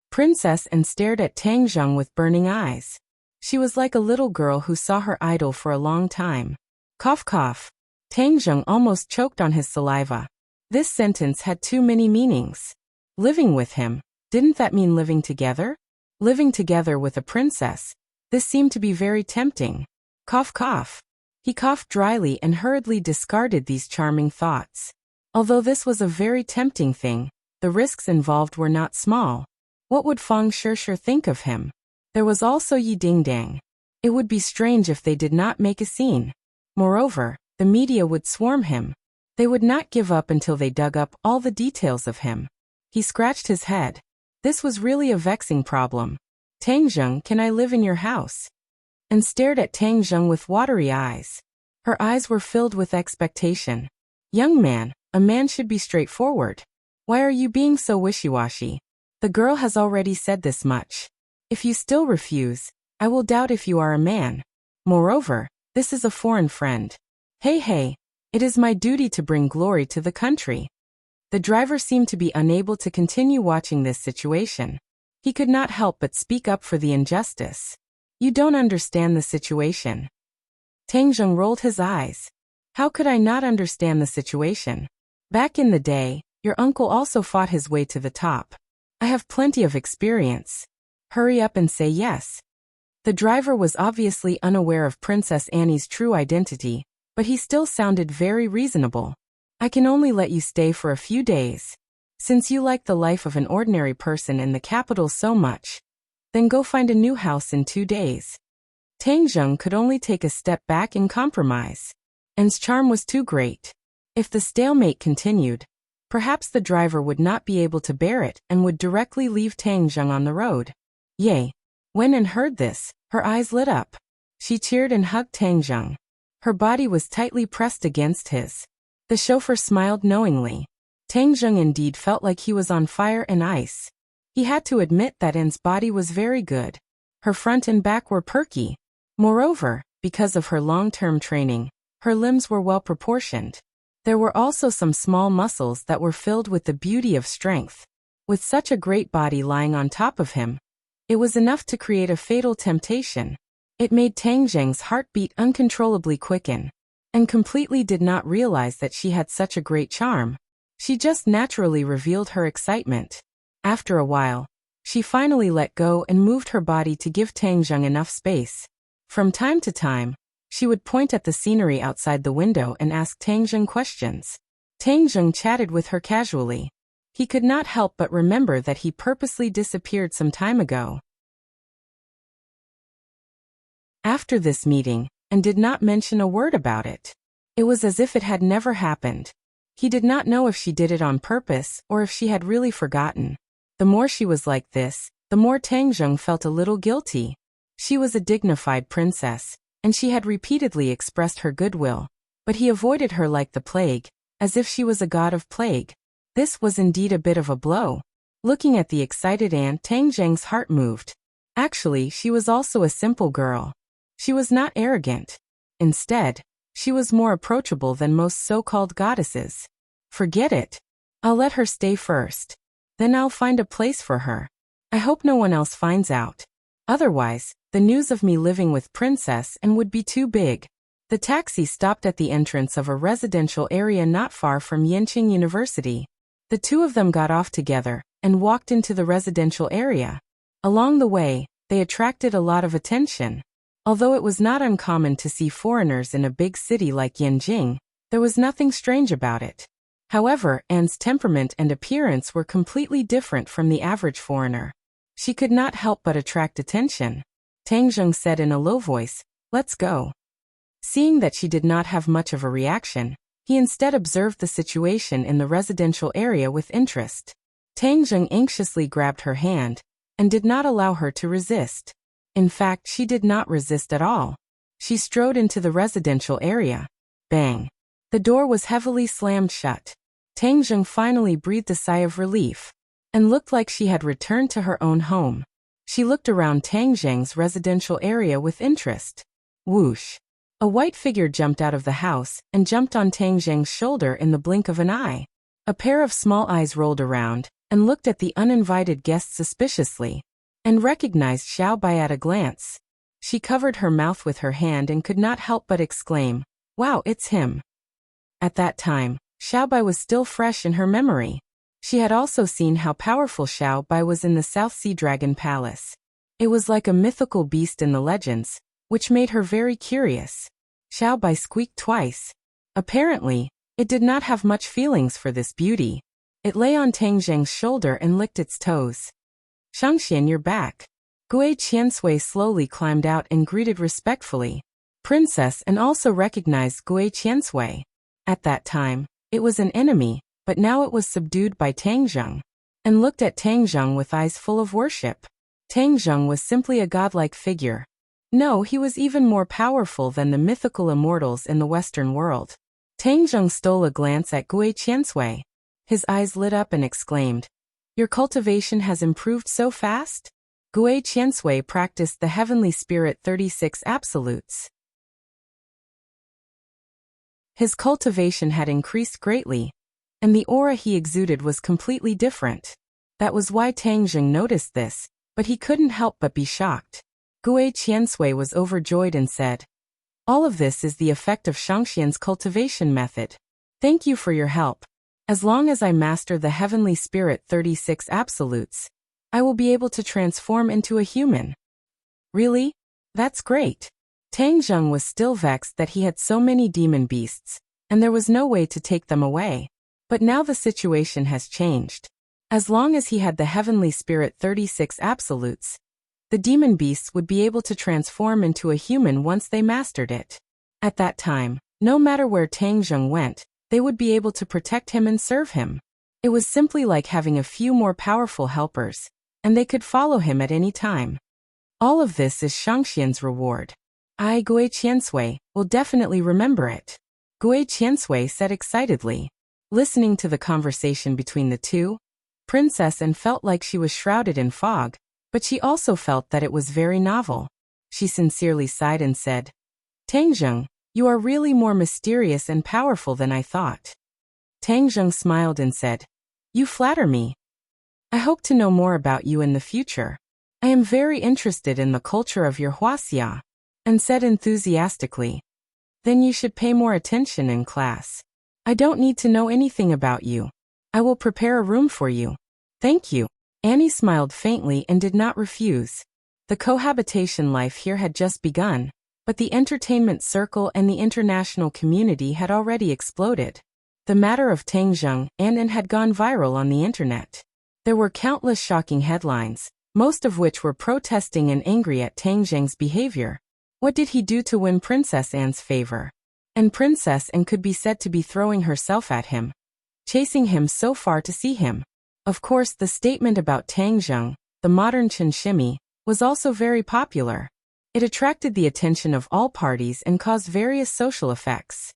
Princess Anne stared at Tang Zheng with burning eyes. She was like a little girl who saw her idol for a long time. Cough cough. Tang Zheng almost choked on his saliva. This sentence had too many meanings. Living with him, didn't that mean living together? Living together with a princess. This seemed to be very tempting. Cough cough. He coughed dryly and hurriedly discarded these charming thoughts. Although this was a very tempting thing, the risks involved were not small. What would Fang Shishir think of him? There was also Yi Dingdang. It would be strange if they did not make a scene. Moreover, the media would swarm him. They would not give up until they dug up all the details of him. He scratched his head. This was really a vexing problem. "Tang Zheng, can I live in your house?" And stared at Tang Zheng with watery eyes. Her eyes were filled with expectation. "Young man, a man should be straightforward. Why are you being so wishy-washy? The girl has already said this much. If you still refuse, I will doubt if you are a man. Moreover, this is a foreign friend. Hey, it is my duty to bring glory to the country. The driver seemed to be unable to continue watching this situation. He could not help but speak up for the injustice. You don't understand the situation. Tang Zheng rolled his eyes. How could I not understand the situation? Back in the day, your uncle also fought his way to the top. I have plenty of experience. Hurry up and say yes. The driver was obviously unaware of Princess Annie's true identity, but he still sounded very reasonable. I can only let you stay for a few days. Since you like the life of an ordinary person in the capital so much, then go find a new house in 2 days. Tang Zheng could only take a step back and compromise. Anne's charm was too great. If the stalemate continued, perhaps the driver would not be able to bear it and would directly leave Tang Zheng on the road. Yay! When Anne heard this, her eyes lit up. She cheered and hugged Tang Zheng. Her body was tightly pressed against his. The chauffeur smiled knowingly. Tang Zheng indeed felt like he was on fire and ice. He had to admit that Anne's body was very good. Her front and back were perky. Moreover, because of her long-term training, her limbs were well proportioned. There were also some small muscles that were filled with the beauty of strength. With such a great body lying on top of him, it was enough to create a fatal temptation. It made Tang Zheng's heartbeat uncontrollably quicken, and completely did not realize that she had such a great charm. She just naturally revealed her excitement. After a while, she finally let go and moved her body to give Tang Zheng enough space. From time to time, she would point at the scenery outside the window and ask Tang Zheng questions. Tang Zheng chatted with her casually. He could not help but remember that he purposely disappeared some time ago. After this meeting, and did not mention a word about it. It was as if it had never happened. He did not know if she did it on purpose or if she had really forgotten. The more she was like this, the more Tang Zheng felt a little guilty. She was a dignified princess, and she had repeatedly expressed her goodwill, but he avoided her like the plague, as if she was a god of plague. This was indeed a bit of a blow. Looking at the excited Anne, Tang Zheng's heart moved. Actually, she was also a simple girl. She was not arrogant. Instead, she was more approachable than most so-called goddesses. Forget it. I'll let her stay first. Then I'll find a place for her. I hope no one else finds out. Otherwise, the news of me living with Princess Anne would be too big. The taxi stopped at the entrance of a residential area not far from Yenqing University. The two of them got off together and walked into the residential area. Along the way, they attracted a lot of attention. Although it was not uncommon to see foreigners in a big city like Yenqing, there was nothing strange about it. However, Anne's temperament and appearance were completely different from the average foreigner. She could not help but attract attention. Tang Zheng said in a low voice, "Let's go." Seeing that she did not have much of a reaction, he instead observed the situation in the residential area with interest. Tang Zheng anxiously grabbed her hand and did not allow her to resist. In fact, she did not resist at all. She strode into the residential area. Bang! The door was heavily slammed shut. Tang Zheng finally breathed a sigh of relief and looked like she had returned to her own home. She looked around Tang Zheng's residential area with interest. Whoosh! A white figure jumped out of the house and jumped on Tang Zheng's shoulder in the blink of an eye. A pair of small eyes rolled around and looked at the uninvited guest suspiciously, and recognized Xiao Bai at a glance. She covered her mouth with her hand and could not help but exclaim, "Wow, it's him." At that time, Xiao Bai was still fresh in her memory. She had also seen how powerful Xiao Bai was in the South Sea Dragon Palace. It was like a mythical beast in the legends, which made her very curious. Xiao Bai squeaked twice. Apparently, it did not have much feelings for this beauty. It lay on Tang Zheng's shoulder and licked its toes. "Shangxian, you're back." Gui Qiansui slowly climbed out and greeted respectfully. Princess and also recognized Gui Qiansui. At that time, it was an enemy, but now it was subdued by Tang Zheng, and looked at Tang Zheng with eyes full of worship. Tang Zheng was simply a godlike figure. No, he was even more powerful than the mythical immortals in the Western world. Tang Zheng stole a glance at Gui Qiansui. His eyes lit up and exclaimed, "Your cultivation has improved so fast?" Gui Qiansui practiced the Heavenly Spirit 36 Absolutes. His cultivation had increased greatly, and the aura he exuded was completely different. That was why Tang Jing noticed this, but he couldn't help but be shocked. Gui Qiansui was overjoyed and said, "All of this is the effect of Shangxian's cultivation method. Thank you for your help. As long as I master the Heavenly Spirit 36 Absolutes, I will be able to transform into a human." "Really? That's great." Tang Zheng was still vexed that he had so many demon beasts, and there was no way to take them away. But now the situation has changed. As long as he had the Heavenly Spirit 36 Absolutes, the demon beasts would be able to transform into a human once they mastered it. At that time, no matter where Tang Zheng went, they would be able to protect him and serve him. It was simply like having a few more powerful helpers, and they could follow him at any time. All of this is Shangxian's reward. I, Gui Qiansui, will definitely remember it, Gui Qiansui said excitedly. Listening to the conversation between the two, Princess Anne felt like she was shrouded in fog, but she also felt that it was very novel. She sincerely sighed and said, "Tang Zheng, you are really more mysterious and powerful than I thought." Tang Zheng smiled and said, "You flatter me. I hope to know more about you in the future. I am very interested in the culture of your Huaxia," and said enthusiastically, "Then you should pay more attention in class. I don't need to know anything about you. I will prepare a room for you." "Thank you." Annie smiled faintly and did not refuse. The cohabitation life here had just begun, but the entertainment circle and the international community had already exploded. The matter of Tang Zheng and An had gone viral on the internet. There were countless shocking headlines, most of which were protesting and angry at Tang Zheng's behavior. What did he do to win Princess Anne's favor? And Princess Anne could be said to be throwing herself at him, chasing him so far to see him. Of course, the statement about Tang Zheng, the modern Chen Shimi, was also very popular. It attracted the attention of all parties and caused various social effects.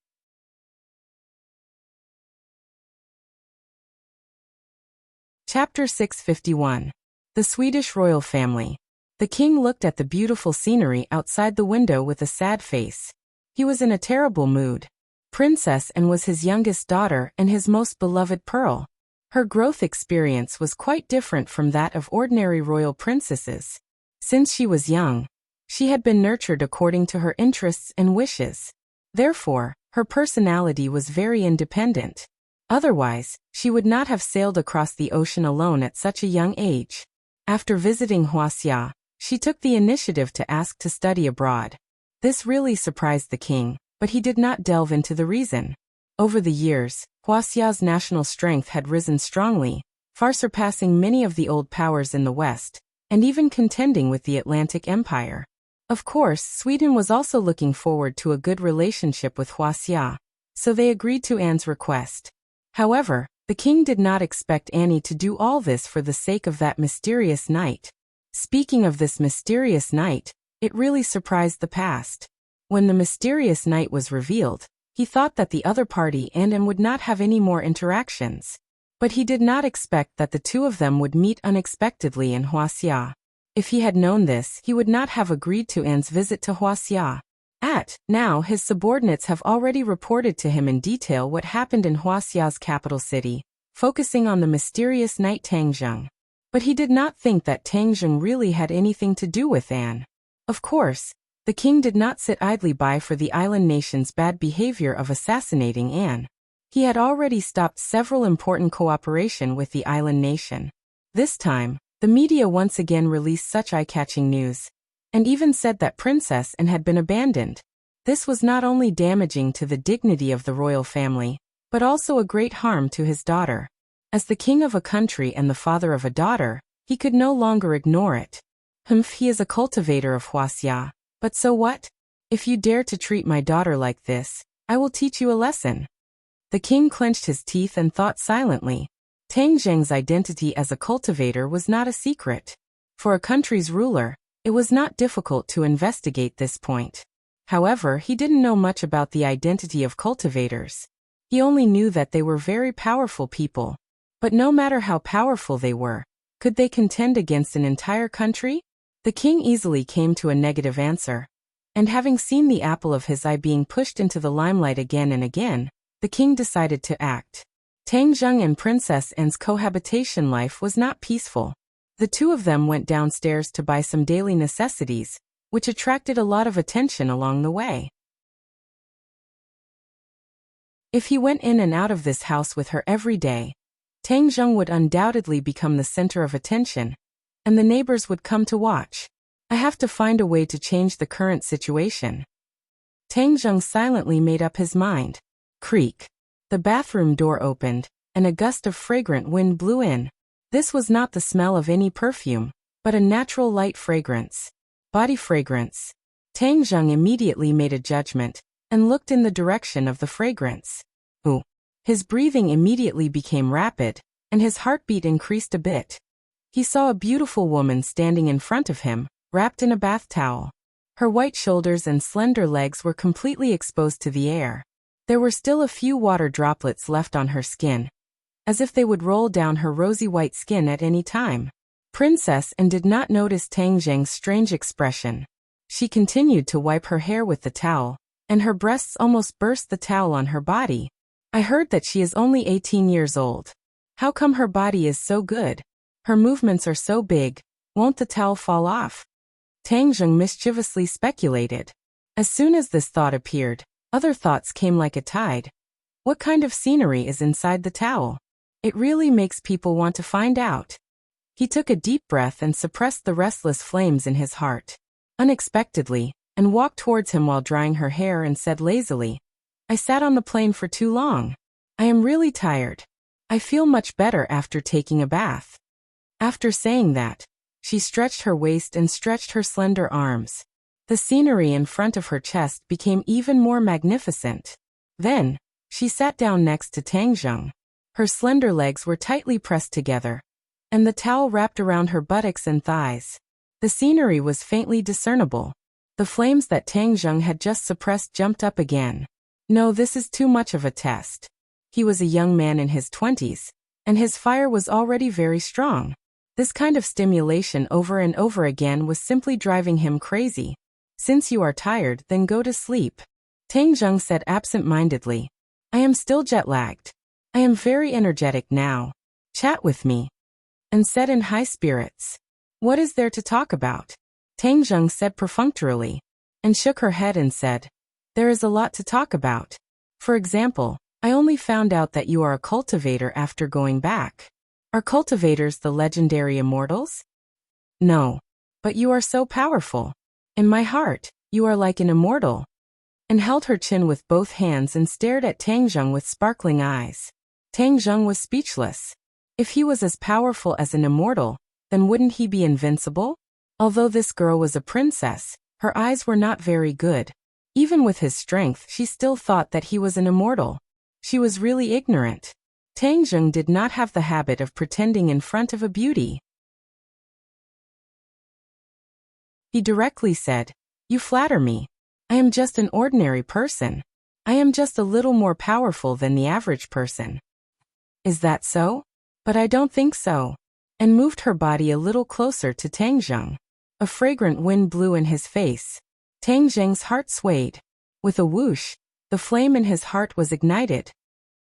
Chapter 651. The Swedish Royal Family. The king looked at the beautiful scenery outside the window with a sad face. He was in a terrible mood. Princess Anne was his youngest daughter and his most beloved pearl. Her growth experience was quite different from that of ordinary royal princesses. Since she was young, she had been nurtured according to her interests and wishes. Therefore, her personality was very independent. Otherwise, she would not have sailed across the ocean alone at such a young age. After visiting Huaxia, she took the initiative to ask to study abroad. This really surprised the king, but he did not delve into the reason. Over the years, Huaxia's national strength had risen strongly, far surpassing many of the old powers in the West, and even contending with the Atlantic Empire. Of course, Sweden was also looking forward to a good relationship with Huaxia, so they agreed to Anne's request. However, the king did not expect Annie to do all this for the sake of that mysterious night. Speaking of this mysterious night, it really surprised the past. When the mysterious night was revealed, he thought that the other party and Anne would not have any more interactions. But he did not expect that the two of them would meet unexpectedly in Huaxia. If he had known this, he would not have agreed to Anne's visit to Huaxia. Now his subordinates have already reported to him in detail what happened in Huaxia's capital city, focusing on the mysterious night Tang Zheng. But he did not think that Tang Zheng really had anything to do with Anne. Of course, the king did not sit idly by for the island nation's bad behavior of assassinating Anne. He had already stopped several important cooperation with the island nation. This time, the media once again released such eye-catching news, and even said that Princess Anne had been abandoned. This was not only damaging to the dignity of the royal family, but also a great harm to his daughter. As the king of a country and the father of a daughter, he could no longer ignore it. He is a cultivator of Huaxia, but so what? If you dare to treat my daughter like this, I will teach you a lesson. The king clenched his teeth and thought silently. Tang Zheng's identity as a cultivator was not a secret. For a country's ruler, it was not difficult to investigate this point. However, he didn't know much about the identity of cultivators. He only knew that they were very powerful people, But no matter how powerful they were, could they contend against an entire country? The king easily came to a negative answer. And having seen the apple of his eye being pushed into the limelight again and again, the king decided to act. Tang Zheng and Princess Anne's cohabitation life was not peaceful. The two of them went downstairs to buy some daily necessities, which attracted a lot of attention along the way. If he went in and out of this house with her every day, Tang Zheng would undoubtedly become the center of attention, and the neighbors would come to watch. I have to find a way to change the current situation. Tang Zheng silently made up his mind. Creak. The bathroom door opened, and a gust of fragrant wind blew in. This was not the smell of any perfume, but a natural light fragrance. Body fragrance. Tang Zheng immediately made a judgment, and looked in the direction of the fragrance. Ooh. His breathing immediately became rapid, and his heartbeat increased a bit. He saw a beautiful woman standing in front of him, wrapped in a bath towel. Her white shoulders and slender legs were completely exposed to the air. There were still a few water droplets left on her skin, as if they would roll down her rosy white skin at any time. Princess Anne did not notice Tang Zheng's strange expression. She continued to wipe her hair with the towel, and her breasts almost burst the towel on her body. I heard that she is only 18 years old. How come her body is so good? Her movements are so big, won't the towel fall off? Tang Zheng mischievously speculated. As soon as this thought appeared, other thoughts came like a tide. What kind of scenery is inside the towel? It really makes people want to find out. He took a deep breath and suppressed the restless flames in his heart. Unexpectedly, Anne walked towards him while drying her hair and said lazily, I sat on the plane for too long. I am really tired. I feel much better after taking a bath. After saying that, she stretched her waist and stretched her slender arms. The scenery in front of her chest became even more magnificent. Then, she sat down next to Tang Zheng. Her slender legs were tightly pressed together, and the towel wrapped around her buttocks and thighs. The scenery was faintly discernible. The flames that Tang Zheng had just suppressed jumped up again. No, this is too much of a test. He was a young man in his 20s, and his fire was already very strong. This kind of stimulation over and over again was simply driving him crazy. Since you are tired, then go to sleep. Tang Zheng said absent-mindedly. I am still jet-lagged. I am very energetic now. Chat with me. And said in high spirits. What is there to talk about? Tang Zheng said perfunctorily, and shook her head and said, there is a lot to talk about. For example, I only found out that you are a cultivator after going back. Are cultivators the legendary immortals? No. But you are so powerful. In my heart, you are like an immortal. And held her chin with both hands and stared at Tang Zheng with sparkling eyes. Tang Zheng was speechless. If he was as powerful as an immortal, then wouldn't he be invincible? Although this girl was a princess, her eyes were not very good. Even with his strength, she still thought that he was an immortal. She was really ignorant. Tang Zheng did not have the habit of pretending in front of a beauty. He directly said, you flatter me. I am just an ordinary person. I am just a little more powerful than the average person. Is that so? But I don't think so. And moved her body a little closer to Tang Zheng. A fragrant wind blew in his face. Tang Zheng's heart swayed. With a whoosh, the flame in his heart was ignited.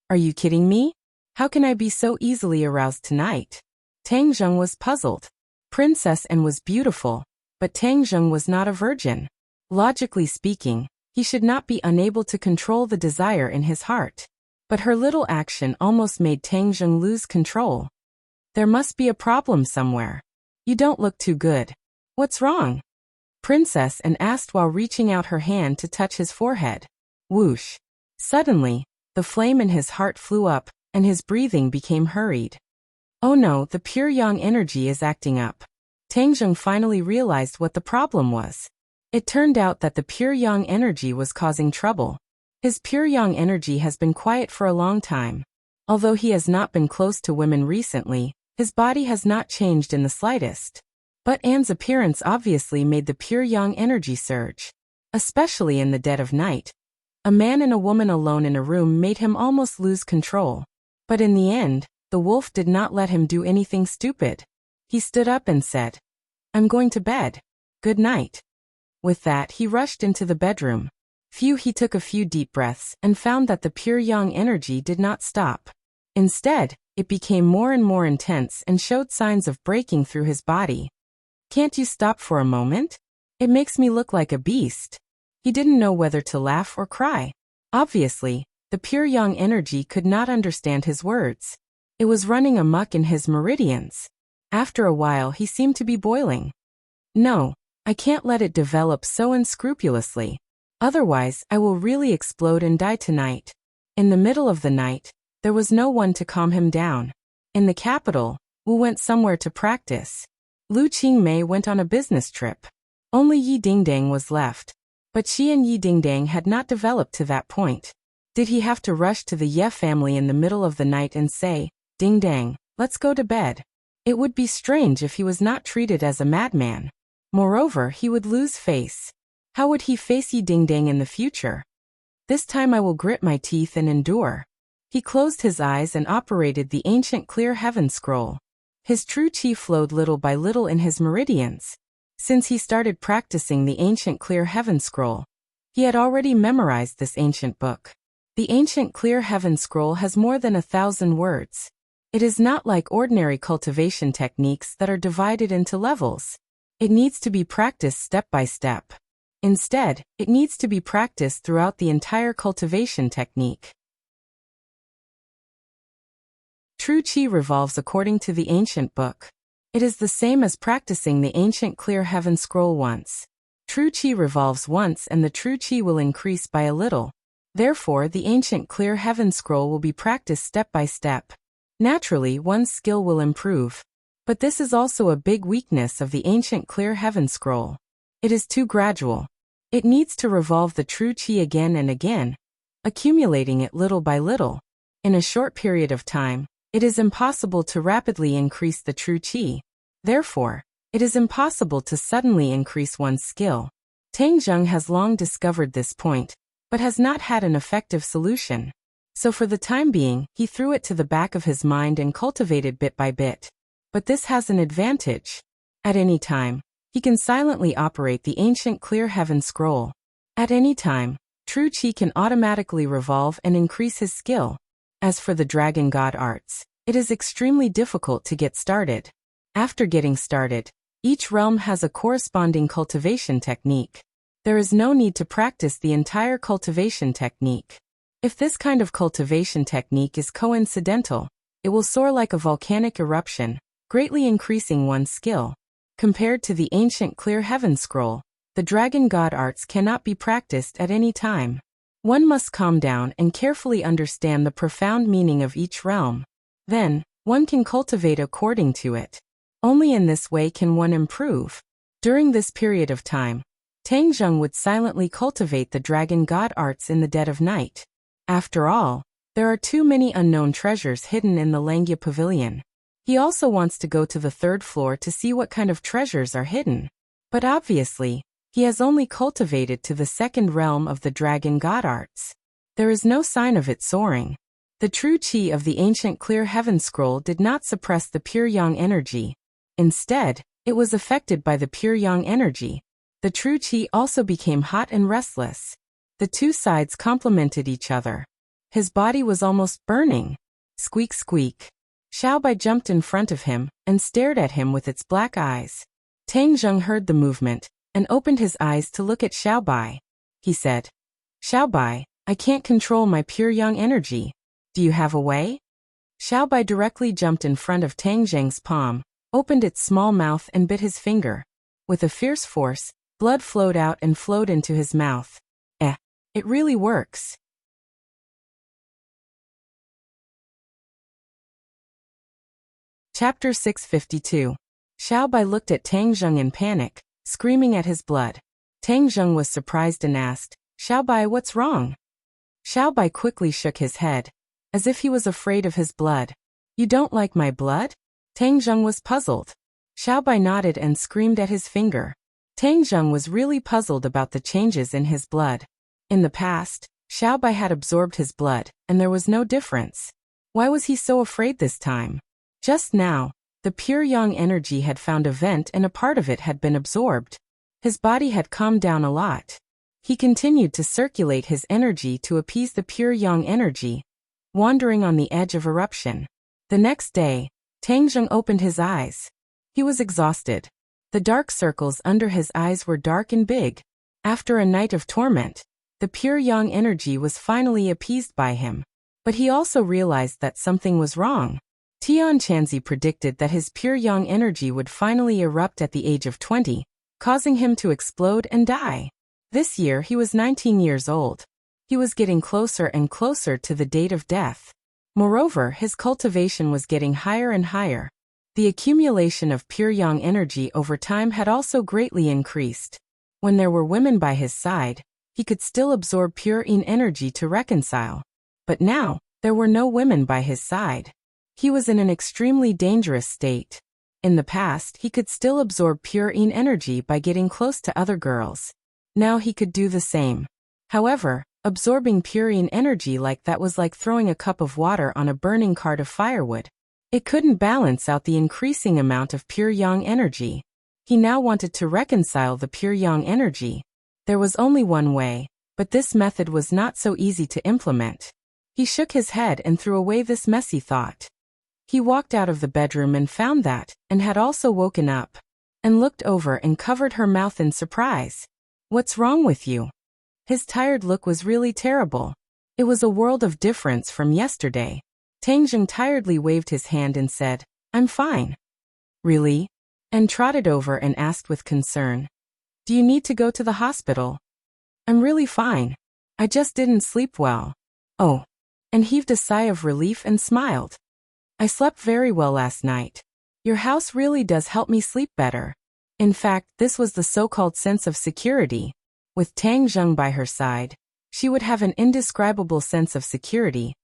Are you kidding me? How can I be so easily aroused tonight? Tang Zheng was puzzled. Princess Anne was beautiful, but Tang Zheng was not a virgin. Logically speaking, he should not be unable to control the desire in his heart. But her little action almost made Tang Zheng lose control. There must be a problem somewhere. You don't look too good. What's wrong? Princess Anne asked while reaching out her hand to touch his forehead. Whoosh. Suddenly, the flame in his heart flew up, and his breathing became hurried. Oh no, the pure yang energy is acting up. Tang Zheng finally realized what the problem was. It turned out that the pure yang energy was causing trouble. His pure yang energy has been quiet for a long time. Although he has not been close to women recently, his body has not changed in the slightest. But Anne's appearance obviously made the pure yang energy surge. Especially in the dead of night. A man and a woman alone in a room made him almost lose control. But in the end, the wolf did not let him do anything stupid. He stood up and said, "I'm going to bed. Good night." With that, he rushed into the bedroom. He took a few deep breaths and found that the pure yang energy did not stop. Instead, it became more and more intense and showed signs of breaking through his body. "Can't you stop for a moment? It makes me look like a beast." He didn't know whether to laugh or cry. Obviously, the pure yang energy could not understand his words. It was running amok in his meridians. After a while, he seemed to be boiling. "No, I can't let it develop so unscrupulously. Otherwise, I will really explode and die tonight." In the middle of the night, there was no one to calm him down. In the capital, Wu went somewhere to practice. Lu Qingmei went on a business trip. Only Yi Dingdang was left. But she and Yi Dingdang had not developed to that point. Did he have to rush to the Ye family in the middle of the night and say, "Dingdang, let's go to bed"? It would be strange if he was not treated as a madman. Moreover, he would lose face. How would he face Yi Dingdang in the future? "This time I will grit my teeth and endure." He closed his eyes and operated the ancient clear heaven scroll. His true qi flowed little by little in his meridians. Since he started practicing the ancient clear heaven scroll, he had already memorized this ancient book. The ancient clear heaven scroll has more than 1,000 words. It is not like ordinary cultivation techniques that are divided into levels. It needs to be practiced step by step. Instead, it needs to be practiced throughout the entire cultivation technique. True qi revolves according to the ancient book. It is the same as practicing the ancient clear heaven scroll once. True qi revolves once and the true qi will increase by a little. Therefore, the ancient clear heaven scroll will be practiced step by step. Naturally, one's skill will improve. But this is also a big weakness of the ancient clear heaven scroll. It is too gradual. It needs to revolve the true qi again and again, accumulating it little by little. In a short period of time, it is impossible to rapidly increase the true qi. Therefore, it is impossible to suddenly increase one's skill. Tang Zheng has long discovered this point, but has not had an effective solution. So for the time being, he threw it to the back of his mind and cultivated bit by bit. But this has an advantage. At any time, he can silently operate the ancient clear heaven scroll. At any time, true qi can automatically revolve and increase his skill. As for the dragon god arts, it is extremely difficult to get started. After getting started, each realm has a corresponding cultivation technique. There is no need to practice the entire cultivation technique. If this kind of cultivation technique is coincidental, it will soar like a volcanic eruption, greatly increasing one's skill. Compared to the ancient clear heaven scroll, the dragon god arts cannot be practiced at any time. One must calm down and carefully understand the profound meaning of each realm. Then, one can cultivate according to it. Only in this way can one improve. During this period of time, Tang Zheng would silently cultivate the dragon god arts in the dead of night. After all, there are too many unknown treasures hidden in the Langya Pavilion. He also wants to go to the 3rd floor to see what kind of treasures are hidden. But obviously, he has only cultivated to the 2nd realm of the dragon god arts. There is no sign of it soaring. The true qi of the ancient clear heaven scroll did not suppress the pure yang energy. Instead, it was affected by the pure yang energy. The true qi also became hot and restless. The two sides complemented each other. His body was almost burning. Squeak squeak. Xiaobai jumped in front of him and stared at him with its black eyes. Tang Zheng heard the movement and opened his eyes to look at Xiaobai. He said, "Xiaobai, I can't control my pure yang energy. Do you have a way?" Xiaobai directly jumped in front of Tang Zheng's palm, opened its small mouth and bit his finger. With a fierce force, blood flowed out and flowed into his mouth. It really works. Chapter 652. Xiaobai looked at Tang Zheng in panic, screaming at his blood. Tang Zheng was surprised and asked, "Xiaobai, what's wrong?" Xiaobai quickly shook his head, as if he was afraid of his blood. "You don't like my blood?" Tang Zheng was puzzled. Xiaobai nodded and screamed at his finger. Tang Zheng was really puzzled about the changes in his blood. In the past, Xiaobai had absorbed his blood, and there was no difference. Why was he so afraid this time? Just now, the pure yang energy had found a vent and a part of it had been absorbed. His body had calmed down a lot. He continued to circulate his energy to appease the pure yang energy, wandering on the edge of eruption. The next day, Tang Zheng opened his eyes. He was exhausted. The dark circles under his eyes were dark and big. After a night of torment, the pure yang energy was finally appeased by him. But he also realized that something was wrong. Tian Chanzi predicted that his pure yang energy would finally erupt at the age of 20, causing him to explode and die. This year he was 19 years old. He was getting closer and closer to the date of death. Moreover, his cultivation was getting higher and higher. The accumulation of pure yang energy over time had also greatly increased. When there were women by his side, he could still absorb pure yin energy to reconcile. But now, there were no women by his side. He was in an extremely dangerous state. In the past, he could still absorb pure yin energy by getting close to other girls. Now he could do the same. However, absorbing pure yin energy like that was like throwing a cup of water on a burning cart of firewood. It couldn't balance out the increasing amount of pure yang energy. He now wanted to reconcile the pure yang energy. There was only one way, but this method was not so easy to implement. He shook his head and threw away this messy thought. He walked out of the bedroom and found that, and had also woken up, and looked over and covered her mouth in surprise. What's wrong with you? His tired look was really terrible. It was a world of difference from yesterday. Tang Zheng tiredly waved his hand and said, I'm fine. Really? And trotted over and asked with concern. Do you need to go to the hospital? I'm really fine. I just didn't sleep well. Oh. And heaved a sigh of relief and smiled. I slept very well last night. Your house really does help me sleep better. In fact, this was the so-called sense of security. With Tang Zheng by her side, she would have an indescribable sense of security,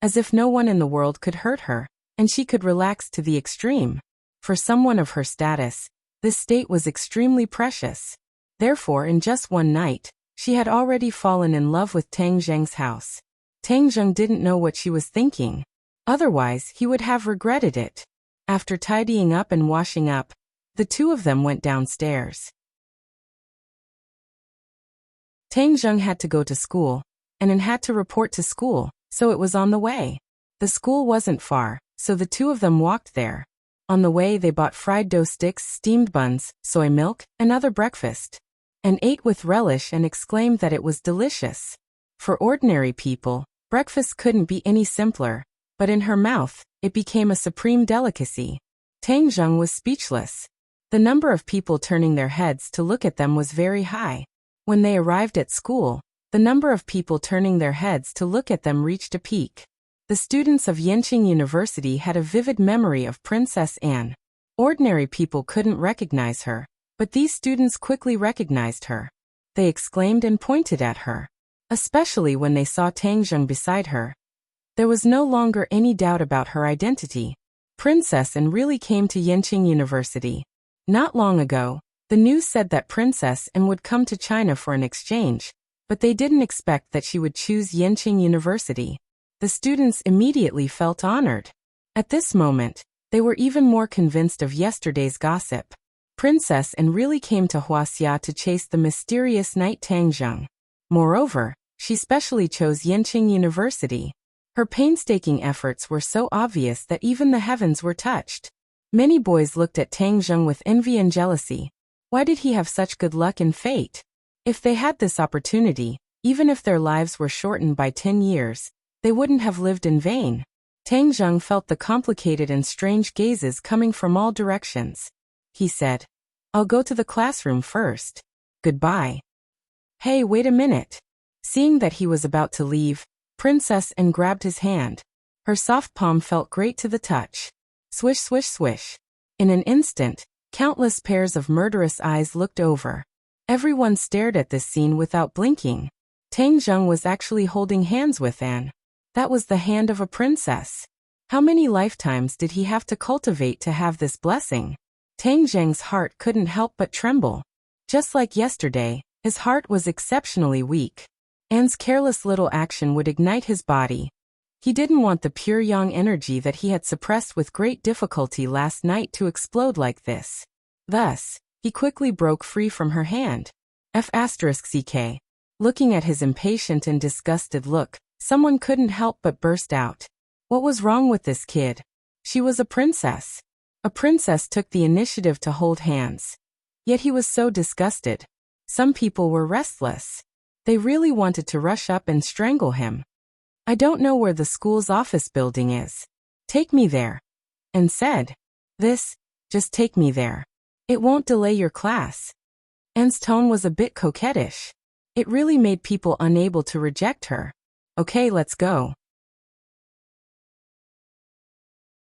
as if no one in the world could hurt her, and she could relax to the extreme. For someone of her status, this state was extremely precious. Therefore, in just one night, she had already fallen in love with Tang Zheng's house. Tang Zheng didn't know what she was thinking. Otherwise, he would have regretted it. After tidying up and washing up, the two of them went downstairs. Tang Zheng had to go to school, and had to report to school, so it was on the way. The school wasn't far, so the two of them walked there. On the way they bought fried dough sticks, steamed buns, soy milk, and other breakfast, and ate with relish and exclaimed that it was delicious. For ordinary people, breakfast couldn't be any simpler, but in her mouth, it became a supreme delicacy. Tang Zheng was speechless. The number of people turning their heads to look at them was very high. When they arrived at school, the number of people turning their heads to look at them reached a peak. The students of Yenqing University had a vivid memory of Princess Anne. Ordinary people couldn't recognize her, but these students quickly recognized her. They exclaimed and pointed at her, especially when they saw Tang Zheng beside her. There was no longer any doubt about her identity. Princess Anne really came to Yenqing University. Not long ago, the news said that Princess Anne would come to China for an exchange, but they didn't expect that she would choose Yenqing University. The students immediately felt honored. At this moment, they were even more convinced of yesterday's gossip. Princess Anne really came to Huaxia to chase the mysterious knight Tang Zheng. Moreover, she specially chose Yenqing University. Her painstaking efforts were so obvious that even the heavens were touched. Many boys looked at Tang Zheng with envy and jealousy. Why did he have such good luck and fate? If they had this opportunity, even if their lives were shortened by 10 years, they wouldn't have lived in vain. Tang Zheng felt the complicated and strange gazes coming from all directions. He said, I'll go to the classroom first. Goodbye. Hey, wait a minute. Seeing that he was about to leave, Princess Anne grabbed his hand. Her soft palm felt great to the touch. Swish, swish, swish. In an instant, countless pairs of murderous eyes looked over. Everyone stared at this scene without blinking. Tang Zheng was actually holding hands with Anne. That was the hand of a princess. How many lifetimes did he have to cultivate to have this blessing? Tang Zheng's heart couldn't help but tremble. Just like yesterday, his heart was exceptionally weak. Anne's careless little action would ignite his body. He didn't want the pure yang energy that he had suppressed with great difficulty last night to explode like this. Thus, he quickly broke free from her hand. F***ck. Looking at his impatient and disgusted look, someone couldn't help but burst out. What was wrong with this kid? She was a princess. A princess took the initiative to hold hands. Yet he was so disgusted. Some people were restless. They really wanted to rush up and strangle him. I don't know where the school's office building is. Take me there. And said, just take me there. It won't delay your class. Anne's tone was a bit coquettish. It really made people unable to reject her. Okay, let's go.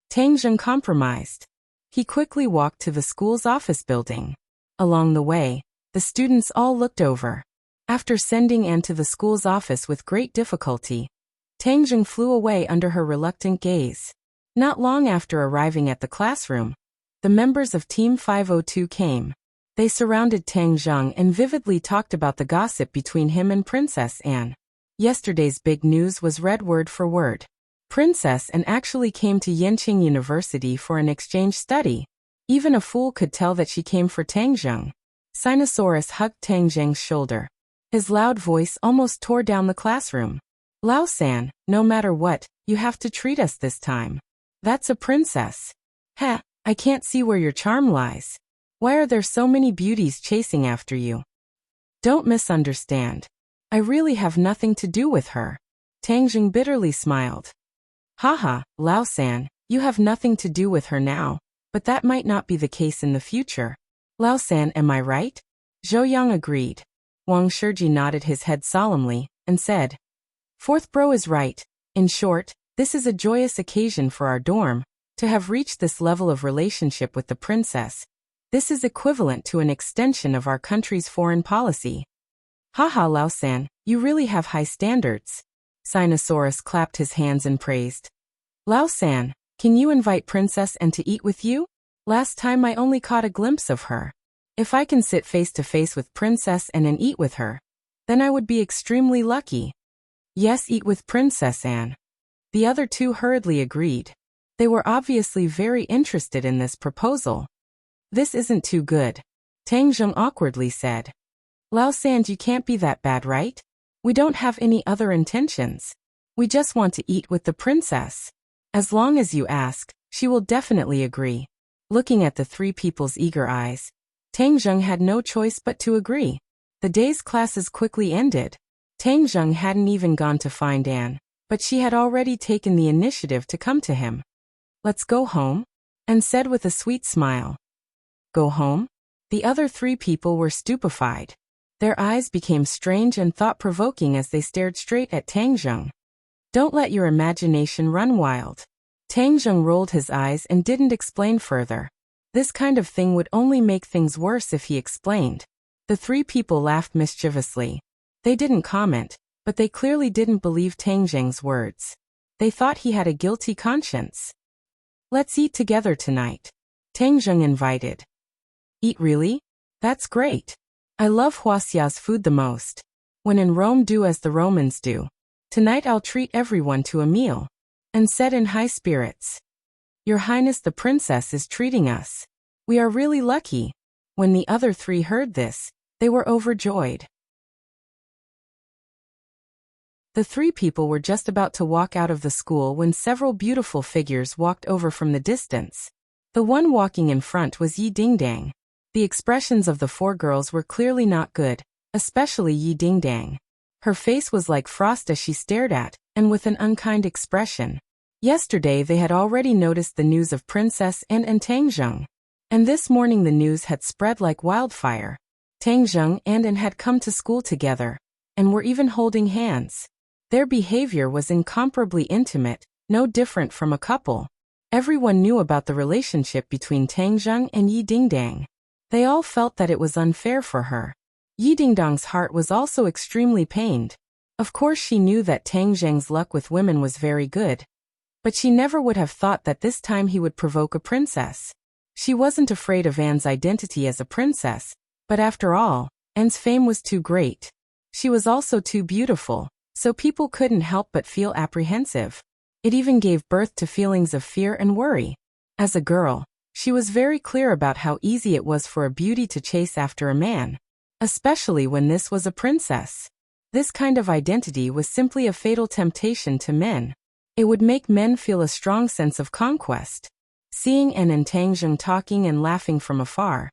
Tang Zheng compromised. He quickly walked to the school's office building. Along the way, the students all looked over. After sending Anne to the school's office with great difficulty, Tang Zheng flew away under her reluctant gaze. Not long after arriving at the classroom, the members of Team 502 came. They surrounded Tang Zheng and vividly talked about the gossip between him and Princess Anne. Yesterday's big news was read word for word. Princess Anne actually came to Yenqing University for an exchange study. Even a fool could tell that she came for Tang Zheng. Sinosaurus hugged Tang Zheng's shoulder. His loud voice almost tore down the classroom. Lao-san, no matter what, you have to treat us this time. That's a princess. Heh, I can't see where your charm lies. Why are there so many beauties chasing after you? Don't misunderstand. I really have nothing to do with her. Tang Zheng bitterly smiled. Haha, Lao-san, you have nothing to do with her now, but that might not be the case in the future. Lao-san, am I right? Zhou Yang agreed. Wang Shiji nodded his head solemnly and said, Fourth bro is right. In short, this is a joyous occasion for our dorm. To have reached this level of relationship with the princess, this is equivalent to an extension of our country's foreign policy. Haha, Lao-san, you really have high standards. Sinosaurus clapped his hands and praised. Lao-san, can you invite Princess Anne to eat with you? Last time I only caught a glimpse of her. If I can sit face to face with Princess Anne and eat with her, then I would be extremely lucky. Yes, eat with Princess Anne. The other two hurriedly agreed. They were obviously very interested in this proposal. This isn't too good. Tang Zheng awkwardly said. Lao-san, you can't be that bad, right? We don't have any other intentions. We just want to eat with the princess. As long as you ask, she will definitely agree. Looking at the three people's eager eyes, Tang Zheng had no choice but to agree. The day's classes quickly ended. Tang Zheng hadn't even gone to find Anne, but she had already taken the initiative to come to him. Let's go home, Anne said with a sweet smile. Go home? The other three people were stupefied. Their eyes became strange and thought-provoking as they stared straight at Tang Zheng. Don't let your imagination run wild. Tang Zheng rolled his eyes and didn't explain further. This kind of thing would only make things worse if he explained. The three people laughed mischievously. They didn't comment, but they clearly didn't believe Tang Zheng's words. They thought he had a guilty conscience. Let's eat together tonight. Tang Zheng invited. Eat really? That's great. I love Huaxia's food the most. When in Rome, do as the Romans do. Tonight I'll treat everyone to a meal. And said in high spirits. Your Highness the Princess is treating us. We are really lucky. When the other three heard this, they were overjoyed. The three people were just about to walk out of the school when several beautiful figures walked over from the distance. The one walking in front was Yi Dingdang. The expressions of the four girls were clearly not good, especially Yi Dingdang. Her face was like frost as she stared at, and with an unkind expression. Yesterday they had already noticed the news of Princess Anne and Tang Zheng. And this morning the news had spread like wildfire. Tang Zheng and Anne had come to school together, and were even holding hands. Their behavior was incomparably intimate, no different from a couple. Everyone knew about the relationship between Tang Zheng and Yi Dingdang. They all felt that it was unfair for her. Yi Dingdang's heart was also extremely pained. Of course she knew that Tang Zheng's luck with women was very good. But she never would have thought that this time he would provoke a princess. She wasn't afraid of Anne's identity as a princess, but after all, Anne's fame was too great. She was also too beautiful, so people couldn't help but feel apprehensive. It even gave birth to feelings of fear and worry. As a girl, she was very clear about how easy it was for a beauty to chase after a man, especially when this was a princess. This kind of identity was simply a fatal temptation to men. It would make men feel a strong sense of conquest. Seeing An and Tang Zheng talking and laughing from afar,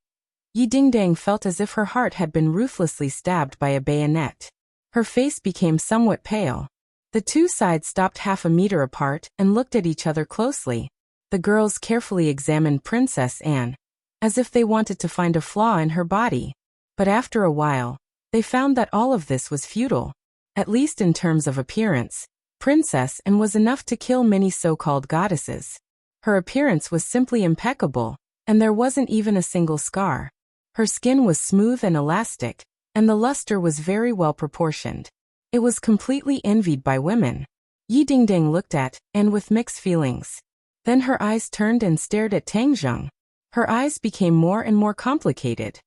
Yi Dingdang felt as if her heart had been ruthlessly stabbed by a bayonet. Her face became somewhat pale. The two sides stopped half a meter apart and looked at each other closely. The girls carefully examined Princess Anne, as if they wanted to find a flaw in her body. But after a while, they found that all of this was futile. At least in terms of appearance, Princess Anne was enough to kill many so-called goddesses. Her appearance was simply impeccable, and there wasn't even a single scar. Her skin was smooth and elastic, and the luster was very well proportioned. It was completely envied by women. Yi Dingdang looked at Anne with mixed feelings. Then her eyes turned and stared at Tang Zheng. Her eyes became more and more complicated.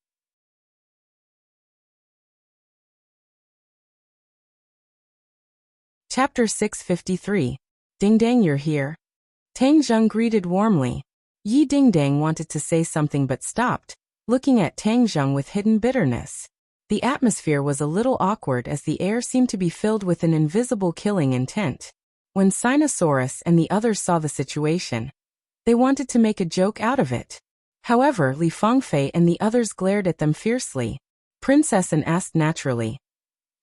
Chapter 653. Dingdang, you're here. Tang Zheng greeted warmly. Yi Dingdang wanted to say something but stopped, looking at Tang Zheng with hidden bitterness. The atmosphere was a little awkward as the air seemed to be filled with an invisible killing intent. When Sinosaurus and the others saw the situation, they wanted to make a joke out of it. However, Li Fengfei and the others glared at them fiercely. Princess Anne asked naturally,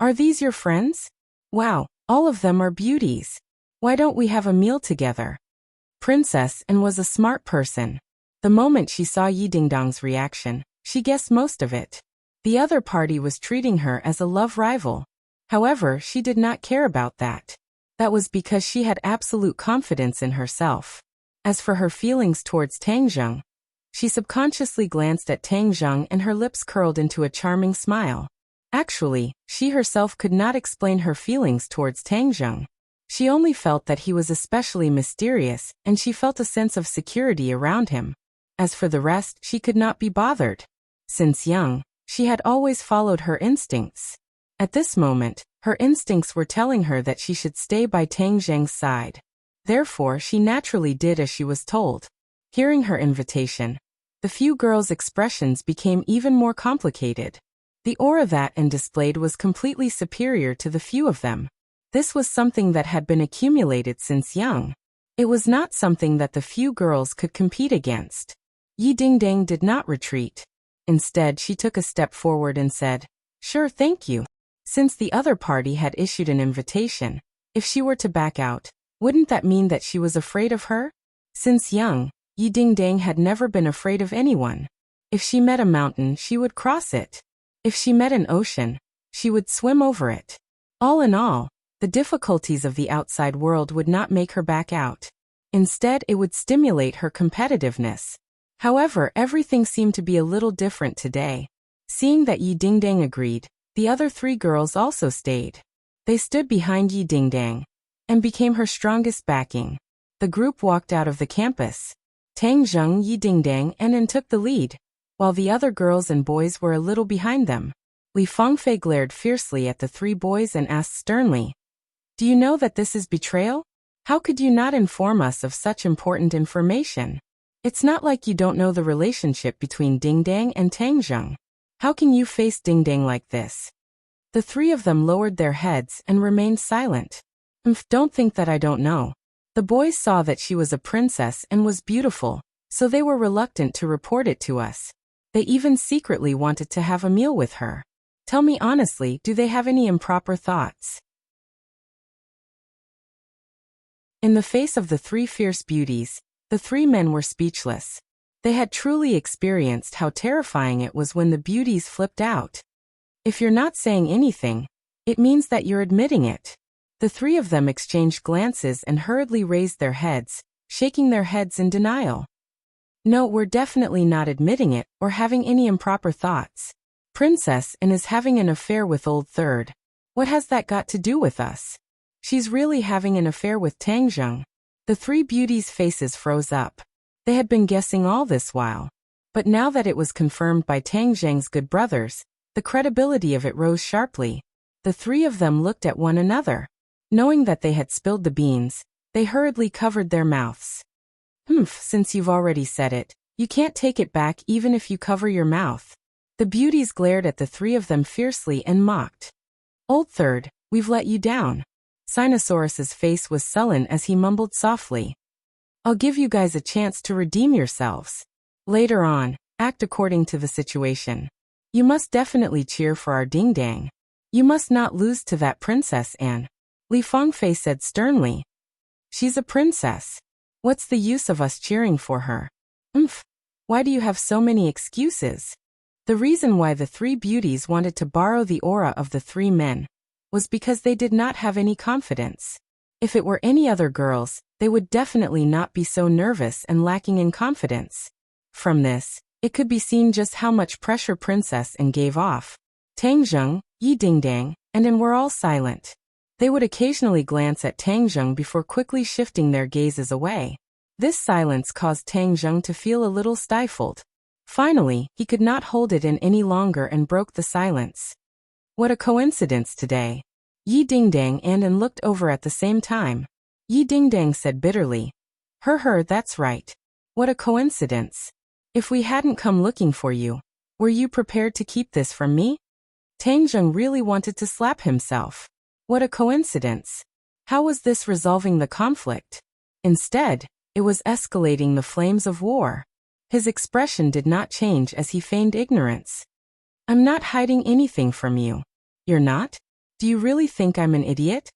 "Are these your friends? Wow, all of them are beauties. Why don't we have a meal together?" Princess Anne was a smart person. The moment she saw Yi Dingdang's reaction, she guessed most of it. The other party was treating her as a love rival. However, she did not care about that. That was because she had absolute confidence in herself. As for her feelings towards Tang Zheng, she subconsciously glanced at Tang Zheng and her lips curled into a charming smile. Actually, she herself could not explain her feelings towards Tang Zheng. She only felt that he was especially mysterious, and she felt a sense of security around him. As for the rest, she could not be bothered. Since young, she had always followed her instincts. At this moment, her instincts were telling her that she should stay by Tang Zheng's side. Therefore, she naturally did as she was told. Hearing her invitation, the few girls' expressions became even more complicated. The aura that Anne displayed was completely superior to the few of them. This was something that had been accumulated since young. It was not something that the few girls could compete against. Yi Dingdang did not retreat. Instead, she took a step forward and said, "Sure, thank you." Since the other party had issued an invitation, if she were to back out, wouldn't that mean that she was afraid of her? Since young, Yi Dingdang had never been afraid of anyone. If she met a mountain, she would cross it. If she met an ocean, she would swim over it. All in all, the difficulties of the outside world would not make her back out. Instead, it would stimulate her competitiveness. However, everything seemed to be a little different today. Seeing that Yi Dingdang agreed, the other three girls also stayed. They stood behind Yi Dingdang and became her strongest backing. The group walked out of the campus. Tang Zheng, Yi Dingdang, and Anne took the lead, while the other girls and boys were a little behind them. Li Fengfei glared fiercely at the three boys and asked sternly, "Do you know that this is betrayal? How could you not inform us of such important information? It's not like you don't know the relationship between Dingdang and Tang Zheng. How can you face Dingdang like this?" The three of them lowered their heads and remained silent. Don't think that I don't know. The boys saw that she was a princess and was beautiful, so they were reluctant to report it to us. They even secretly wanted to have a meal with her. Tell me honestly, do they have any improper thoughts? In the face of the three fierce beauties, the three men were speechless. They had truly experienced how terrifying it was when the beauties flipped out. If you're not saying anything, it means that you're admitting it. The three of them exchanged glances and hurriedly raised their heads, shaking their heads in denial. No, we're definitely not admitting it or having any improper thoughts. Princess Anne is having an affair with Old Third. What has that got to do with us? She's really having an affair with Tang Zheng. The three beauties' faces froze up. They had been guessing all this while. But now that it was confirmed by Tang Zheng's good brothers, the credibility of it rose sharply. The three of them looked at one another. Knowing that they had spilled the beans, They hurriedly covered their mouths. Since you've already said it, you can't take it back even if you cover your mouth. The beauties glared at the three of them fiercely and mocked. Old third, we've let you down. Sinosaurus's face was sullen as he mumbled softly. I'll give you guys a chance to redeem yourselves. Later on, act according to the situation. You must definitely cheer for our ding-dang. You must not lose to that princess Anne. Li Fengfei said sternly. She's a princess. What's the use of us cheering for her? Why do you have so many excuses? The reason why the three beauties wanted to borrow the aura of the three men was because they did not have any confidence. If it were any other girls, they would definitely not be so nervous and lacking in confidence. From this, it could be seen just how much pressure Princess Anne gave off. Tangzheng, Yi Dingdang, and Anne were all silent. They would occasionally glance at Tangzheng before quickly shifting their gazes away. This silence caused Tangzheng to feel a little stifled. Finally, he could not hold it in any longer and broke the silence. What a coincidence today. Yi Dingdang and Anne looked over at the same time. Yi Dingdang said bitterly. That's right. What a coincidence. If we hadn't come looking for you, were you prepared to keep this from me? Tangzheng really wanted to slap himself. What a coincidence. How was this resolving the conflict? Instead, it was escalating the flames of war. His expression did not change as he feigned ignorance. I'm not hiding anything from you. You're not? Do you really think I'm an idiot?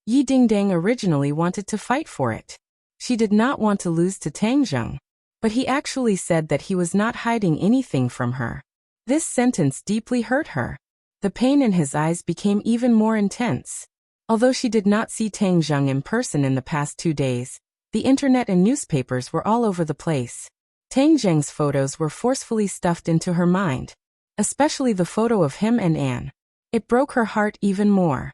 Yi Dingdang originally wanted to fight for it. She did not want to lose to Tangzheng. But he actually said that he was not hiding anything from her. This sentence deeply hurt her. The pain in his eyes became even more intense. Although she did not see Tangzheng in person in the past 2 days, the internet and newspapers were all over the place. Tangzheng's photos were forcefully stuffed into her mind, especially the photo of him and Anne. It broke her heart even more.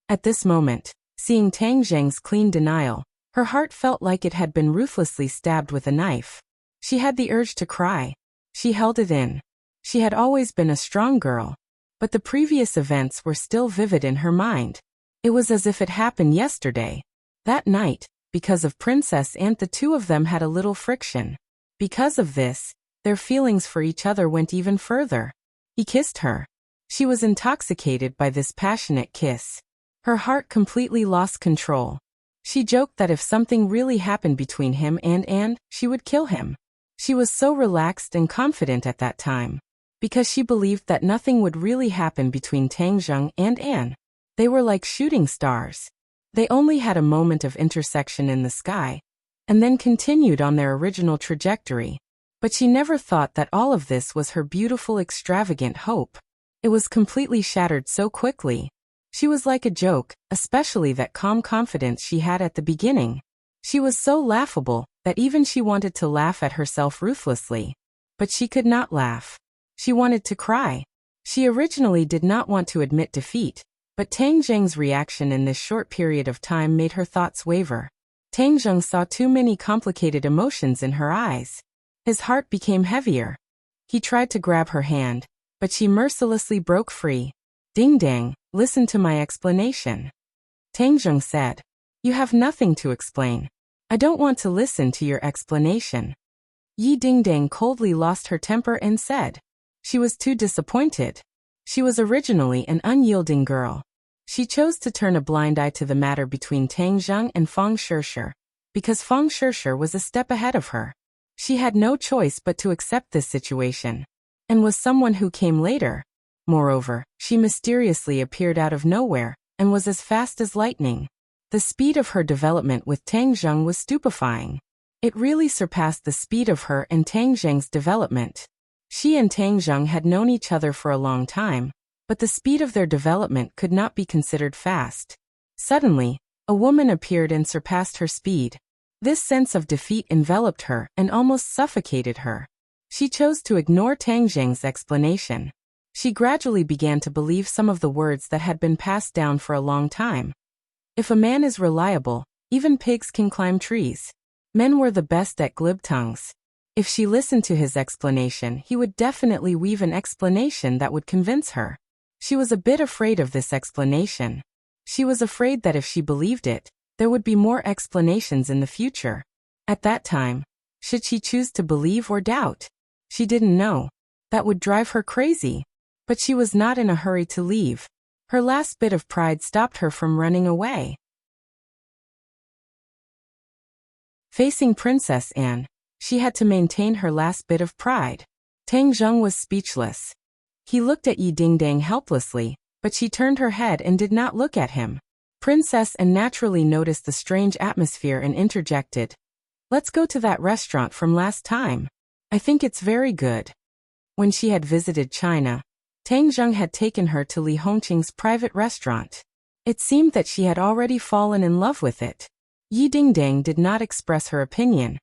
At this moment, seeing Tangzheng's clean denial, her heart felt like it had been ruthlessly stabbed with a knife. She had the urge to cry. She held it in. She had always been a strong girl, but the previous events were still vivid in her mind. It was as if it happened yesterday. That night, because of Princess Anne, the two of them had a little friction. Because of this, their feelings for each other went even further. He kissed her. She was intoxicated by this passionate kiss. Her heart completely lost control. She joked that if something really happened between him and Anne, she would kill him. She was so relaxed and confident at that time, because she believed that nothing would really happen between Tangzheng and Anne. They were like shooting stars. They only had a moment of intersection in the sky, and then continued on their original trajectory. But she never thought that all of this was her beautiful, extravagant hope. It was completely shattered so quickly. She was like a joke, especially that calm confidence she had at the beginning. She was so laughable that even she wanted to laugh at herself ruthlessly. But she could not laugh. She wanted to cry. She originally did not want to admit defeat, but Tangzheng's reaction in this short period of time made her thoughts waver. Tangzheng saw too many complicated emotions in her eyes. His heart became heavier. He tried to grab her hand, but she mercilessly broke free. Ding-dang, listen to my explanation. Tangzheng said. You have nothing to explain. I don't want to listen to your explanation. Yi Dingdang coldly lost her temper and said. She was too disappointed. She was originally an unyielding girl. She chose to turn a blind eye to the matter between Tangzheng and Feng Shishir, because Feng Shishir was a step ahead of her. She had no choice but to accept this situation, and was someone who came later. Moreover, she mysteriously appeared out of nowhere, and was as fast as lightning. The speed of her development with Tangzheng was stupefying. It really surpassed the speed of her and Tangzheng's development. She and Tangzheng had known each other for a long time, but the speed of their development could not be considered fast. Suddenly, a woman appeared and surpassed her speed. This sense of defeat enveloped her and almost suffocated her. She chose to ignore Tangzheng's explanation. She gradually began to believe some of the words that had been passed down for a long time. If a man is reliable, even pigs can climb trees. Men were the best at glib tongues. If she listened to his explanation, he would definitely weave an explanation that would convince her. She was a bit afraid of this explanation. She was afraid that if she believed it, there would be more explanations in the future. At that time, should she choose to believe or doubt? She didn't know. That would drive her crazy. But she was not in a hurry to leave. Her last bit of pride stopped her from running away. Facing Princess Anne, she had to maintain her last bit of pride. Tang Zheng was speechless. He looked at Yi Dingdang helplessly, but she turned her head and did not look at him. Princess Anne naturally noticed the strange atmosphere and interjected, "Let's go to that restaurant from last time. I think it's very good." When she had visited China, Tang Zheng had taken her to Li Hongqing's private restaurant. It seemed that she had already fallen in love with it. Yi Dingdang did not express her opinion,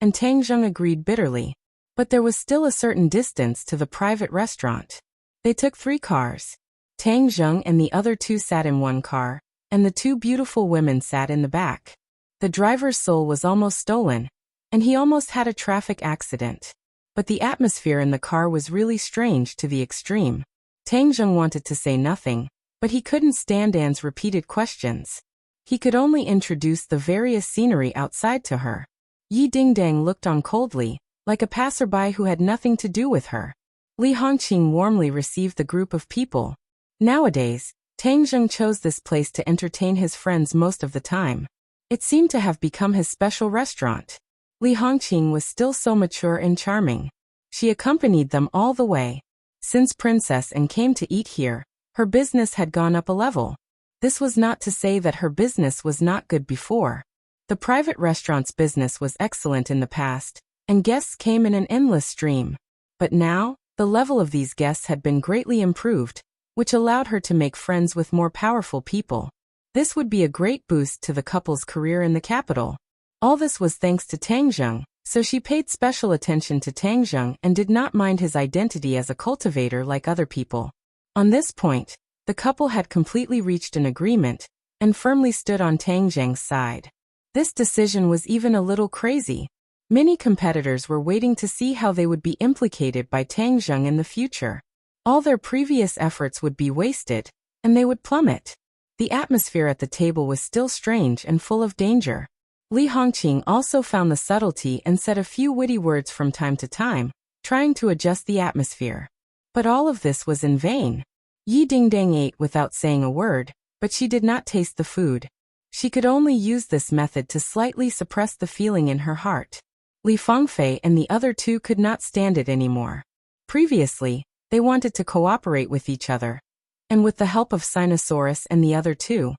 and Tang Zheng agreed bitterly. But there was still a certain distance to the private restaurant. They took 3 cars. Tang Zheng and the other 2 sat in one car, and the 2 beautiful women sat in the back. The driver's soul was almost stolen, and he almost had a traffic accident. But the atmosphere in the car was really strange to the extreme. Tang Zheng wanted to say nothing, but he couldn't stand Anne's repeated questions. He could only introduce the various scenery outside to her. Yi Dingdang looked on coldly, like a passerby who had nothing to do with her. Li Hongqing warmly received the group of people. Nowadays, Tang Zheng chose this place to entertain his friends most of the time. It seemed to have become his special restaurant. Li Hongqing was still so mature and charming. She accompanied them all the way. Since Princess Anne came to eat here, her business had gone up a level. This was not to say that her business was not good before. The private restaurant's business was excellent in the past, and guests came in an endless stream. But now, the level of these guests had been greatly improved, which allowed her to make friends with more powerful people. This would be a great boost to the couple's career in the capital. All this was thanks to Tang Zheng, so she paid special attention to Tang Zheng and did not mind his identity as a cultivator like other people. On this point, the couple had completely reached an agreement, and firmly stood on Tang Zheng's side. This decision was even a little crazy. Many competitors were waiting to see how they would be implicated by Tang Zheng in the future. All their previous efforts would be wasted, and they would plummet. The atmosphere at the table was still strange and full of danger. Li Hongqing also found the subtlety and said a few witty words from time to time, trying to adjust the atmosphere. But all of this was in vain. Yi Dingdang ate without saying a word, but she did not taste the food. She could only use this method to slightly suppress the feeling in her heart. Li Fengfei and the other 2 could not stand it anymore. Previously, they wanted to cooperate with each other, and with the help of Sinosaurus and the other 2,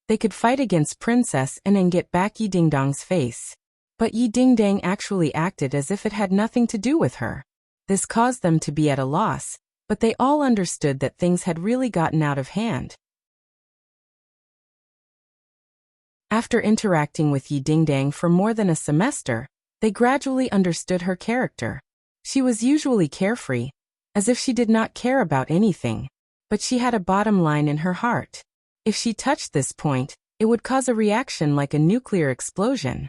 they could fight against Princess Anne and get back Yi Dingdang's face. But Yi Dingdang actually acted as if it had nothing to do with her. This caused them to be at a loss, but they all understood that things had really gotten out of hand. After interacting with Yi Dingdang for more than a semester, they gradually understood her character. She was usually carefree, as if she did not care about anything, but she had a bottom line in her heart. If she touched this point, it would cause a reaction like a nuclear explosion.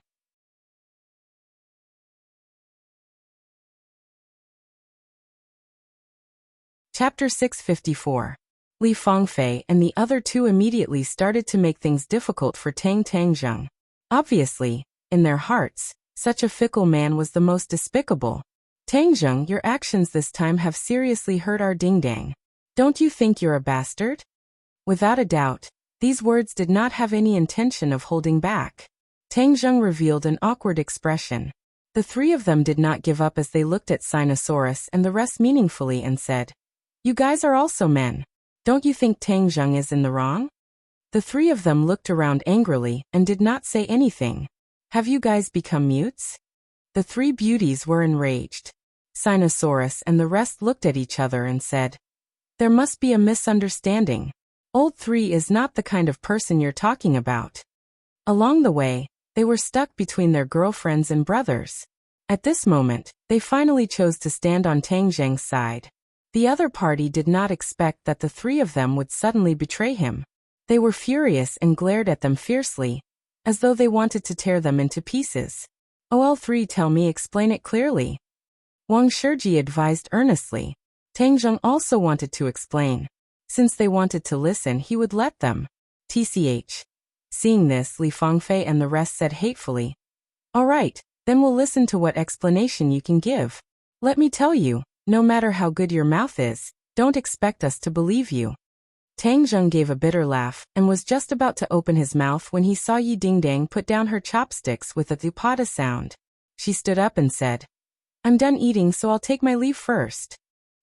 Chapter 654. Li Fengfei and the other 2 immediately started to make things difficult for Tang Zheng. Obviously, in their hearts, such a fickle man was the most despicable. Tang Zheng, your actions this time have seriously hurt our Dingdang. Don't you think you're a bastard? Without a doubt, these words did not have any intention of holding back. Tang Zheng revealed an awkward expression. The 3 of them did not give up as they looked at Sinosaurus and the rest meaningfully and said, "You guys are also men. Don't you think Tang Zheng is in the wrong?" The 3 of them looked around angrily and did not say anything. Have you guys become mutes? The 3 beauties were enraged. Sinosaurus and the rest looked at each other and said, "There must be a misunderstanding. Old 3 is not the kind of person you're talking about." Along the way, they were stuck between their girlfriends and brothers. At this moment, they finally chose to stand on Tang Zheng's side. The other party did not expect that the 3 of them would suddenly betray him. They were furious and glared at them fiercely, as though they wanted to tear them into pieces. "OL3, tell me, explain it clearly." Wang Shiji advised earnestly. Tang Zheng also wanted to explain. Since they wanted to listen, he would let them. TCH. Seeing this, Li Fangfei and the rest said hatefully, "All right, then we'll listen to what explanation you can give. Let me tell you, no matter how good your mouth is, don't expect us to believe you." Tang Zheng gave a bitter laugh and was just about to open his mouth when he saw Yi Dingdang put down her chopsticks with a thupada sound. She stood up and said, "I'm done eating, so I'll take my leave first."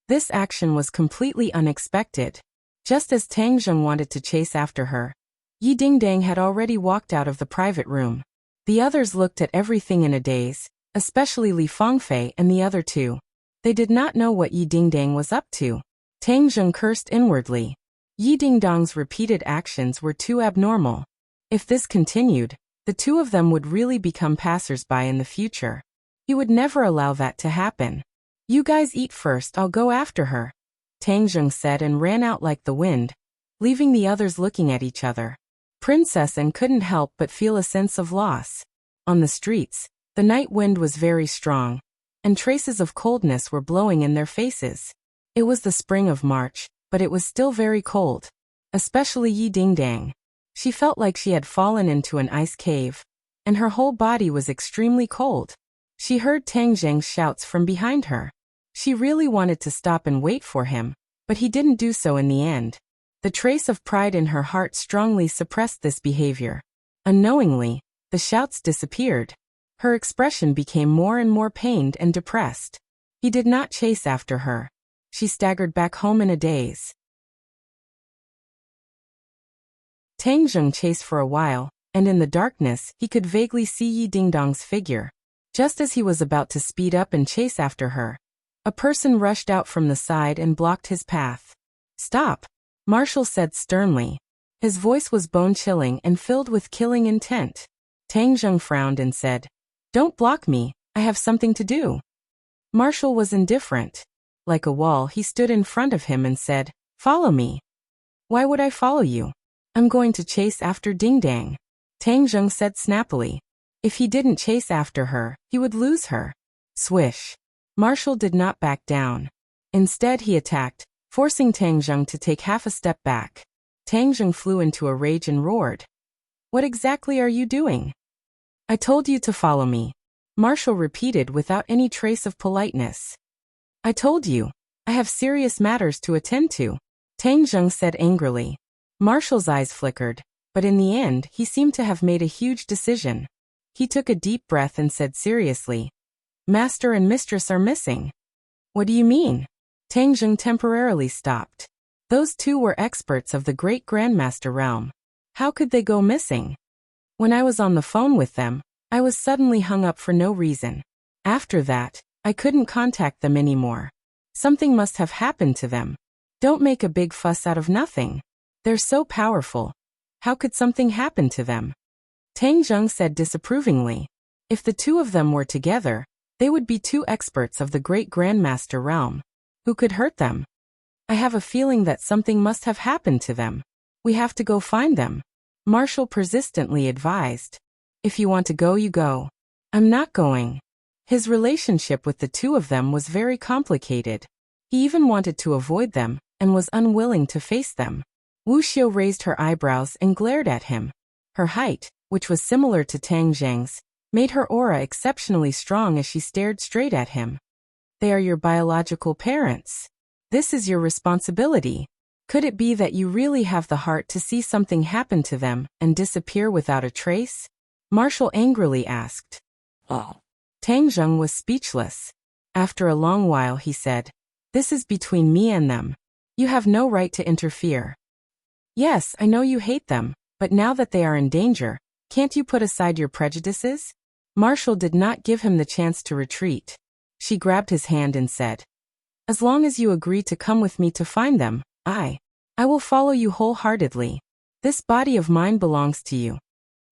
This action was completely unexpected. Just as Tang Zheng wanted to chase after her, Yi Dingdang had already walked out of the private room. The others looked at everything in a daze, especially Li Fangfei and the other two. They did not know what Yi Dingdang was up to. Tang Zheng cursed inwardly. Yi Dingdang's repeated actions were too abnormal. If this continued, the two of them would really become passers-by in the future. He would never allow that to happen. "You guys eat first, I'll go after her," Tang Zheng said and ran out like the wind, leaving the others looking at each other. Princess and couldn't help but feel a sense of loss. On the streets, the night wind was very strong, and traces of coldness were blowing in their faces. It was the spring of March, but it was still very cold. Especially Yi Dingdang. She felt like she had fallen into an ice cave, and her whole body was extremely cold. She heard Tang Zheng's shouts from behind her. She really wanted to stop and wait for him, but he didn't do so in the end. The trace of pride in her heart strongly suppressed this behavior. Unknowingly, the shouts disappeared. Her expression became more and more pained and depressed. He did not chase after her. She staggered back home in a daze. Tang Zheng chased for a while, and in the darkness he could vaguely see Yi Dingdang's figure. Just as he was about to speed up and chase after her, a person rushed out from the side and blocked his path. "Stop," Marshall said sternly. His voice was bone-chilling and filled with killing intent. Tang Zheng frowned and said, "Don't block me, I have something to do." Marshall was indifferent. Like a wall, he stood in front of him and said, "Follow me." "Why would I follow you? I'm going to chase after Dingdang," Tang Zheng said snappily. If he didn't chase after her, he would lose her. Swish. Marshall did not back down. Instead, he attacked, forcing Tang Zheng to take half a step back. Tang Zheng flew into a rage and roared, "What exactly are you doing?" "I told you to follow me," Marshall repeated without any trace of politeness. "I told you. I have serious matters to attend to," Tang Zheng said angrily. Marshall's eyes flickered, but in the end he seemed to have made a huge decision. He took a deep breath and said seriously, "Master and mistress are missing." "What do you mean?" Tang Zheng temporarily stopped. Those two were experts of the great grandmaster realm. How could they go missing? When I was on the phone with them, I was suddenly hung up for no reason. After that, I couldn't contact them anymore. Something must have happened to them. Don't make a big fuss out of nothing. They're so powerful. How could something happen to them? Tang Zheng said disapprovingly. If the two of them were together, they would be two experts of the great grandmaster realm. Who could hurt them? I have a feeling that something must have happened to them. We have to go find them, Marshall persistently advised. If you want to go, you go. I'm not going. His relationship with the two of them was very complicated. He even wanted to avoid them, and was unwilling to face them. Wu Xiu raised her eyebrows and glared at him. Her height, which was similar to Tang Zheng's, made her aura exceptionally strong as she stared straight at him. They are your biological parents. This is your responsibility. Could it be that you really have the heart to see something happen to them and disappear without a trace? Marshall angrily asked. Oh. Tang Zheng was speechless. After a long while he said, "This is between me and them. You have no right to interfere. Yes, I know you hate them, but now that they are in danger, can't you put aside your prejudices?" Marshall did not give him the chance to retreat. She grabbed his hand and said, "As long as you agree to come with me to find them, I will follow you wholeheartedly. This body of mine belongs to you."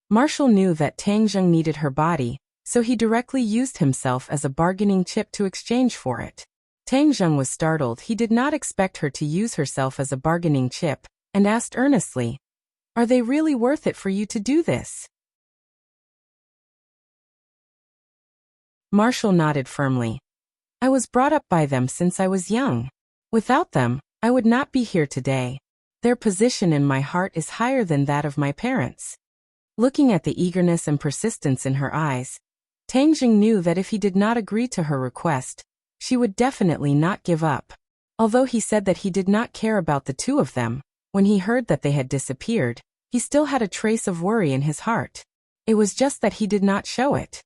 Marshall knew that Tang Zheng needed her body, so he directly used himself as a bargaining chip to exchange for it. Tang Zheng was startled. He did not expect her to use herself as a bargaining chip, and asked earnestly, "Are they really worth it for you to do this?" Marshall nodded firmly. "I was brought up by them since I was young. Without them, I would not be here today. Their position in my heart is higher than that of my parents. Looking at the eagerness and persistence in her eyes, Tang Jing knew that if he did not agree to her request, she would definitely not give up. Although he said that he did not care about the two of them, when he heard that they had disappeared, he still had a trace of worry in his heart. It was just that he did not show it.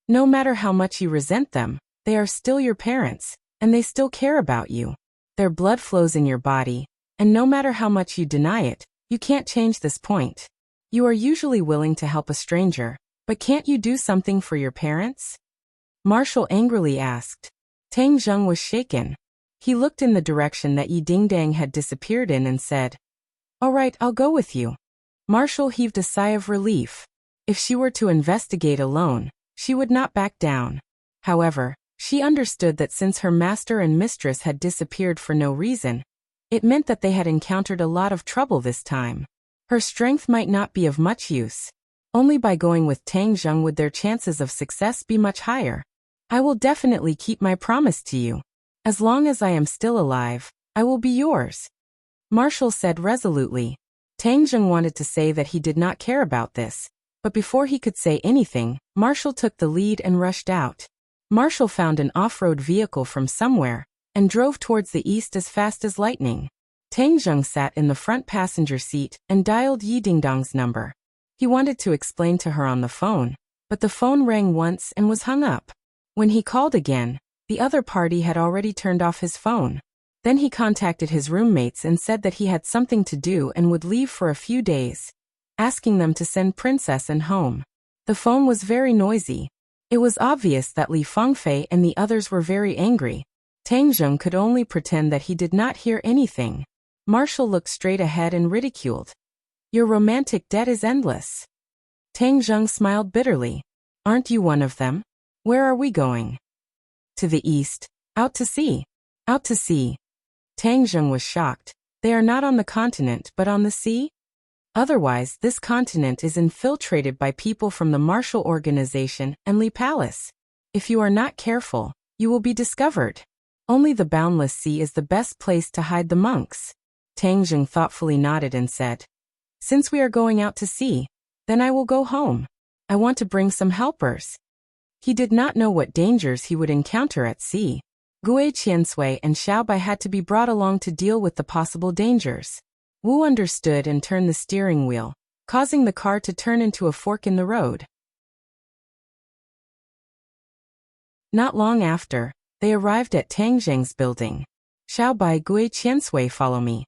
No matter how much you resent them, they are still your parents, and they still care about you. Their blood flows in your body, and no matter how much you deny it, you can't change this point. You are usually willing to help a stranger, but can't you do something for your parents? Marshall angrily asked. Tang Zheng was shaken. He looked in the direction that Yi Dingdang had disappeared in and said, "All right, I'll go with you." Marshall heaved a sigh of relief. If she were to investigate alone, she would not back down. However, she understood that since her master and mistress had disappeared for no reason, it meant that they had encountered a lot of trouble this time. Her strength might not be of much use. Only by going with Tang Zheng would their chances of success be much higher. "I will definitely keep my promise to you. As long as I am still alive, I will be yours," Marshall said resolutely. Tang Zheng wanted to say that he did not care about this, but before he could say anything, Marshall took the lead and rushed out. Marshall found an off-road vehicle from somewhere and drove towards the east as fast as lightning. Tang Zheng sat in the front passenger seat and dialed Yi Dingdong's number. He wanted to explain to her on the phone, but the phone rang once and was hung up. When he called again, the other party had already turned off his phone. Then he contacted his roommates and said that he had something to do and would leave for a few days, asking them to send Princess An home. The phone was very noisy. It was obvious that Li Fengfei and the others were very angry. Tang Zheng could only pretend that he did not hear anything. Marshall looked straight ahead and ridiculed. "Your romantic debt is endless." Tang Zheng smiled bitterly. "Aren't you one of them? Where are we going?" "To the east. Out to sea." "Out to sea." Tang Zheng was shocked. "They are not on the continent but on the sea?" "Otherwise, this continent is infiltrated by people from the Marshall Organization and Li Palace. If you are not careful, you will be discovered. Only the boundless sea is the best place to hide the monks." Tang Zheng thoughtfully nodded and said, "Since we are going out to sea, then I will go home. I want to bring some helpers." He did not know what dangers he would encounter at sea. Gui Qiansui and Xiaobai had to be brought along to deal with the possible dangers. Wu understood and turned the steering wheel, causing the car to turn into a fork in the road. Not long after, they arrived at Tang Zheng's building. "Xiaobai, Gui Qiansui, follow me."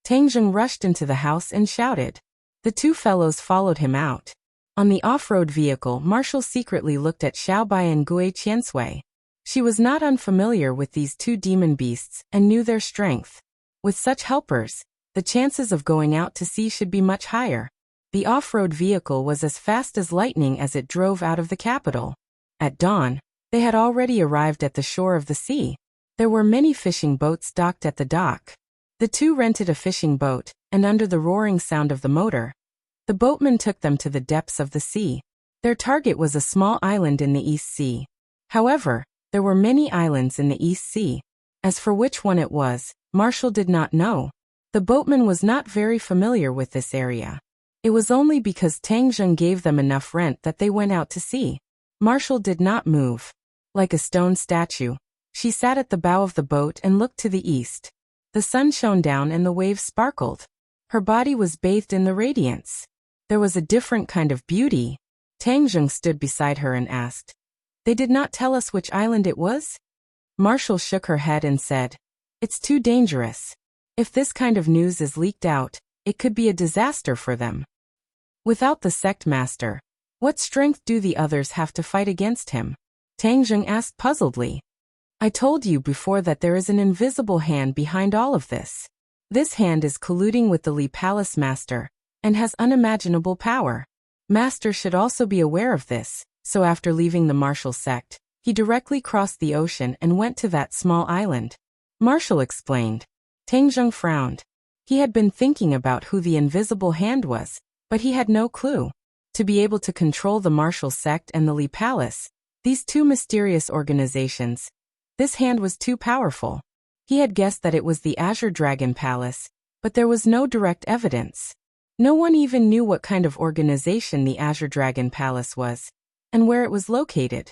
Tang Zheng rushed into the house and shouted. The two fellows followed him out. On the off-road vehicle, Marshall secretly looked at Xiaobai and Gui Qiansui. She was not unfamiliar with these two demon beasts and knew their strength. With such helpers, the chances of going out to sea should be much higher. The off-road vehicle was as fast as lightning as it drove out of the capital. At dawn, they had already arrived at the shore of the sea. There were many fishing boats docked at the dock. The two rented a fishing boat, and under the roaring sound of the motor, the boatman took them to the depths of the sea. Their target was a small island in the East Sea. However, there were many islands in the East Sea. As for which one it was, Marshall did not know. The boatman was not very familiar with this area. It was only because Tang Zheng gave them enough rent that they went out to sea. Marshall did not move. Like a stone statue, she sat at the bow of the boat and looked to the east. The sun shone down and the waves sparkled. Her body was bathed in the radiance. There was a different kind of beauty. Tang Zheng stood beside her and asked, "They did not tell us which island it was?" Marshall shook her head and said, "It's too dangerous. If this kind of news is leaked out, it could be a disaster for them." Without the sect master, what strength do the others have to fight against him? Tang Zheng asked puzzledly. "I told you before that there is an invisible hand behind all of this. This hand is colluding with the Li Palace Master, and has unimaginable power. Master should also be aware of this, so after leaving the Marshall sect, he directly crossed the ocean and went to that small island." Marshall explained. Tang Zheng frowned. He had been thinking about who the invisible hand was, but he had no clue. To be able to control the Marshall sect and the Li Palace, these two mysterious organizations, this hand was too powerful. He had guessed that it was the Azure Dragon Palace, but there was no direct evidence. No one even knew what kind of organization the Azure Dragon Palace was, and where it was located.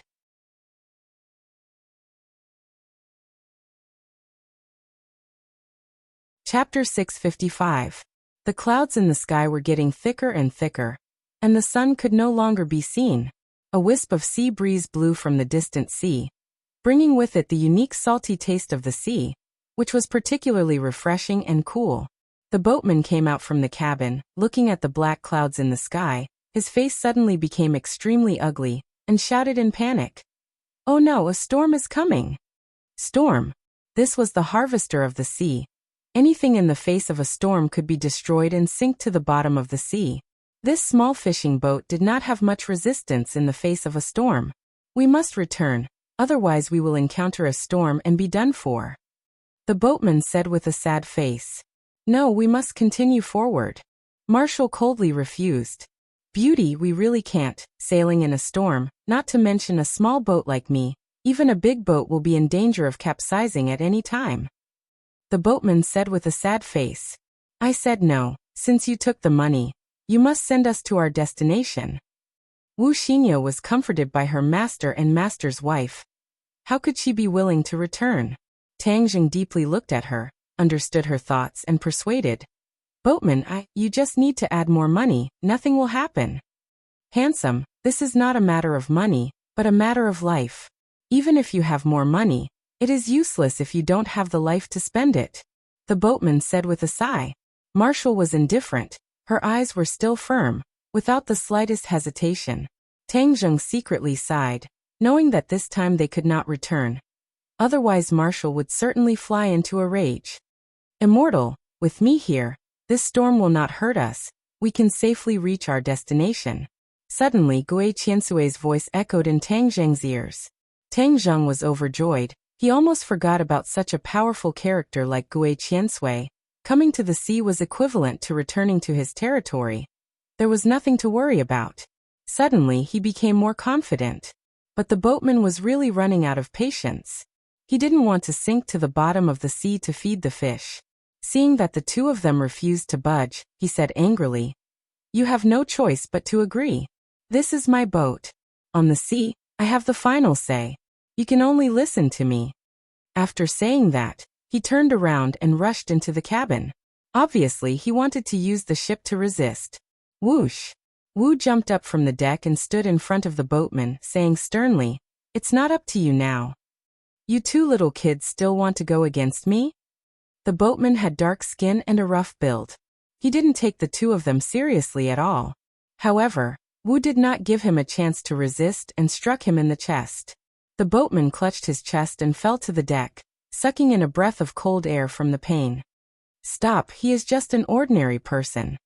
Chapter 655. The clouds in the sky were getting thicker and thicker, and the sun could no longer be seen. A wisp of sea breeze blew from the distant sea, bringing with it the unique salty taste of the sea, which was particularly refreshing and cool. The boatman came out from the cabin, looking at the black clouds in the sky. His face suddenly became extremely ugly, and shouted in panic, "Oh no, a storm is coming!" Storm. This was the harvester of the sea. Anything in the face of a storm could be destroyed and sink to the bottom of the sea. This small fishing boat did not have much resistance in the face of a storm. "We must return, otherwise we will encounter a storm and be done for," the boatman said with a sad face. "No, we must continue forward." Marshall coldly refused. "Beauty, we really can't, sailing in a storm, not to mention a small boat like me. Even a big boat will be in danger of capsizing at any time," the boatman said with a sad face. "I said no, since you took the money. You must send us to our destination." Wu Xinyo was comforted by her master and master's wife. How could she be willing to return? Tang Jing deeply looked at her, understood her thoughts and persuaded. "Boatman, you just need to add more money, nothing will happen." "Handsome, this is not a matter of money, but a matter of life. Even if you have more money, it is useless if you don't have the life to spend it," the boatman said with a sigh. Marshall was indifferent. Her eyes were still firm, without the slightest hesitation. Tang Jing secretly sighed, knowing that this time they could not return. Otherwise Marshall would certainly fly into a rage. "Immortal, with me here, this storm will not hurt us. We can safely reach our destination." Suddenly Gui Qiansui's voice echoed in Tang Jing's ears. Tang Jing was overjoyed. He almost forgot about such a powerful character like Gui Qiansui. Coming to the sea was equivalent to returning to his territory. There was nothing to worry about. Suddenly he became more confident. But the boatman was really running out of patience. He didn't want to sink to the bottom of the sea to feed the fish. Seeing that the two of them refused to budge, he said angrily, "You have no choice but to agree. This is my boat. On the sea, I have the final say. You can only listen to me." After saying that, he turned around and rushed into the cabin. Obviously, he wanted to use the ship to resist. Whoosh! Wu jumped up from the deck and stood in front of the boatman, saying sternly, "It's not up to you now. You two little kids still want to go against me?" The boatman had dark skin and a rough build. He didn't take the two of them seriously at all. However, Wu did not give him a chance to resist and struck him in the chest. The boatman clutched his chest and fell to the deck, sucking in a breath of cold air from the pain. "Stop, he is just an ordinary person."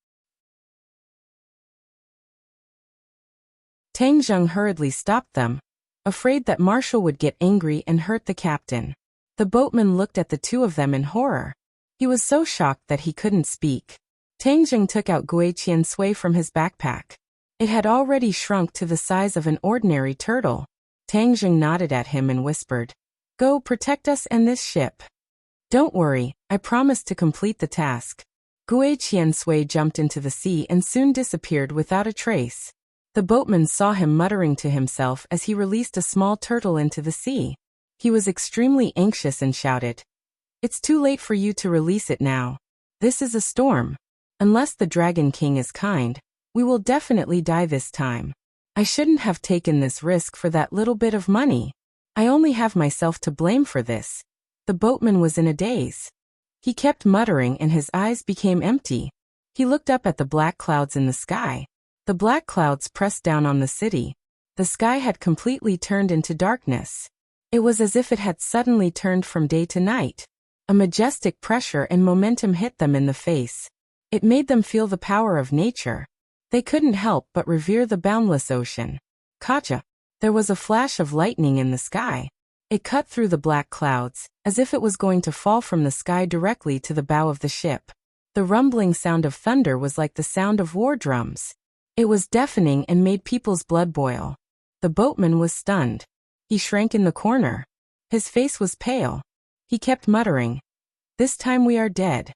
Tang Jing hurriedly stopped them, afraid that Marshall would get angry and hurt the captain. The boatman looked at the two of them in horror. He was so shocked that he couldn't speak. Tang Jing took out Gui Qiansui from his backpack. It had already shrunk to the size of an ordinary turtle. Tang Jing nodded at him and whispered, "Go protect us and this ship. Don't worry, I promise to complete the task." Gui Qiansui jumped into the sea and soon disappeared without a trace. The boatman saw him muttering to himself as he released a small turtle into the sea. He was extremely anxious and shouted, "It's too late for you to release it now. This is a storm. Unless the Dragon King is kind, we will definitely die this time. I shouldn't have taken this risk for that little bit of money. I only have myself to blame for this." The boatman was in a daze. He kept muttering and his eyes became empty. He looked up at the black clouds in the sky. The black clouds pressed down on the city. The sky had completely turned into darkness. It was as if it had suddenly turned from day to night. A majestic pressure and momentum hit them in the face. It made them feel the power of nature. They couldn't help but revere the boundless ocean. Kacha! There was a flash of lightning in the sky. It cut through the black clouds, as if it was going to fall from the sky directly to the bow of the ship. The rumbling sound of thunder was like the sound of war drums. It was deafening and made people's blood boil. The boatman was stunned. He shrank in the corner. His face was pale. He kept muttering, "This time we are dead."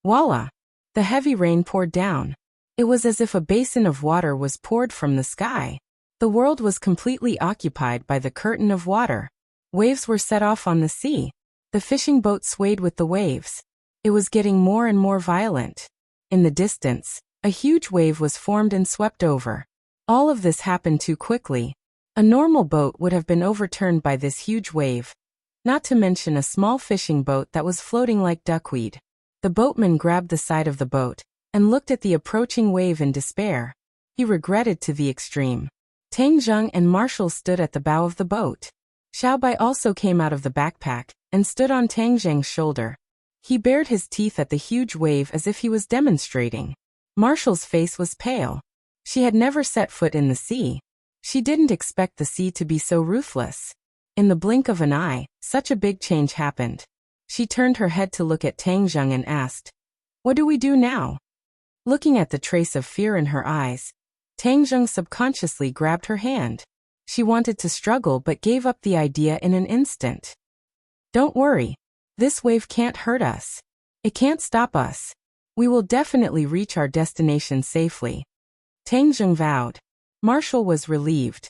Voila! The heavy rain poured down. It was as if a basin of water was poured from the sky. The world was completely occupied by the curtain of water. Waves were set off on the sea. The fishing boat swayed with the waves. It was getting more and more violent. In the distance, a huge wave was formed and swept over. All of this happened too quickly. A normal boat would have been overturned by this huge wave, not to mention a small fishing boat that was floating like duckweed. The boatman grabbed the side of the boat and looked at the approaching wave in despair. He regretted to the extreme. Tang Zheng and Marshall stood at the bow of the boat. Xiaobai also came out of the backpack and stood on Tang Zheng's shoulder. He bared his teeth at the huge wave as if he was demonstrating. Marshall's face was pale. She had never set foot in the sea. She didn't expect the sea to be so ruthless. In the blink of an eye, such a big change happened. She turned her head to look at Tang Zheng and asked, "What do we do now?" Looking at the trace of fear in her eyes, Tang Zheng subconsciously grabbed her hand. She wanted to struggle but gave up the idea in an instant. "Don't worry. This wave can't hurt us. It can't stop us. We will definitely reach our destination safely." Tang Zheng vowed. Marshall was relieved.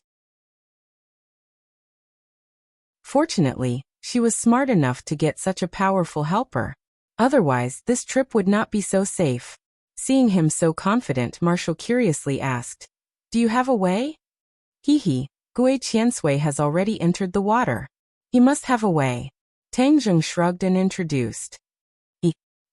Fortunately, she was smart enough to get such a powerful helper. Otherwise, this trip would not be so safe. Seeing him so confident, Marshall curiously asked, "Do you have a way?" "Hee, Gui Qiansui has already entered the water. He must have a way." Tang Zheng shrugged and introduced.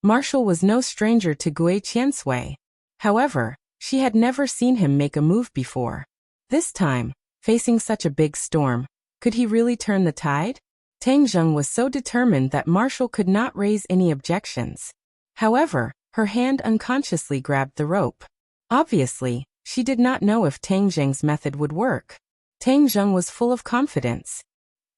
Marshall was no stranger to Gui Qiansui. However, she had never seen him make a move before. This time, facing such a big storm, could he really turn the tide? Tang Zheng was so determined that Marshall could not raise any objections. However, her hand unconsciously grabbed the rope. Obviously, she did not know if Tang Zheng's method would work. Tang Zheng was full of confidence.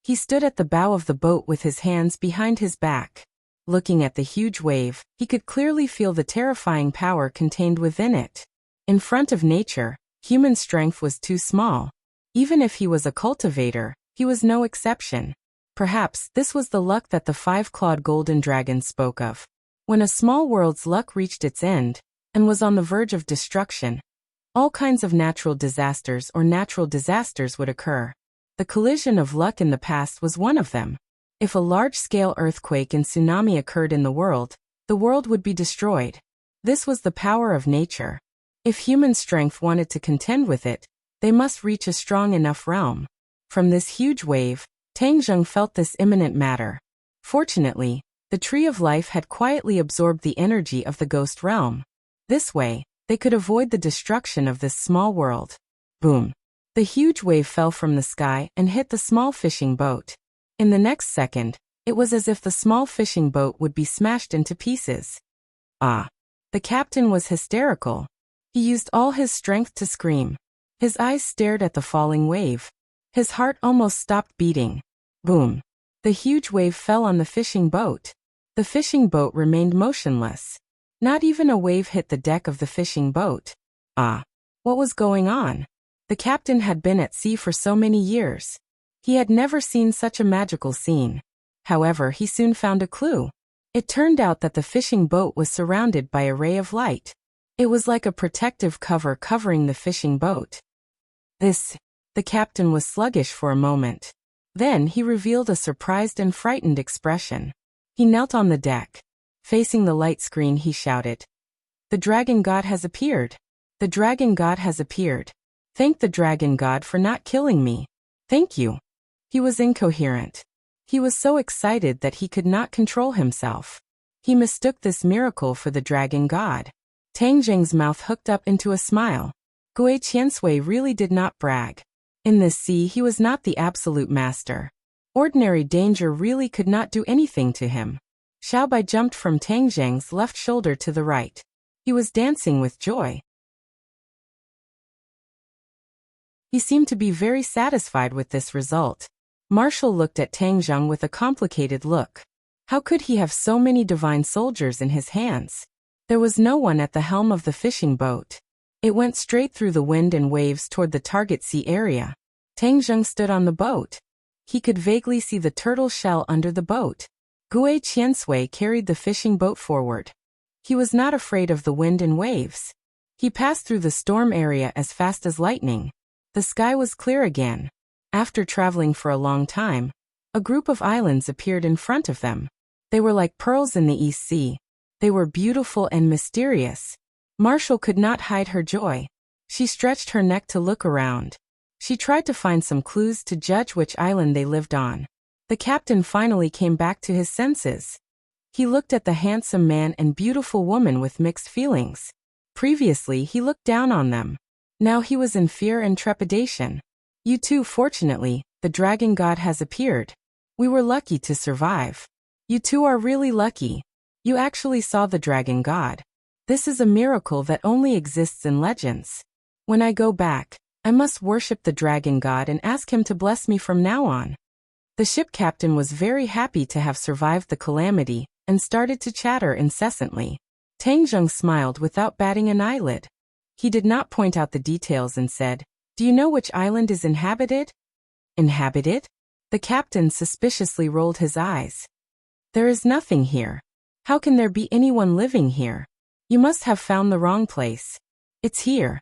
He stood at the bow of the boat with his hands behind his back. Looking at the huge wave, he could clearly feel the terrifying power contained within it. In front of nature, human strength was too small. Even if he was a cultivator, he was no exception. Perhaps this was the luck that the five-clawed golden dragon spoke of. When a small world's luck reached its end, and was on the verge of destruction, all kinds of natural disasters would occur. The collision of luck in the past was one of them. If a large-scale earthquake and tsunami occurred in the world would be destroyed. This was the power of nature. If human strength wanted to contend with it, they must reach a strong enough realm. From this huge wave, Tang Zheng felt this imminent matter. Fortunately, the Tree of Life had quietly absorbed the energy of the ghost realm. This way, they could avoid the destruction of this small world. Boom! The huge wave fell from the sky and hit the small fishing boat. In the next second, it was as if the small fishing boat would be smashed into pieces. Ah! The captain was hysterical. He used all his strength to scream. His eyes stared at the falling wave. His heart almost stopped beating. Boom! The huge wave fell on the fishing boat. The fishing boat remained motionless. Not even a wave hit the deck of the fishing boat. Ah! What was going on? The captain had been at sea for so many years. He had never seen such a magical scene. However, he soon found a clue. It turned out that the fishing boat was surrounded by a ray of light. It was like a protective cover covering the fishing boat. The captain was sluggish for a moment. Then he revealed a surprised and frightened expression. He knelt on the deck. Facing the light screen, he shouted, "The dragon god has appeared! The dragon god has appeared! Thank the dragon god for not killing me! Thank you!" He was incoherent. He was so excited that he could not control himself. He mistook this miracle for the dragon god. Tang Zheng's mouth hooked up into a smile. Gui Qiansui really did not brag. In this sea he was not the absolute master. Ordinary danger really could not do anything to him. Xiaobai jumped from Tang Zheng's left shoulder to the right. He was dancing with joy. He seemed to be very satisfied with this result. Marshall looked at Tang Zheng with a complicated look. How could he have so many divine soldiers in his hands? There was no one at the helm of the fishing boat. It went straight through the wind and waves toward the target sea area. Tang Zheng stood on the boat. He could vaguely see the turtle shell under the boat. Gui Qiansui carried the fishing boat forward. He was not afraid of the wind and waves. He passed through the storm area as fast as lightning. The sky was clear again. After traveling for a long time, a group of islands appeared in front of them. They were like pearls in the East Sea. They were beautiful and mysterious. Marshall could not hide her joy. She stretched her neck to look around. She tried to find some clues to judge which island they lived on. The captain finally came back to his senses. He looked at the handsome man and beautiful woman with mixed feelings. Previously, he looked down on them. Now he was in fear and trepidation. You too, fortunately, the dragon god has appeared. We were lucky to survive. You two are really lucky. You actually saw the dragon god. This is a miracle that only exists in legends. When I go back, I must worship the dragon god and ask him to bless me from now on. The ship captain was very happy to have survived the calamity and started to chatter incessantly. Tang Zheng smiled without batting an eyelid. He did not point out the details and said, "Do you know which island is inhabited?" Inhabited? The captain suspiciously rolled his eyes. There is nothing here. How can there be anyone living here? You must have found the wrong place. It's here.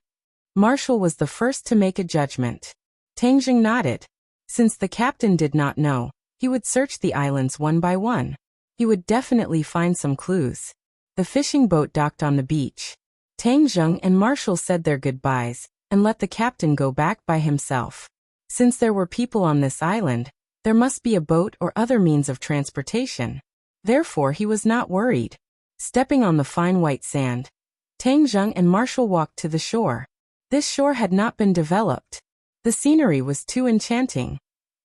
Marshall was the first to make a judgment. Tang Zheng nodded. Since the captain did not know, he would search the islands one by one. He would definitely find some clues. The fishing boat docked on the beach. Tang Zheng and Marshall said their goodbyes and let the captain go back by himself. Since there were people on this island, there must be a boat or other means of transportation. Therefore, he was not worried. Stepping on the fine white sand, Tang Zheng and Marshall walked to the shore. This shore had not been developed. The scenery was too enchanting.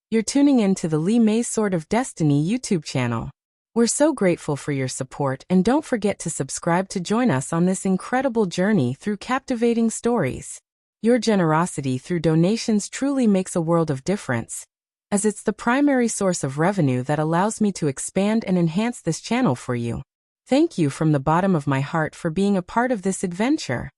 You're tuning in to the Li Mei's Sword of Destiny YouTube channel. We're so grateful for your support, and don't forget to subscribe to join us on this incredible journey through captivating stories. Your generosity through donations truly makes a world of difference, as it's the primary source of revenue that allows me to expand and enhance this channel for you. Thank you from the bottom of my heart for being a part of this adventure.